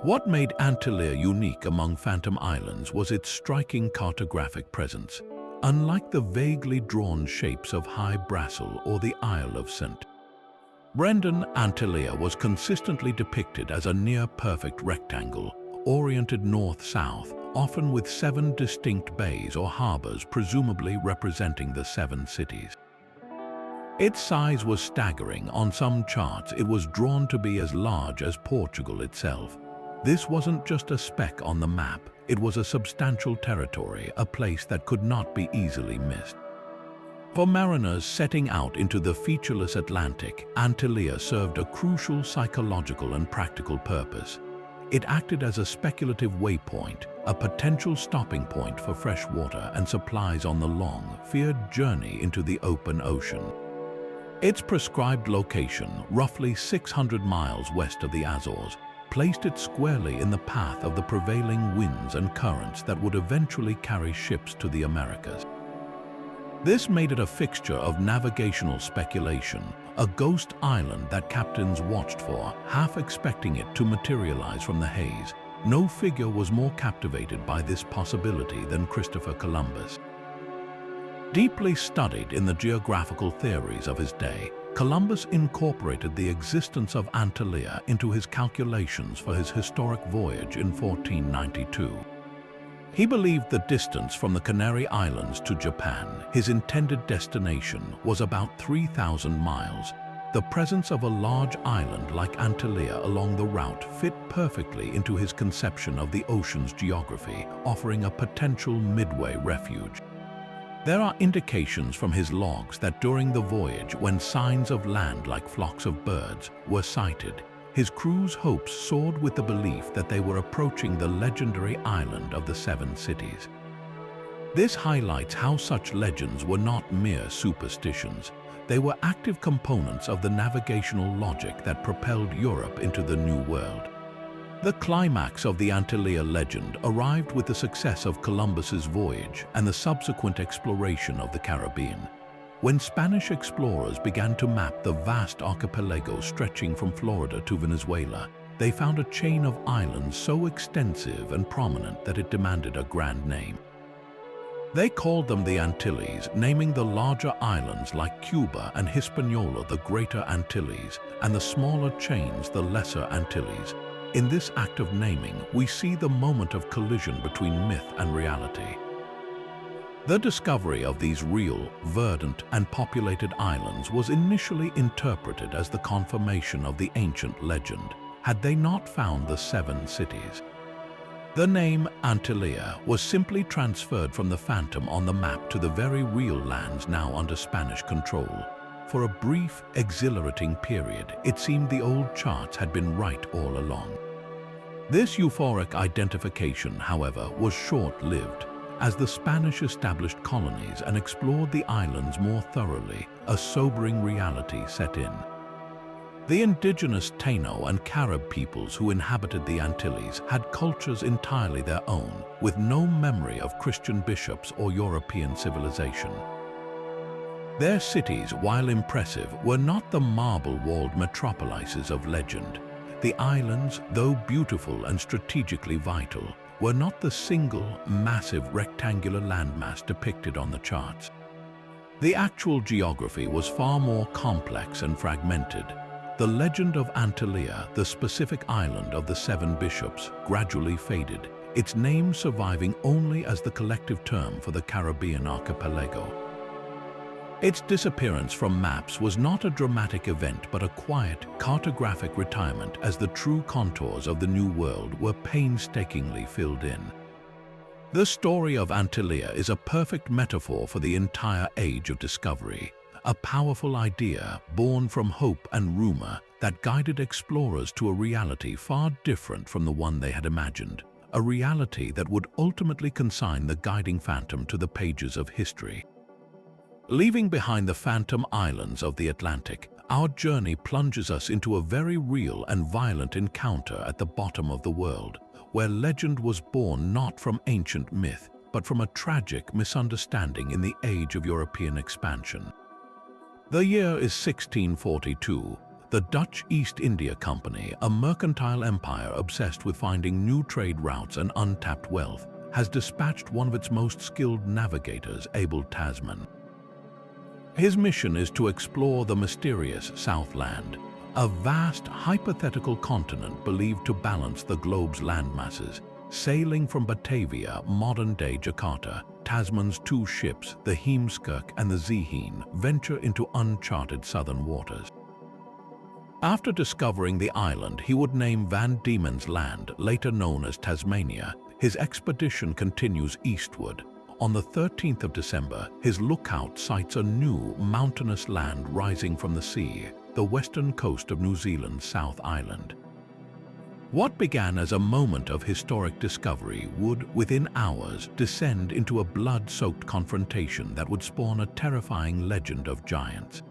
What made Antillia unique among Phantom Islands was its striking cartographic presence. Unlike the vaguely drawn shapes of High Brasil or the Isle of St. Brendan Antillia was consistently depicted as a near-perfect rectangle, oriented north-south, often with 7 distinct bays or harbors presumably representing the 7 cities. Its size was staggering. On some charts, it was drawn to be as large as Portugal itself. This wasn't just a speck on the map, it was a substantial territory, a place that could not be easily missed. For mariners setting out into the featureless Atlantic, Antillia served a crucial psychological and practical purpose. It acted as a speculative waypoint, a potential stopping point for fresh water and supplies on the long, feared journey into the open ocean. Its prescribed location, roughly 600 miles west of the Azores, placed it squarely in the path of the prevailing winds and currents that would eventually carry ships to the Americas. This made it a fixture of navigational speculation, a ghost island that captains watched for, half expecting it to materialize from the haze. No figure was more captivated by this possibility than Christopher Columbus. Deeply studied in the geographical theories of his day, Columbus incorporated the existence of Antillia into his calculations for his historic voyage in 1492. He believed the distance from the Canary Islands to Japan, his intended destination, was about 3,000 miles. The presence of a large island like Antillia along the route fit perfectly into his conception of the ocean's geography, offering a potential midway refuge. There are indications from his logs that during the voyage, when signs of land like flocks of birds were sighted, his crew's hopes soared with the belief that they were approaching the legendary island of the 7 cities. This highlights how such legends were not mere superstitions. They were active components of the navigational logic that propelled Europe into the New World. The climax of the Antillia legend arrived with the success of Columbus's voyage and the subsequent exploration of the Caribbean. When Spanish explorers began to map the vast archipelago stretching from Florida to Venezuela, they found a chain of islands so extensive and prominent that it demanded a grand name. They called them the Antilles, naming the larger islands like Cuba and Hispaniola the Greater Antilles, and the smaller chains the Lesser Antilles. In this act of naming, we see the moment of collision between myth and reality. The discovery of these real, verdant, and populated islands was initially interpreted as the confirmation of the ancient legend, had they not found the 7 cities. The name Antillia was simply transferred from the phantom on the map to the very real lands now under Spanish control. For a brief, exhilarating period, it seemed the old charts had been right all along. This euphoric identification, however, was short-lived. As the Spanish established colonies and explored the islands more thoroughly, a sobering reality set in. The indigenous Taino and Carib peoples who inhabited the Antilles had cultures entirely their own, with no memory of Christian bishops or European civilization. Their cities, while impressive, were not the marble-walled metropolises of legend. The islands, though beautiful and strategically vital, were not the single, massive rectangular landmass depicted on the charts. The actual geography was far more complex and fragmented. The legend of Antillia, the specific island of the 7 bishops, gradually faded, its name surviving only as the collective term for the Caribbean archipelago. Its disappearance from maps was not a dramatic event but a quiet, cartographic retirement as the true contours of the New World were painstakingly filled in. The story of Antillia is a perfect metaphor for the entire age of discovery, a powerful idea born from hope and rumor that guided explorers to a reality far different from the one they had imagined, a reality that would ultimately consign the guiding phantom to the pages of history. Leaving behind the phantom islands of the Atlantic, our journey plunges us into a very real and violent encounter at the bottom of the world, where legend was born not from ancient myth, but from a tragic misunderstanding in the age of European expansion. The year is 1642. The Dutch East India Company, a mercantile empire obsessed with finding new trade routes and untapped wealth, has dispatched one of its most skilled navigators, Abel Tasman. His mission is to explore the mysterious Southland, a vast hypothetical continent believed to balance the globe's landmasses. Sailing from Batavia, modern-day Jakarta, Tasman's two ships, the Heemskerk and the Zeeheen, venture into uncharted southern waters. After discovering the island he would name Van Diemen's Land, later known as Tasmania, his expedition continues eastward. On the 13th of December, his lookout sights a new mountainous land rising from the sea, the western coast of New Zealand's South Island. What began as a moment of historic discovery would, within hours, descend into a blood-soaked confrontation that would spawn a terrifying legend of giants.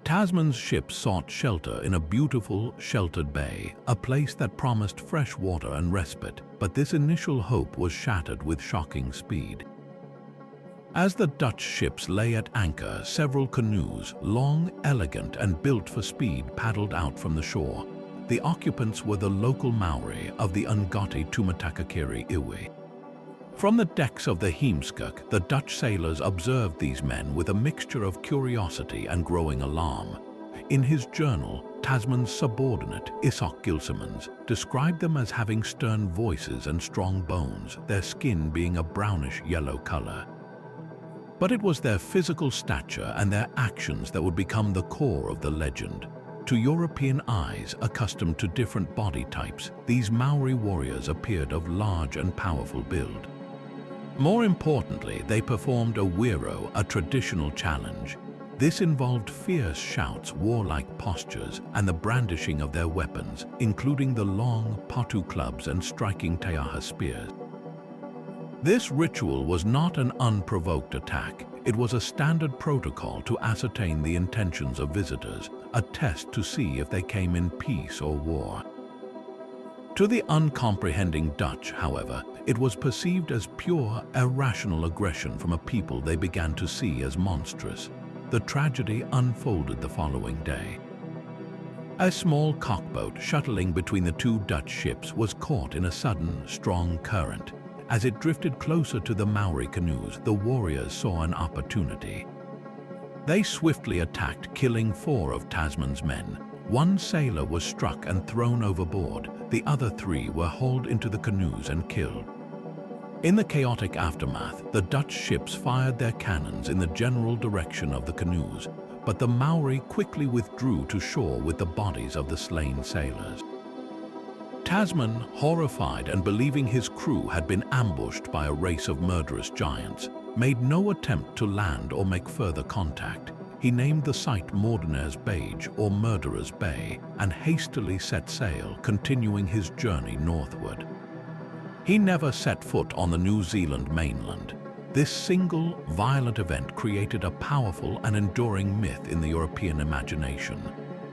Tasman's ships sought shelter in a beautiful, sheltered bay, a place that promised fresh water and respite, but this initial hope was shattered with shocking speed. As the Dutch ships lay at anchor, several canoes, long, elegant, and built for speed, paddled out from the shore. The occupants were the local Maori of the Ngati Tumatakakiri Iwi. From the decks of the Heemskerk, the Dutch sailors observed these men with a mixture of curiosity and growing alarm. In his journal, Tasman's subordinate, Isak Gilsemans, described them as having stern voices and strong bones, their skin being a brownish-yellow color. But it was their physical stature and their actions that would become the core of the legend. To European eyes accustomed to different body types, these Maori warriors appeared of large and powerful build. More importantly, they performed a wiro, a traditional challenge. This involved fierce shouts, warlike postures, and the brandishing of their weapons, including the long patu clubs and striking teaha spears. This ritual was not an unprovoked attack. It was a standard protocol to ascertain the intentions of visitors, a test to see if they came in peace or war. To the uncomprehending Dutch, however, it was perceived as pure, irrational aggression from a people they began to see as monstrous. The tragedy unfolded the following day. A small cockboat shuttling between the two Dutch ships was caught in a sudden, strong current. As it drifted closer to the Maori canoes, the warriors saw an opportunity. They swiftly attacked, killing 4 of Tasman's men. 1 sailor was struck and thrown overboard. The other 3 were hauled into the canoes and killed. In the chaotic aftermath, the Dutch ships fired their cannons in the general direction of the canoes, but the Maori quickly withdrew to shore with the bodies of the slain sailors. Tasman, horrified and believing his crew had been ambushed by a race of murderous giants, made no attempt to land or make further contact. He named the site Moordenaars Beach, or Murderer's Bay, and hastily set sail, continuing his journey northward. He never set foot on the New Zealand mainland. This single, violent event created a powerful and enduring myth in the European imagination.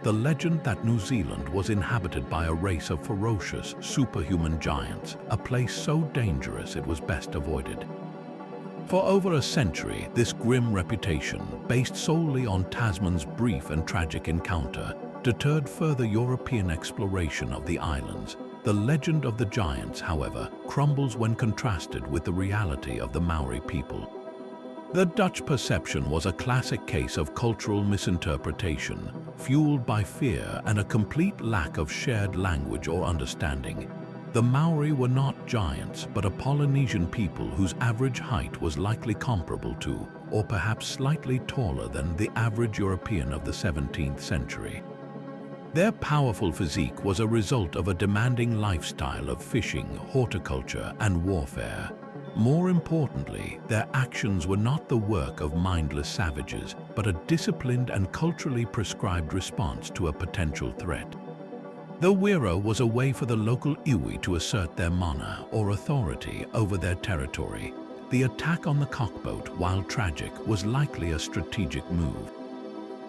The legend that New Zealand was inhabited by a race of ferocious, superhuman giants, a place so dangerous it was best avoided. For over a century, this grim reputation, based solely on Tasman's brief and tragic encounter, deterred further European exploration of the islands. The legend of the giants, however, crumbles when contrasted with the reality of the Maori people. The Dutch perception was a classic case of cultural misinterpretation, fueled by fear and a complete lack of shared language or understanding. The Maori were not giants, but a Polynesian people whose average height was likely comparable to, or perhaps slightly taller than, the average European of the 17th century. Their powerful physique was a result of a demanding lifestyle of fishing, horticulture, and warfare. More importantly, their actions were not the work of mindless savages, but a disciplined and culturally prescribed response to a potential threat. The wiro was a way for the local iwi to assert their mana, or authority, over their territory. The attack on the cockboat, while tragic, was likely a strategic move.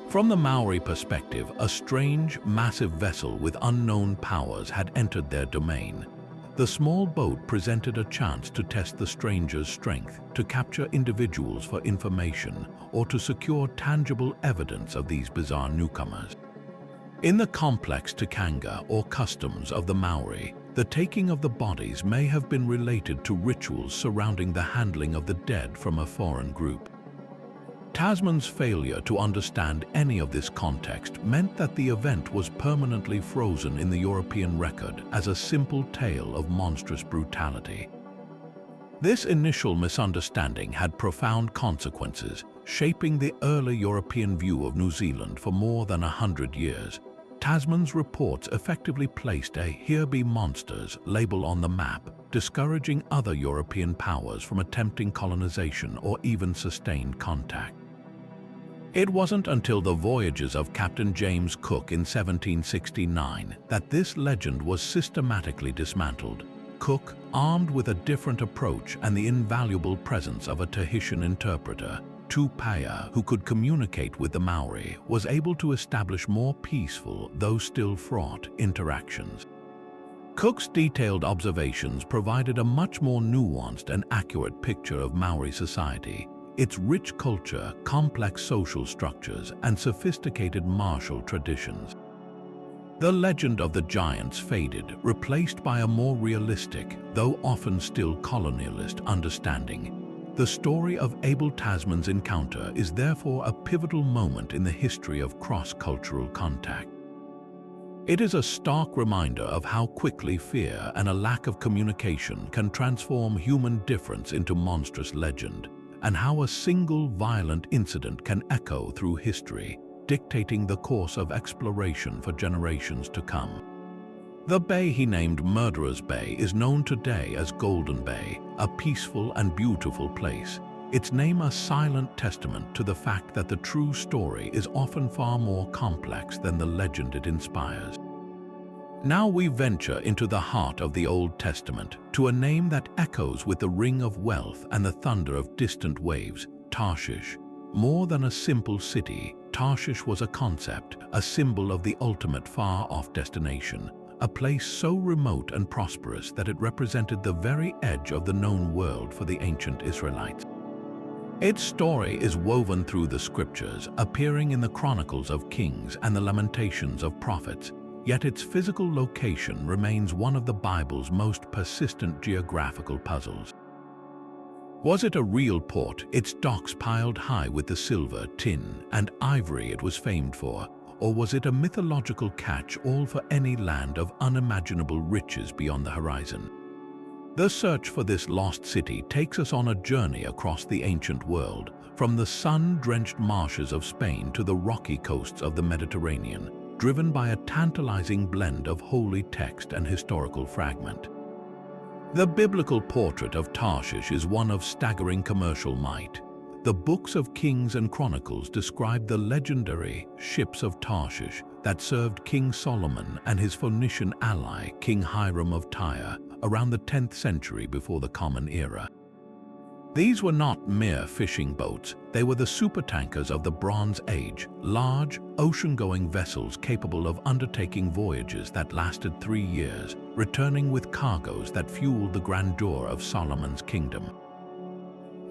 From the Maori perspective, a strange, massive vessel with unknown powers had entered their domain. The small boat presented a chance to test the stranger's strength, to capture individuals for information, or to secure tangible evidence of these bizarre newcomers. In the complex tikanga, or customs of the Maori, the taking of the bodies may have been related to rituals surrounding the handling of the dead from a foreign group. Tasman's failure to understand any of this context meant that the event was permanently frozen in the European record as a simple tale of monstrous brutality. This initial misunderstanding had profound consequences, shaping the early European view of New Zealand for more than 100 years. Tasman's reports effectively placed a "Here be monsters" label on the map, discouraging other European powers from attempting colonization or even sustained contact. It wasn't until the voyages of Captain James Cook in 1769 that this legend was systematically dismantled. Cook, armed with a different approach and the invaluable presence of a Tahitian interpreter, Tupaya, who could communicate with the Maori, was able to establish more peaceful, though still fraught, interactions. Cook's detailed observations provided a much more nuanced and accurate picture of Maori society, its rich culture, complex social structures, and sophisticated martial traditions. The legend of the giants faded, replaced by a more realistic, though often still colonialist, understanding. The story of Abel Tasman's encounter is therefore a pivotal moment in the history of cross-cultural contact. It is a stark reminder of how quickly fear and a lack of communication can transform human difference into monstrous legend, and how a single violent incident can echo through history, dictating the course of exploration for generations to come. The bay he named Murderer's Bay is known today as Golden Bay, a peaceful and beautiful place, its name a silent testament to the fact that the true story is often far more complex than the legend it inspires. Now we venture into the heart of the Old Testament, to a name that echoes with the ring of wealth and the thunder of distant waves, Tarshish. More than a simple city, Tarshish was a concept, a symbol of the ultimate far-off destination, a place so remote and prosperous that it represented the very edge of the known world for the ancient Israelites. Its story is woven through the scriptures, appearing in the Chronicles of Kings and the Lamentations of Prophets, yet its physical location remains one of the Bible's most persistent geographical puzzles. Was it a real port, its docks piled high with the silver, tin, and ivory it was famed for, or was it a mythological catch-all for any land of unimaginable riches beyond the horizon? The search for this lost city takes us on a journey across the ancient world, from the sun-drenched marshes of Spain to the rocky coasts of the Mediterranean, driven by a tantalizing blend of holy text and historical fragment. The biblical portrait of Tarshish is one of staggering commercial might. The books of Kings and Chronicles describe the legendary ships of Tarshish that served King Solomon and his Phoenician ally, King Hiram of Tyre, around the 10th century before the Common Era. These were not mere fishing boats, they were the supertankers of the Bronze Age, large, ocean-going vessels capable of undertaking voyages that lasted 3 years, returning with cargoes that fueled the grandeur of Solomon's kingdom.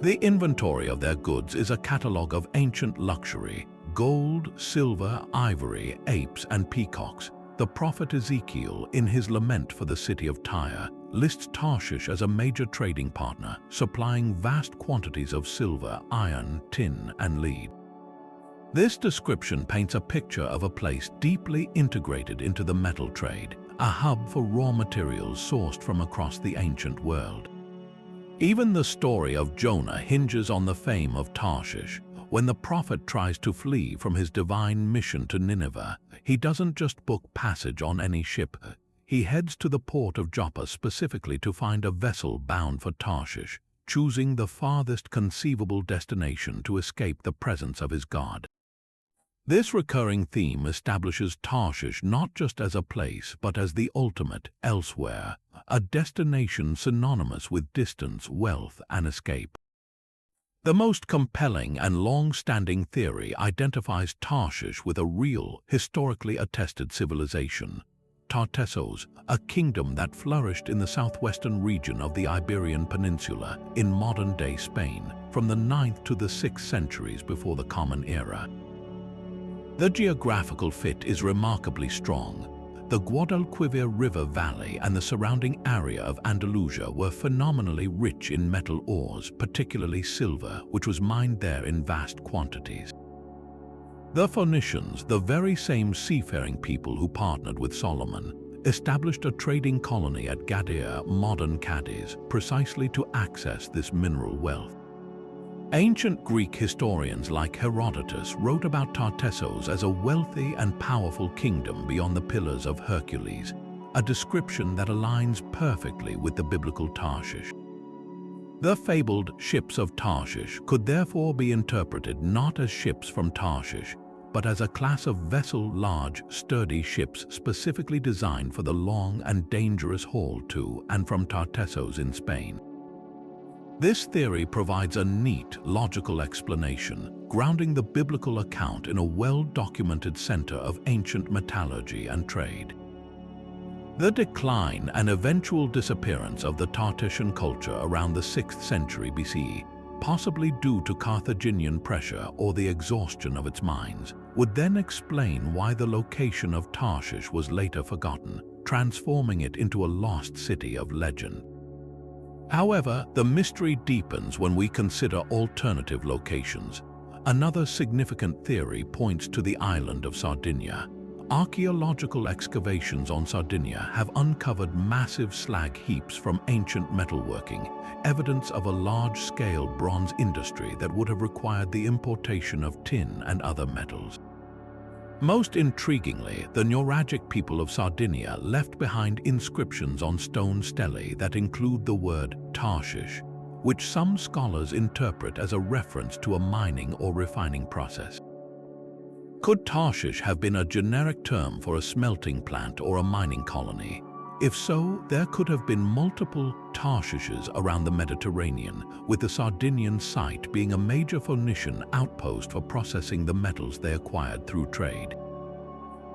The inventory of their goods is a catalogue of ancient luxury: gold, silver, ivory, apes, and peacocks. The prophet Ezekiel, in his lament for the city of Tyre, lists Tarshish as a major trading partner, supplying vast quantities of silver, iron, tin, and lead. This description paints a picture of a place deeply integrated into the metal trade, a hub for raw materials sourced from across the ancient world. Even the story of Jonah hinges on the fame of Tarshish. When the prophet tries to flee from his divine mission to Nineveh, he doesn't just book passage on any ship. He heads to the port of Joppa specifically to find a vessel bound for Tarshish, choosing the farthest conceivable destination to escape the presence of his God. This recurring theme establishes Tarshish not just as a place but as the ultimate elsewhere, a destination synonymous with distance, wealth, and escape. The most compelling and long-standing theory identifies Tarshish with a real, historically attested civilization, Tartessos, a kingdom that flourished in the southwestern region of the Iberian Peninsula in modern-day Spain from the 9th to the 6th centuries before the Common Era. The geographical fit is remarkably strong. The Guadalquivir River Valley and the surrounding area of Andalusia were phenomenally rich in metal ores, particularly silver, which was mined there in vast quantities. The Phoenicians, the very same seafaring people who partnered with Solomon, established a trading colony at Gadir, modern Cadiz, precisely to access this mineral wealth. Ancient Greek historians like Herodotus wrote about Tartessos as a wealthy and powerful kingdom beyond the Pillars of Hercules, a description that aligns perfectly with the biblical Tarshish. The fabled ships of Tarshish could therefore be interpreted not as ships from Tarshish, but as a class of vessel, large, sturdy ships specifically designed for the long and dangerous haul to and from Tartessos in Spain. This theory provides a neat, logical explanation, grounding the biblical account in a well-documented center of ancient metallurgy and trade. The decline and eventual disappearance of the Tartessian culture around the 6th century BCE, possibly due to Carthaginian pressure or the exhaustion of its mines, would then explain why the location of Tarshish was later forgotten, transforming it into a lost city of legend. However, the mystery deepens when we consider alternative locations. Another significant theory points to the island of Sardinia. Archaeological excavations on Sardinia have uncovered massive slag heaps from ancient metalworking, evidence of a large-scale bronze industry that would have required the importation of tin and other metals. Most intriguingly, the Nuragic people of Sardinia left behind inscriptions on stone stelae that include the word Tarshish, which some scholars interpret as a reference to a mining or refining process. Could Tarshish have been a generic term for a smelting plant or a mining colony? If so, there could have been multiple Tarshishes around the Mediterranean, with the Sardinian site being a major Phoenician outpost for processing the metals they acquired through trade.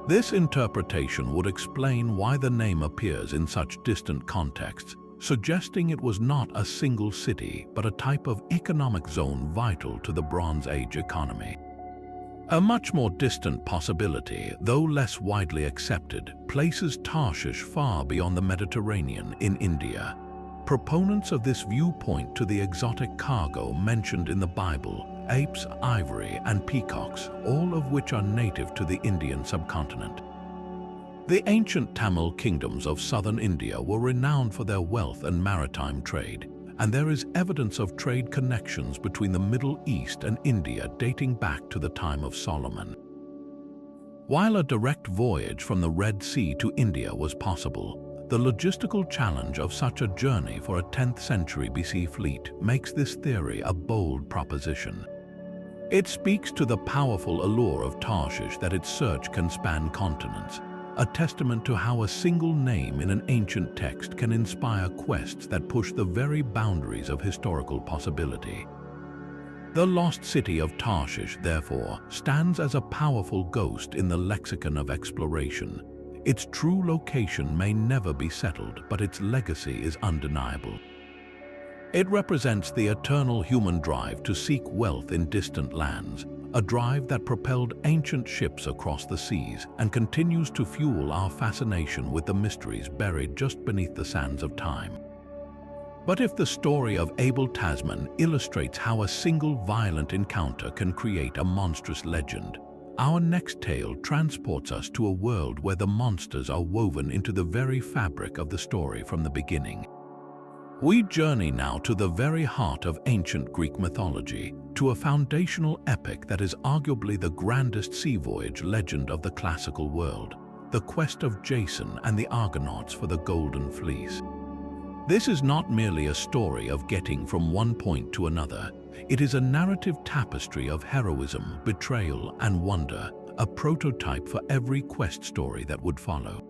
This interpretation would explain why the name appears in such distant contexts, suggesting it was not a single city but a type of economic zone vital to the Bronze Age economy. A much more distant possibility, though less widely accepted, places Tarshish far beyond the Mediterranean in India. Proponents of this view point to the exotic cargo mentioned in the Bible, apes, ivory, and peacocks, all of which are native to the Indian subcontinent. The ancient Tamil kingdoms of southern India were renowned for their wealth and maritime trade, and there is evidence of trade connections between the Middle East and India dating back to the time of Solomon. While a direct voyage from the Red Sea to India was possible, the logistical challenge of such a journey for a 10th century BC fleet makes this theory a bold proposition. It speaks to the powerful allure of Tarshish that its search can span continents, a testament to how a single name in an ancient text can inspire quests that push the very boundaries of historical possibility. The lost city of Tarshish, therefore, stands as a powerful ghost in the lexicon of exploration. Its true location may never be settled, but its legacy is undeniable. It represents the eternal human drive to seek wealth in distant lands, a drive that propelled ancient ships across the seas and continues to fuel our fascination with the mysteries buried just beneath the sands of time. But if the story of Abel Tasman illustrates how a single violent encounter can create a monstrous legend, our next tale transports us to a world where the monsters are woven into the very fabric of the story from the beginning. We journey now to the very heart of ancient Greek mythology, to a foundational epic that is arguably the grandest sea voyage legend of the classical world, the quest of Jason and the Argonauts for the Golden Fleece. This is not merely a story of getting from one point to another. It is a narrative tapestry of heroism, betrayal, and wonder, a prototype for every quest story that would follow.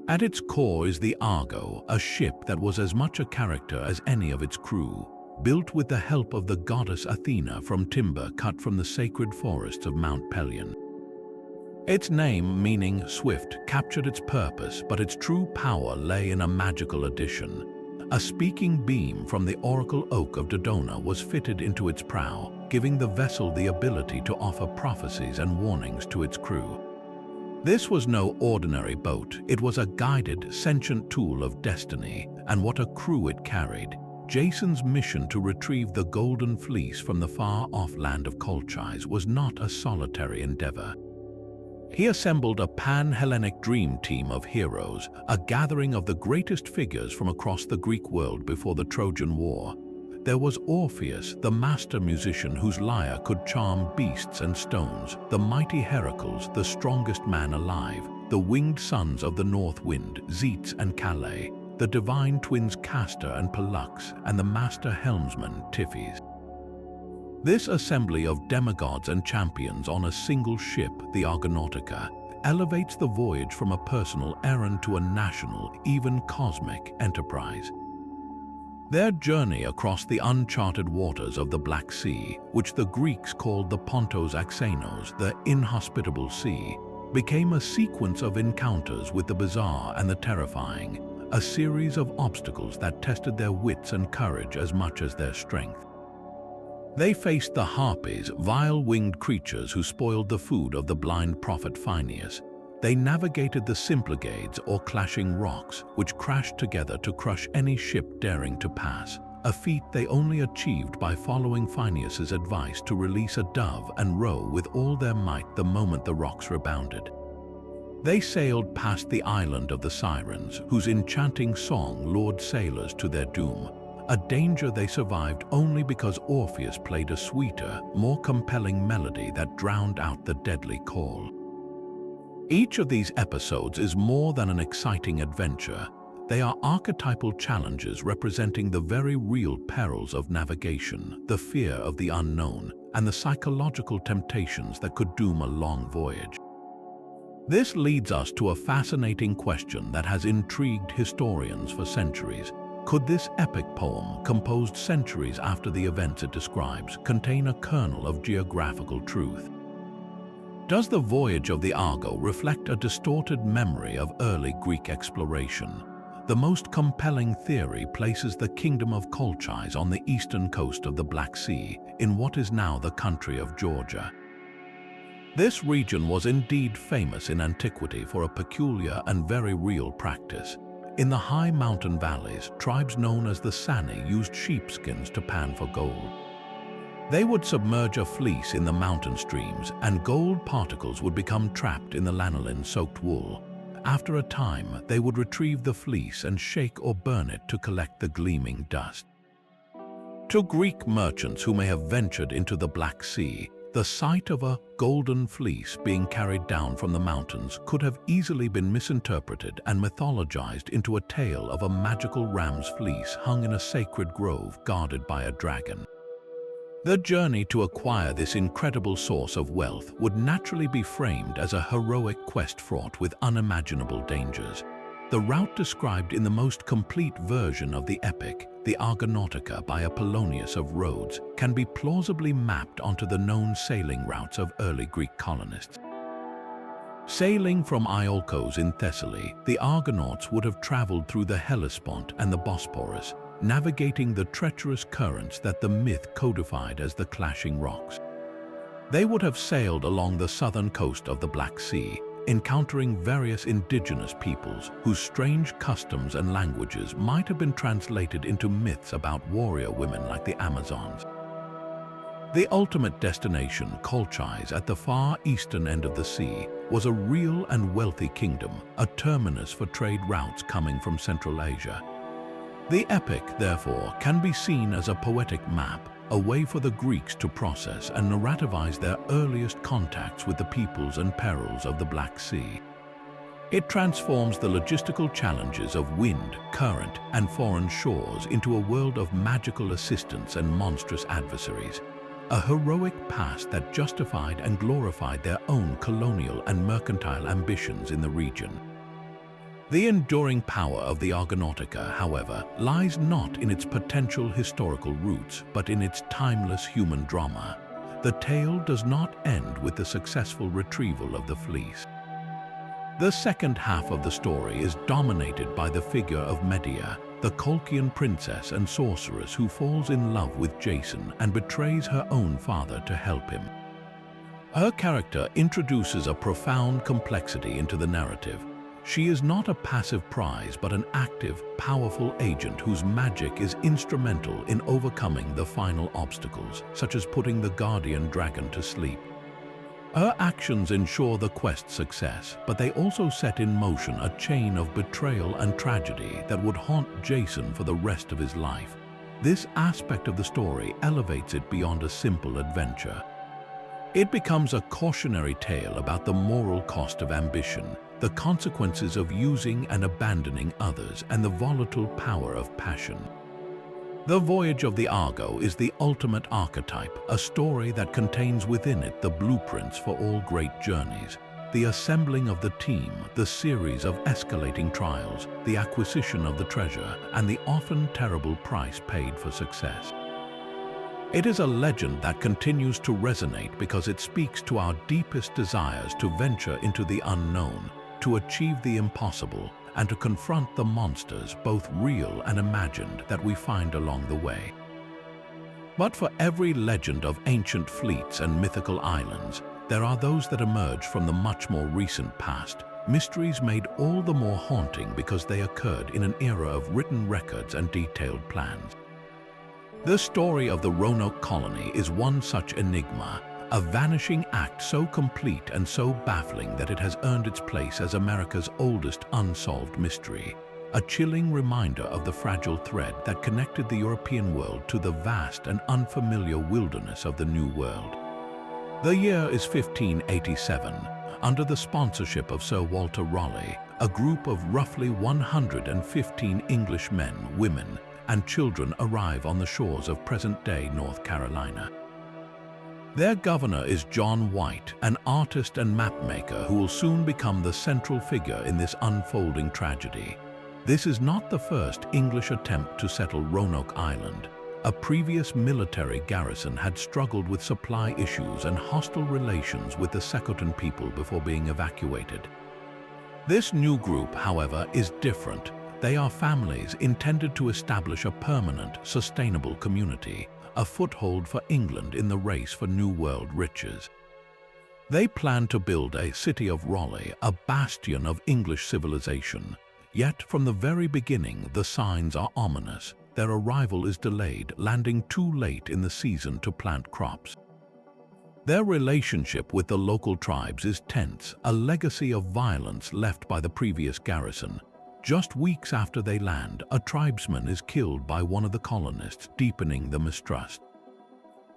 At its core is the Argo, a ship that was as much a character as any of its crew, built with the help of the goddess Athena from timber cut from the sacred forests of Mount Pelion. Its name, meaning swift, captured its purpose, but its true power lay in a magical addition. A speaking beam from the oracle oak of Dodona was fitted into its prow, giving the vessel the ability to offer prophecies and warnings to its crew. This was no ordinary boat. It was a guided, sentient tool of destiny, and what a crew it carried. Jason's mission to retrieve the Golden Fleece from the far-off land of Colchis was not a solitary endeavor. He assembled a pan-Hellenic dream team of heroes, a gathering of the greatest figures from across the Greek world before the Trojan War. There was Orpheus, the master musician whose lyre could charm beasts and stones, the mighty Heracles, the strongest man alive, the winged sons of the North Wind, Zetes and Calais, the divine twins Castor and Pollux, and the master helmsman Tiphys. This assembly of demigods and champions on a single ship, the Argonautica, elevates the voyage from a personal errand to a national, even cosmic, enterprise. Their journey across the uncharted waters of the Black Sea, which the Greeks called the Pontos Axanos, the inhospitable sea, became a sequence of encounters with the bizarre and the terrifying, a series of obstacles that tested their wits and courage as much as their strength. They faced the Harpies, vile winged creatures who spoiled the food of the blind prophet Phineas. They navigated the Symplegades, or clashing rocks, which crashed together to crush any ship daring to pass, a feat they only achieved by following Phineas's advice to release a dove and row with all their might the moment the rocks rebounded. They sailed past the island of the Sirens, whose enchanting song lured sailors to their doom, a danger they survived only because Orpheus played a sweeter, more compelling melody that drowned out the deadly call. Each of these episodes is more than an exciting adventure. They are archetypal challenges representing the very real perils of navigation, the fear of the unknown, and the psychological temptations that could doom a long voyage. This leads us to a fascinating question that has intrigued historians for centuries. Could this epic poem, composed centuries after the events it describes, contain a kernel of geographical truth? Does the voyage of the Argo reflect a distorted memory of early Greek exploration? The most compelling theory places the kingdom of Colchis on the eastern coast of the Black Sea, in what is now the country of Georgia. This region was indeed famous in antiquity for a peculiar and very real practice. In the high mountain valleys, tribes known as the Sani used sheepskins to pan for gold. They would submerge a fleece in the mountain streams, and gold particles would become trapped in the lanolin-soaked wool. After a time, they would retrieve the fleece and shake or burn it to collect the gleaming dust. To Greek merchants who may have ventured into the Black Sea, the sight of a golden fleece being carried down from the mountains could have easily been misinterpreted and mythologized into a tale of a magical ram's fleece hung in a sacred grove guarded by a dragon. The journey to acquire this incredible source of wealth would naturally be framed as a heroic quest fraught with unimaginable dangers. The route described in the most complete version of the epic, the Argonautica by Apollonius of Rhodes, can be plausibly mapped onto the known sailing routes of early Greek colonists. Sailing from Iolcos in Thessaly, the Argonauts would have traveled through the Hellespont and the Bosporus, navigating the treacherous currents that the myth codified as the clashing rocks. They would have sailed along the southern coast of the Black Sea, encountering various indigenous peoples whose strange customs and languages might have been translated into myths about warrior women like the Amazons. The ultimate destination, Colchis at the far eastern end of the sea, was a real and wealthy kingdom, a terminus for trade routes coming from Central Asia. The epic, therefore, can be seen as a poetic map, a way for the Greeks to process and narrativize their earliest contacts with the peoples and perils of the Black Sea. It transforms the logistical challenges of wind, current, and foreign shores into a world of magical assistance and monstrous adversaries, a heroic past that justified and glorified their own colonial and mercantile ambitions in the region. The enduring power of the Argonautica, however, lies not in its potential historical roots, but in its timeless human drama. The tale does not end with the successful retrieval of the fleece. The second half of the story is dominated by the figure of Medea, the Colchian princess and sorceress who falls in love with Jason and betrays her own father to help him. Her character introduces a profound complexity into the narrative. She is not a passive prize, but an active, powerful agent whose magic is instrumental in overcoming the final obstacles, such as putting the guardian dragon to sleep. Her actions ensure the quest's success, but they also set in motion a chain of betrayal and tragedy that would haunt Jason for the rest of his life. This aspect of the story elevates it beyond a simple adventure. It becomes a cautionary tale about the moral cost of ambition, the consequences of using and abandoning others, and the volatile power of passion. The Voyage of the Argo is the ultimate archetype, a story that contains within it the blueprints for all great journeys. The assembling of the team, the series of escalating trials, the acquisition of the treasure, and the often terrible price paid for success. It is a legend that continues to resonate because it speaks to our deepest desires to venture into the unknown, to achieve the impossible, and to confront the monsters, both real and imagined, that we find along the way. But for every legend of ancient fleets and mythical islands, there are those that emerge from the much more recent past, mysteries made all the more haunting because they occurred in an era of written records and detailed plans. The story of the Roanoke colony is one such enigma, a vanishing act so complete and so baffling that it has earned its place as America's oldest unsolved mystery, a chilling reminder of the fragile thread that connected the European world to the vast and unfamiliar wilderness of the New World. The year is 1587. Under the sponsorship of Sir Walter Raleigh, a group of roughly 115 English men, women, and children arrive on the shores of present-day North Carolina. Their governor is John White, an artist and mapmaker who will soon become the central figure in this unfolding tragedy. This is not the first English attempt to settle Roanoke Island. A previous military garrison had struggled with supply issues and hostile relations with the Secotun people before being evacuated. This new group, however, is different. They are families intended to establish a permanent, sustainable community, a foothold for England in the race for New World riches. They plan to build a city of Raleigh, a bastion of English civilization. Yet from the very beginning, the signs are ominous. Their arrival is delayed, landing too late in the season to plant crops. Their relationship with the local tribes is tense, a legacy of violence left by the previous garrison. Just weeks after they land, a tribesman is killed by one of the colonists, deepening the mistrust.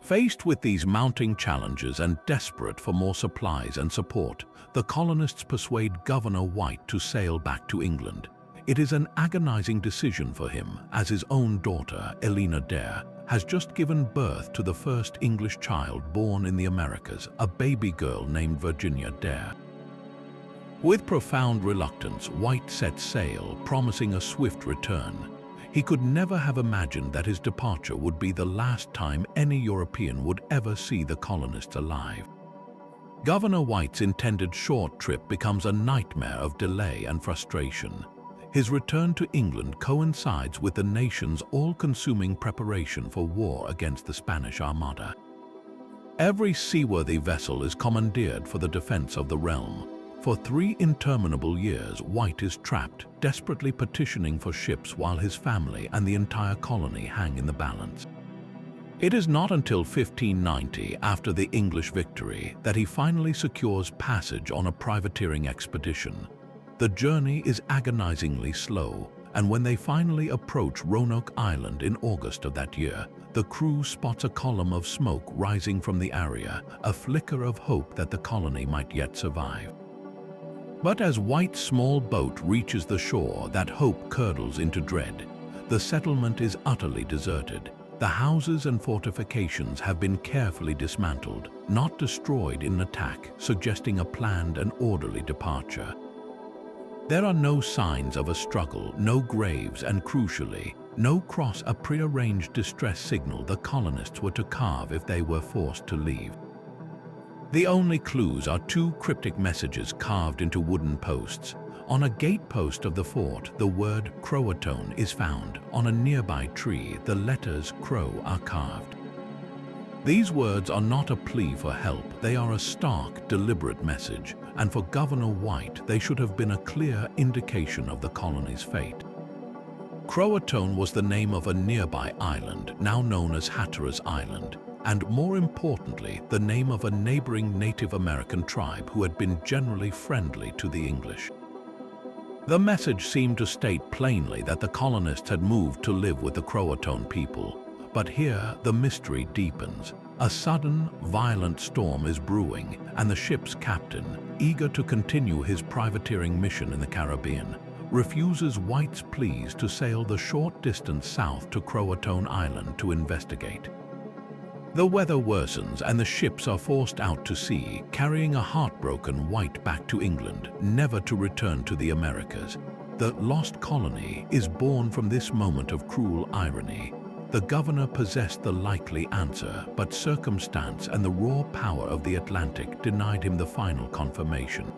Faced with these mounting challenges and desperate for more supplies and support, the colonists persuade Governor White to sail back to England. It is an agonizing decision for him, as his own daughter, Elena Dare, has just given birth to the first English child born in the Americas, a baby girl named Virginia Dare. With profound reluctance, White sets sail, promising a swift return. He could never have imagined that his departure would be the last time any European would ever see the colonists alive. Governor White's intended short trip becomes a nightmare of delay and frustration. His return to England coincides with the nation's all-consuming preparation for war against the Spanish Armada. Every seaworthy vessel is commandeered for the defense of the realm. For 3 interminable years, White is trapped, desperately petitioning for ships while his family and the entire colony hang in the balance. It is not until 1590, after the English victory, that he finally secures passage on a privateering expedition. The journey is agonizingly slow, and when they finally approach Roanoke Island in August of that year, the crew spots a column of smoke rising from the area, a flicker of hope that the colony might yet survive. But as White's small boat reaches the shore, that hope curdles into dread. The settlement is utterly deserted. The houses and fortifications have been carefully dismantled, not destroyed in an attack, suggesting a planned and orderly departure. There are no signs of a struggle, no graves, and crucially, no cross, a prearranged distress signal the colonists were to carve if they were forced to leave. The only clues are 2 cryptic messages carved into wooden posts. On a gatepost of the fort, the word Croatoan is found. On a nearby tree, the letters Crow are carved. These words are not a plea for help, they are a stark, deliberate message, and for Governor White, they should have been a clear indication of the colony's fate. Croatoan was the name of a nearby island, now known as Hatteras Island, and more importantly, the name of a neighboring Native American tribe who had been generally friendly to the English. The message seemed to state plainly that the colonists had moved to live with the Croatoan people. But here, the mystery deepens. A sudden, violent storm is brewing, and the ship's captain, eager to continue his privateering mission in the Caribbean, refuses White's pleas to sail the short distance south to Croatoan Island to investigate. The weather worsens and the ships are forced out to sea, carrying a heartbroken White back to England, never to return to the Americas. The lost colony is born from this moment of cruel irony. The governor possessed the likely answer, but circumstance and the raw power of the Atlantic denied him the final confirmation.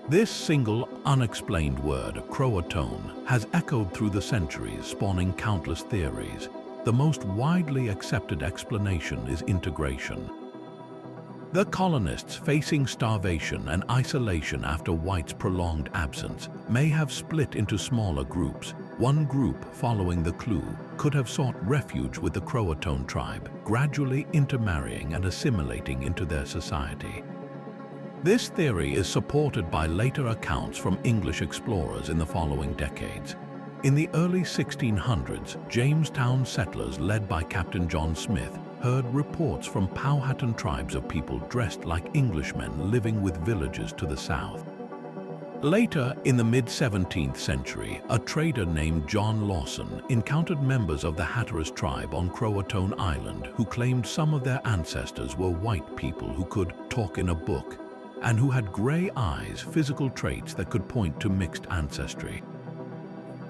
This single, unexplained word, Croatoan, has echoed through the centuries, spawning countless theories. The most widely accepted explanation is integration. The colonists, facing starvation and isolation after White's prolonged absence, may have split into smaller groups. One group, following the clue, could have sought refuge with the Croatoan tribe, gradually intermarrying and assimilating into their society. This theory is supported by later accounts from English explorers in the following decades. In the early 1600s, Jamestown settlers led by Captain John Smith heard reports from Powhatan tribes of people dressed like Englishmen living with villages to the south. Later, in the mid-17th century, a trader named John Lawson encountered members of the Hatteras tribe on Croatoan Island who claimed some of their ancestors were white people who could talk in a book and who had gray eyes, physical traits that could point to mixed ancestry.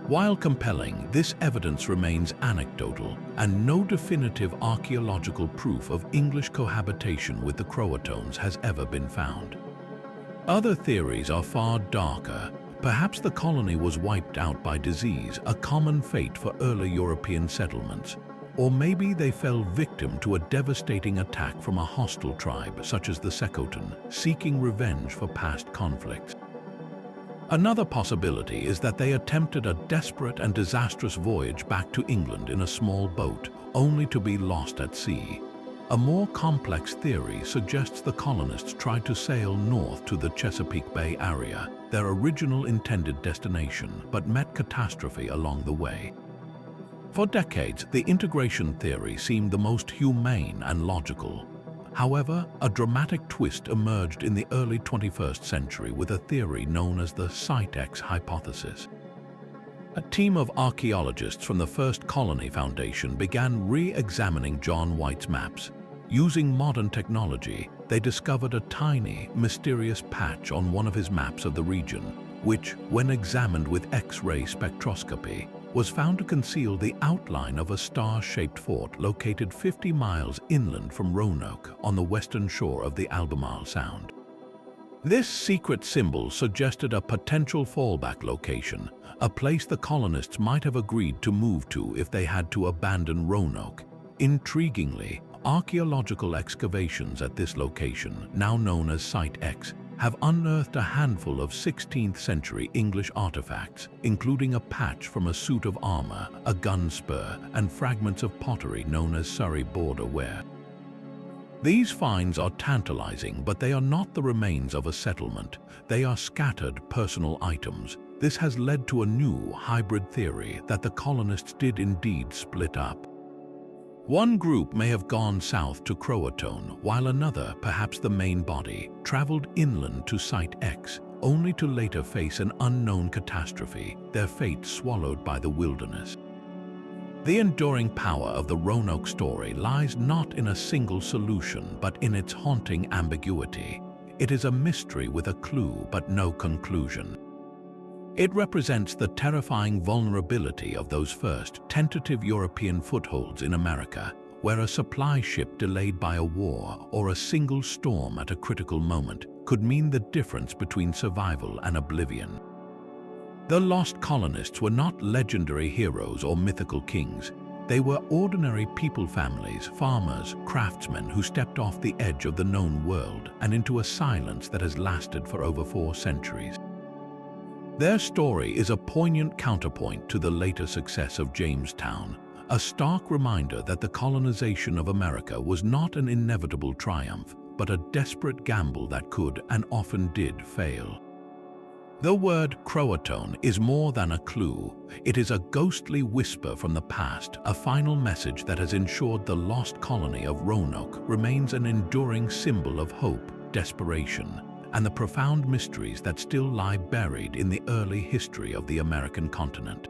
While compelling, this evidence remains anecdotal, and no definitive archaeological proof of English cohabitation with the Croatoans has ever been found. Other theories are far darker. Perhaps the colony was wiped out by disease, a common fate for early European settlements. Or maybe they fell victim to a devastating attack from a hostile tribe, such as the Secotan, seeking revenge for past conflicts. Another possibility is that they attempted a desperate and disastrous voyage back to England in a small boat, only to be lost at sea. A more complex theory suggests the colonists tried to sail north to the Chesapeake Bay area, their original intended destination, but met catastrophe along the way. For decades, the integration theory seemed the most humane and logical. However, a dramatic twist emerged in the early 21st century with a theory known as the Site X hypothesis. A team of archaeologists from the First Colony Foundation began re-examining John White's maps. Using modern technology, they discovered a tiny, mysterious patch on one of his maps of the region, which, when examined with X-ray spectroscopy, was found to conceal the outline of a star-shaped fort located 50 miles inland from Roanoke on the western shore of the Albemarle Sound. This secret symbol suggested a potential fallback location, a place the colonists might have agreed to move to if they had to abandon Roanoke. Intriguingly, archaeological excavations at this location, now known as Site X, have unearthed a handful of 16th-century English artifacts, including a patch from a suit of armor, a gun spur, and fragments of pottery known as Surrey border ware. These finds are tantalizing, but they are not the remains of a settlement. They are scattered personal items. This has led to a new hybrid theory that the colonists did indeed split up. One group may have gone south to Croatoan, while another, perhaps the main body, traveled inland to Site X, only to later face an unknown catastrophe, their fate swallowed by the wilderness. The enduring power of the Roanoke story lies not in a single solution, but in its haunting ambiguity. It is a mystery with a clue but no conclusion. It represents the terrifying vulnerability of those first, tentative European footholds in America, where a supply ship delayed by a war or a single storm at a critical moment could mean the difference between survival and oblivion. The lost colonists were not legendary heroes or mythical kings. They were ordinary people families, farmers, craftsmen who stepped off the edge of the known world and into a silence that has lasted for over 4 centuries. Their story is a poignant counterpoint to the later success of Jamestown, a stark reminder that the colonization of America was not an inevitable triumph, but a desperate gamble that could and often did fail. The word Croatoan is more than a clue. It is a ghostly whisper from the past, a final message that has ensured the lost colony of Roanoke remains an enduring symbol of hope, desperation, and the profound mysteries that still lie buried in the early history of the American continent.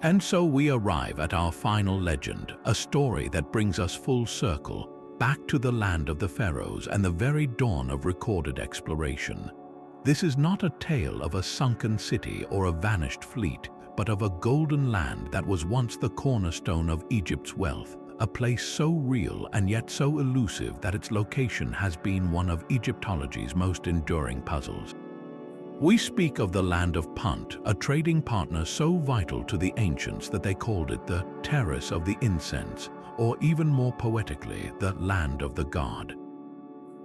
And so we arrive at our final legend, a story that brings us full circle, back to the land of the pharaohs and the very dawn of recorded exploration. This is not a tale of a sunken city or a vanished fleet, but of a golden land that was once the cornerstone of Egypt's wealth, a place so real and yet so elusive that its location has been one of Egyptology's most enduring puzzles. We speak of the land of Punt, a trading partner so vital to the ancients that they called it the Terrace of the Incense, or even more poetically, the Land of the God.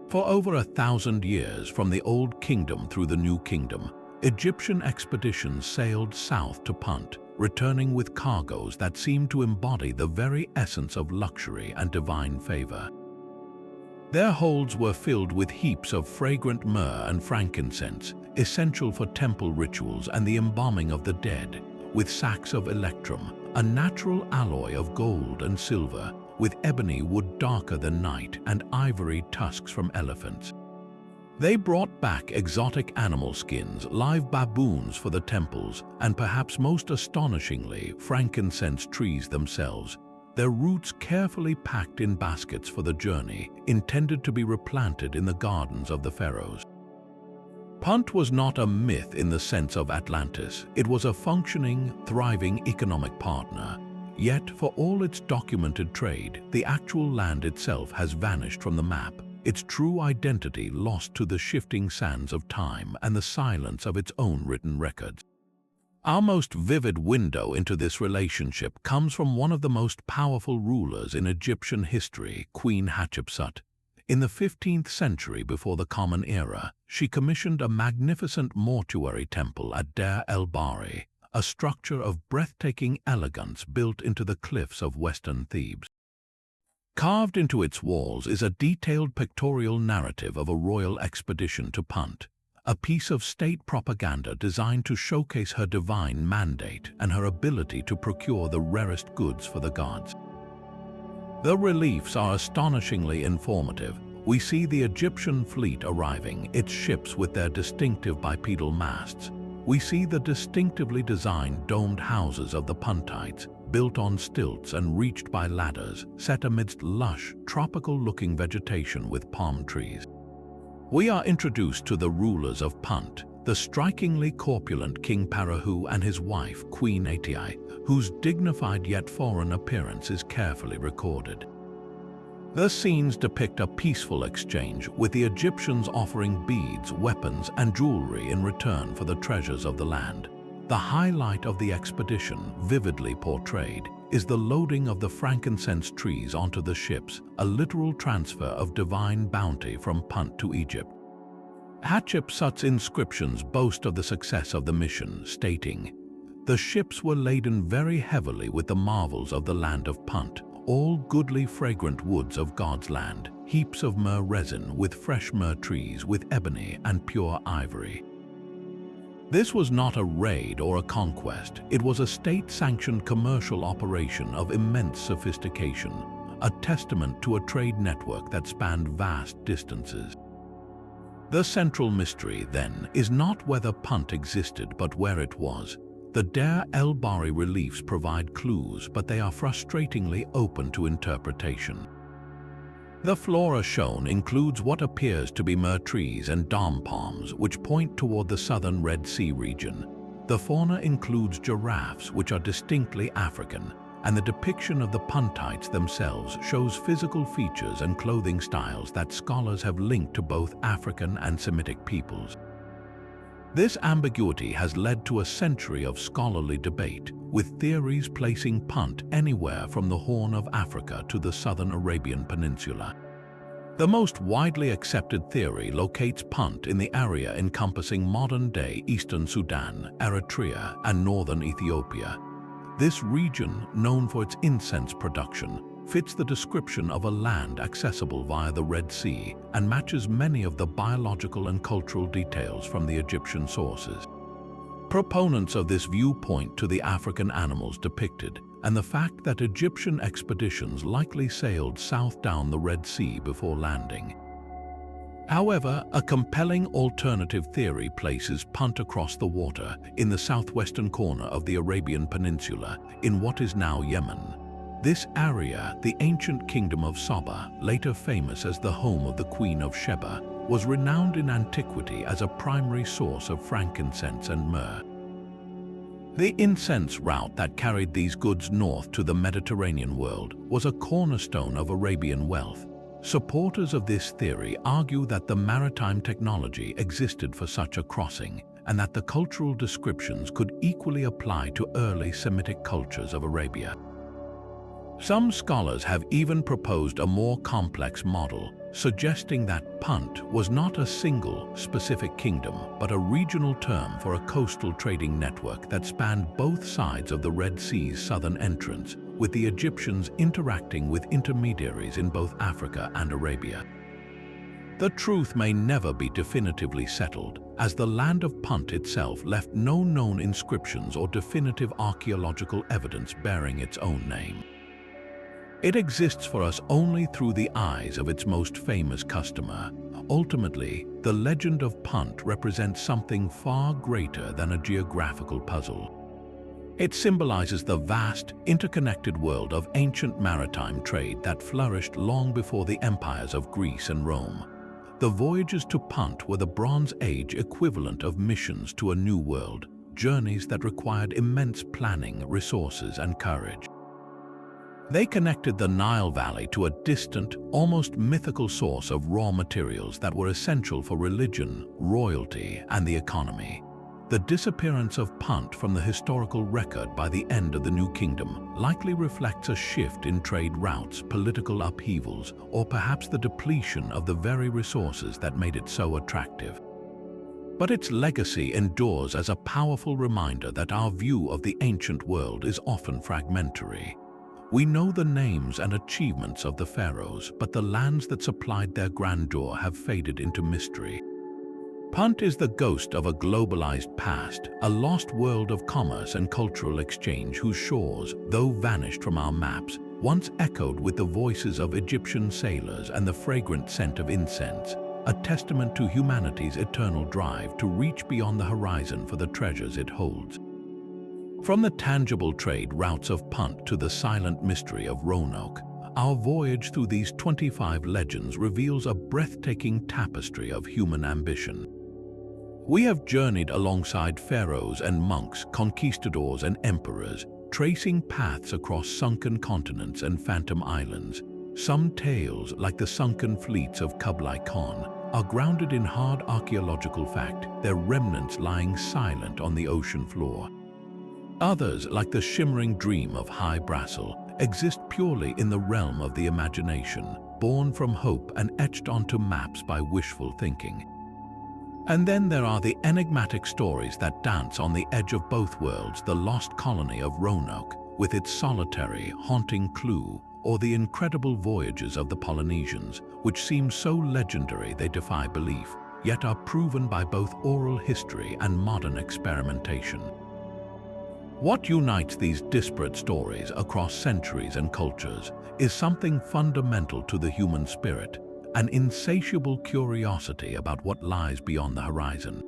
For over 1,000 years, from the Old Kingdom through the New Kingdom, Egyptian expeditions sailed south to Punt, returning with cargoes that seemed to embody the very essence of luxury and divine favor. Their holds were filled with heaps of fragrant myrrh and frankincense, essential for temple rituals and the embalming of the dead, with sacks of electrum, a natural alloy of gold and silver, with ebony wood darker than night and ivory tusks from elephants. They brought back exotic animal skins, live baboons for the temples, and perhaps most astonishingly, frankincense trees themselves, their roots carefully packed in baskets for the journey, intended to be replanted in the gardens of the pharaohs. Punt was not a myth in the sense of Atlantis. It was a functioning, thriving economic partner. Yet, for all its documented trade, the actual land itself has vanished from the map, its true identity lost to the shifting sands of time and the silence of its own written records. Our most vivid window into this relationship comes from one of the most powerful rulers in Egyptian history, Queen Hatshepsut. In the 15th century before the Common Era, she commissioned a magnificent mortuary temple at Deir el-Bahari, a structure of breathtaking elegance built into the cliffs of western Thebes. Carved into its walls is a detailed pictorial narrative of a royal expedition to Punt, a piece of state propaganda designed to showcase her divine mandate and her ability to procure the rarest goods for the gods. The reliefs are astonishingly informative. We see the Egyptian fleet arriving, its ships with their distinctive bipedal masts. We see the distinctively designed domed houses of the Puntites, built on stilts and reached by ladders, set amidst lush, tropical-looking vegetation with palm trees. We are introduced to the rulers of Punt, the strikingly corpulent King Parahu and his wife, Queen Atii, whose dignified yet foreign appearance is carefully recorded. The scenes depict a peaceful exchange, with the Egyptians offering beads, weapons, and jewelry in return for the treasures of the land. The highlight of the expedition, vividly portrayed, is the loading of the frankincense trees onto the ships, a literal transfer of divine bounty from Punt to Egypt. Hatshepsut's inscriptions boast of the success of the mission, stating, "The ships were laden very heavily with the marvels of the land of Punt, all goodly fragrant woods of God's land, heaps of myrrh resin with fresh myrrh trees with ebony and pure ivory." This was not a raid or a conquest. It was a state-sanctioned commercial operation of immense sophistication, a testament to a trade network that spanned vast distances. The central mystery, then, is not whether Punt existed but where it was. The Deir el-Bahari reliefs provide clues, but they are frustratingly open to interpretation. The flora shown includes what appears to be myrrh trees and dam palms, which point toward the southern Red Sea region. The fauna includes giraffes, which are distinctly African, and the depiction of the Puntites themselves shows physical features and clothing styles that scholars have linked to both African and Semitic peoples. This ambiguity has led to a century of scholarly debate, with theories placing Punt anywhere from the Horn of Africa to the southern Arabian Peninsula. The most widely accepted theory locates Punt in the area encompassing modern-day eastern Sudan, Eritrea, and northern Ethiopia. This region, known for its incense production, fits the description of a land accessible via the Red Sea and matches many of the biological and cultural details from the Egyptian sources. Proponents of this view point to the African animals depicted and the fact that Egyptian expeditions likely sailed south down the Red Sea before landing. However, a compelling alternative theory places Punt across the water in the southwestern corner of the Arabian Peninsula in what is now Yemen. This area, the ancient kingdom of Saba, later famous as the home of the Queen of Sheba, was renowned in antiquity as a primary source of frankincense and myrrh. The incense route that carried these goods north to the Mediterranean world was a cornerstone of Arabian wealth. Supporters of this theory argue that the maritime technology existed for such a crossing, and that the cultural descriptions could equally apply to early Semitic cultures of Arabia. Some scholars have even proposed a more complex model, suggesting that Punt was not a single, specific kingdom, but a regional term for a coastal trading network that spanned both sides of the Red Sea's southern entrance, with the Egyptians interacting with intermediaries in both Africa and Arabia. The truth may never be definitively settled, as the land of Punt itself left no known inscriptions or definitive archaeological evidence bearing its own name. It exists for us only through the eyes of its most famous customer. Ultimately, the legend of Punt represents something far greater than a geographical puzzle. It symbolizes the vast, interconnected world of ancient maritime trade that flourished long before the empires of Greece and Rome. The voyages to Punt were the Bronze Age equivalent of missions to a new world, journeys that required immense planning, resources, and courage. They connected the Nile Valley to a distant, almost mythical source of raw materials that were essential for religion, royalty, and the economy. The disappearance of Punt from the historical record by the end of the New Kingdom likely reflects a shift in trade routes, political upheavals, or perhaps the depletion of the very resources that made it so attractive. But its legacy endures as a powerful reminder that our view of the ancient world is often fragmentary. We know the names and achievements of the pharaohs, but the lands that supplied their grandeur have faded into mystery. Punt is the ghost of a globalized past, a lost world of commerce and cultural exchange whose shores, though vanished from our maps, once echoed with the voices of Egyptian sailors and the fragrant scent of incense, a testament to humanity's eternal drive to reach beyond the horizon for the treasures it holds. From the tangible trade routes of Punt to the silent mystery of Roanoke, our voyage through these 25 legends reveals a breathtaking tapestry of human ambition. We have journeyed alongside pharaohs and monks, conquistadors and emperors, tracing paths across sunken continents and phantom islands. Some tales, like the sunken fleets of Kublai Khan, are grounded in hard archaeological fact, their remnants lying silent on the ocean floor. Others, like the shimmering dream of High Brassel, exist purely in the realm of the imagination, born from hope and etched onto maps by wishful thinking. And then there are the enigmatic stories that dance on the edge of both worlds, the lost colony of Roanoke, with its solitary, haunting clue, or the incredible voyages of the Polynesians, which seem so legendary they defy belief, yet are proven by both oral history and modern experimentation. What unites these disparate stories across centuries and cultures is something fundamental to the human spirit, an insatiable curiosity about what lies beyond the horizon.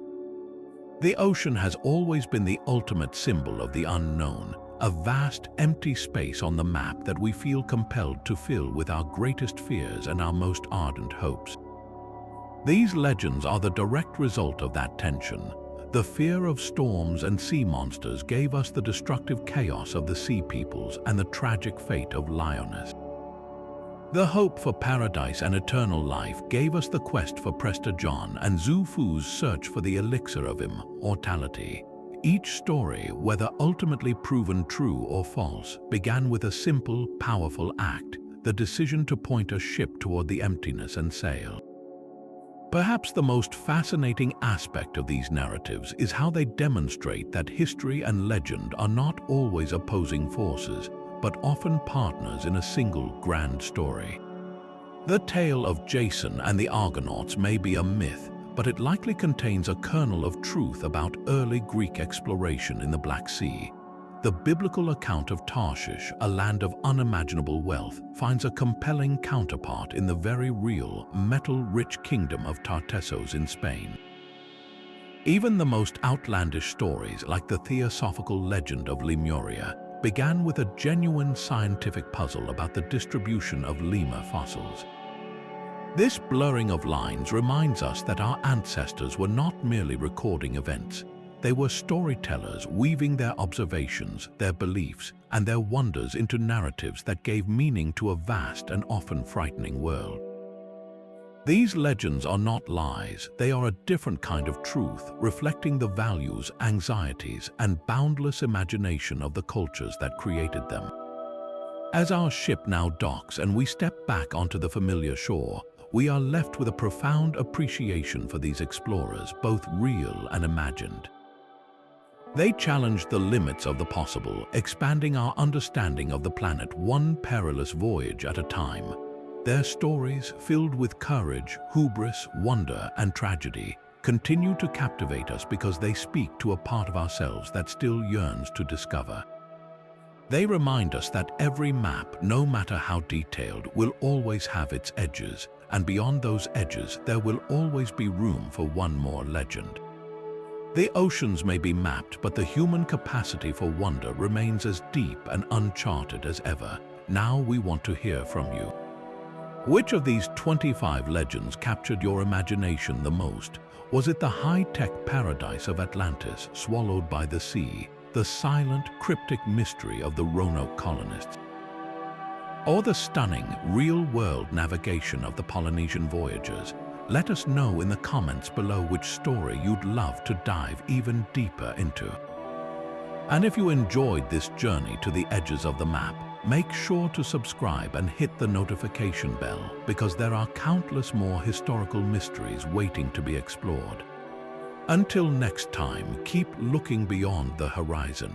The ocean has always been the ultimate symbol of the unknown, a vast, empty space on the map that we feel compelled to fill with our greatest fears and our most ardent hopes. These legends are the direct result of that tension. The fear of storms and sea monsters gave us the destructive chaos of the sea peoples and the tragic fate of Lyonesse. The hope for paradise and eternal life gave us the quest for Prester John and Xu Fu's search for the elixir of immortality. Each story, whether ultimately proven true or false, began with a simple, powerful act, the decision to point a ship toward the emptiness and sail. Perhaps the most fascinating aspect of these narratives is how they demonstrate that history and legend are not always opposing forces, but often partners in a single grand story. The tale of Jason and the Argonauts may be a myth, but it likely contains a kernel of truth about early Greek exploration in the Black Sea. The biblical account of Tarshish, a land of unimaginable wealth, finds a compelling counterpart in the very real, metal-rich kingdom of Tartessos in Spain. Even the most outlandish stories, like the theosophical legend of Lemuria, began with a genuine scientific puzzle about the distribution of lemur fossils. This blurring of lines reminds us that our ancestors were not merely recording events. They were storytellers weaving their observations, their beliefs, and their wonders into narratives that gave meaning to a vast and often frightening world. These legends are not lies, they are a different kind of truth, reflecting the values, anxieties, and boundless imagination of the cultures that created them. As our ship now docks and we step back onto the familiar shore, we are left with a profound appreciation for these explorers, both real and imagined. They challenged the limits of the possible, expanding our understanding of the planet one perilous voyage at a time. Their stories, filled with courage, hubris, wonder, and tragedy, continue to captivate us because they speak to a part of ourselves that still yearns to discover. They remind us that every map, no matter how detailed, will always have its edges, and beyond those edges, there will always be room for one more legend. The oceans may be mapped, but the human capacity for wonder remains as deep and uncharted as ever. Now we want to hear from you. Which of these 25 legends captured your imagination the most? Was it the high-tech paradise of Atlantis, swallowed by the sea, the silent, cryptic mystery of the Roanoke colonists? Or the stunning, real-world navigation of the Polynesian voyagers? Let us know in the comments below which story you'd love to dive even deeper into. And if you enjoyed this journey to the edges of the map, make sure to subscribe and hit the notification bell, because there are countless more historical mysteries waiting to be explored. Until next time, keep looking beyond the horizon.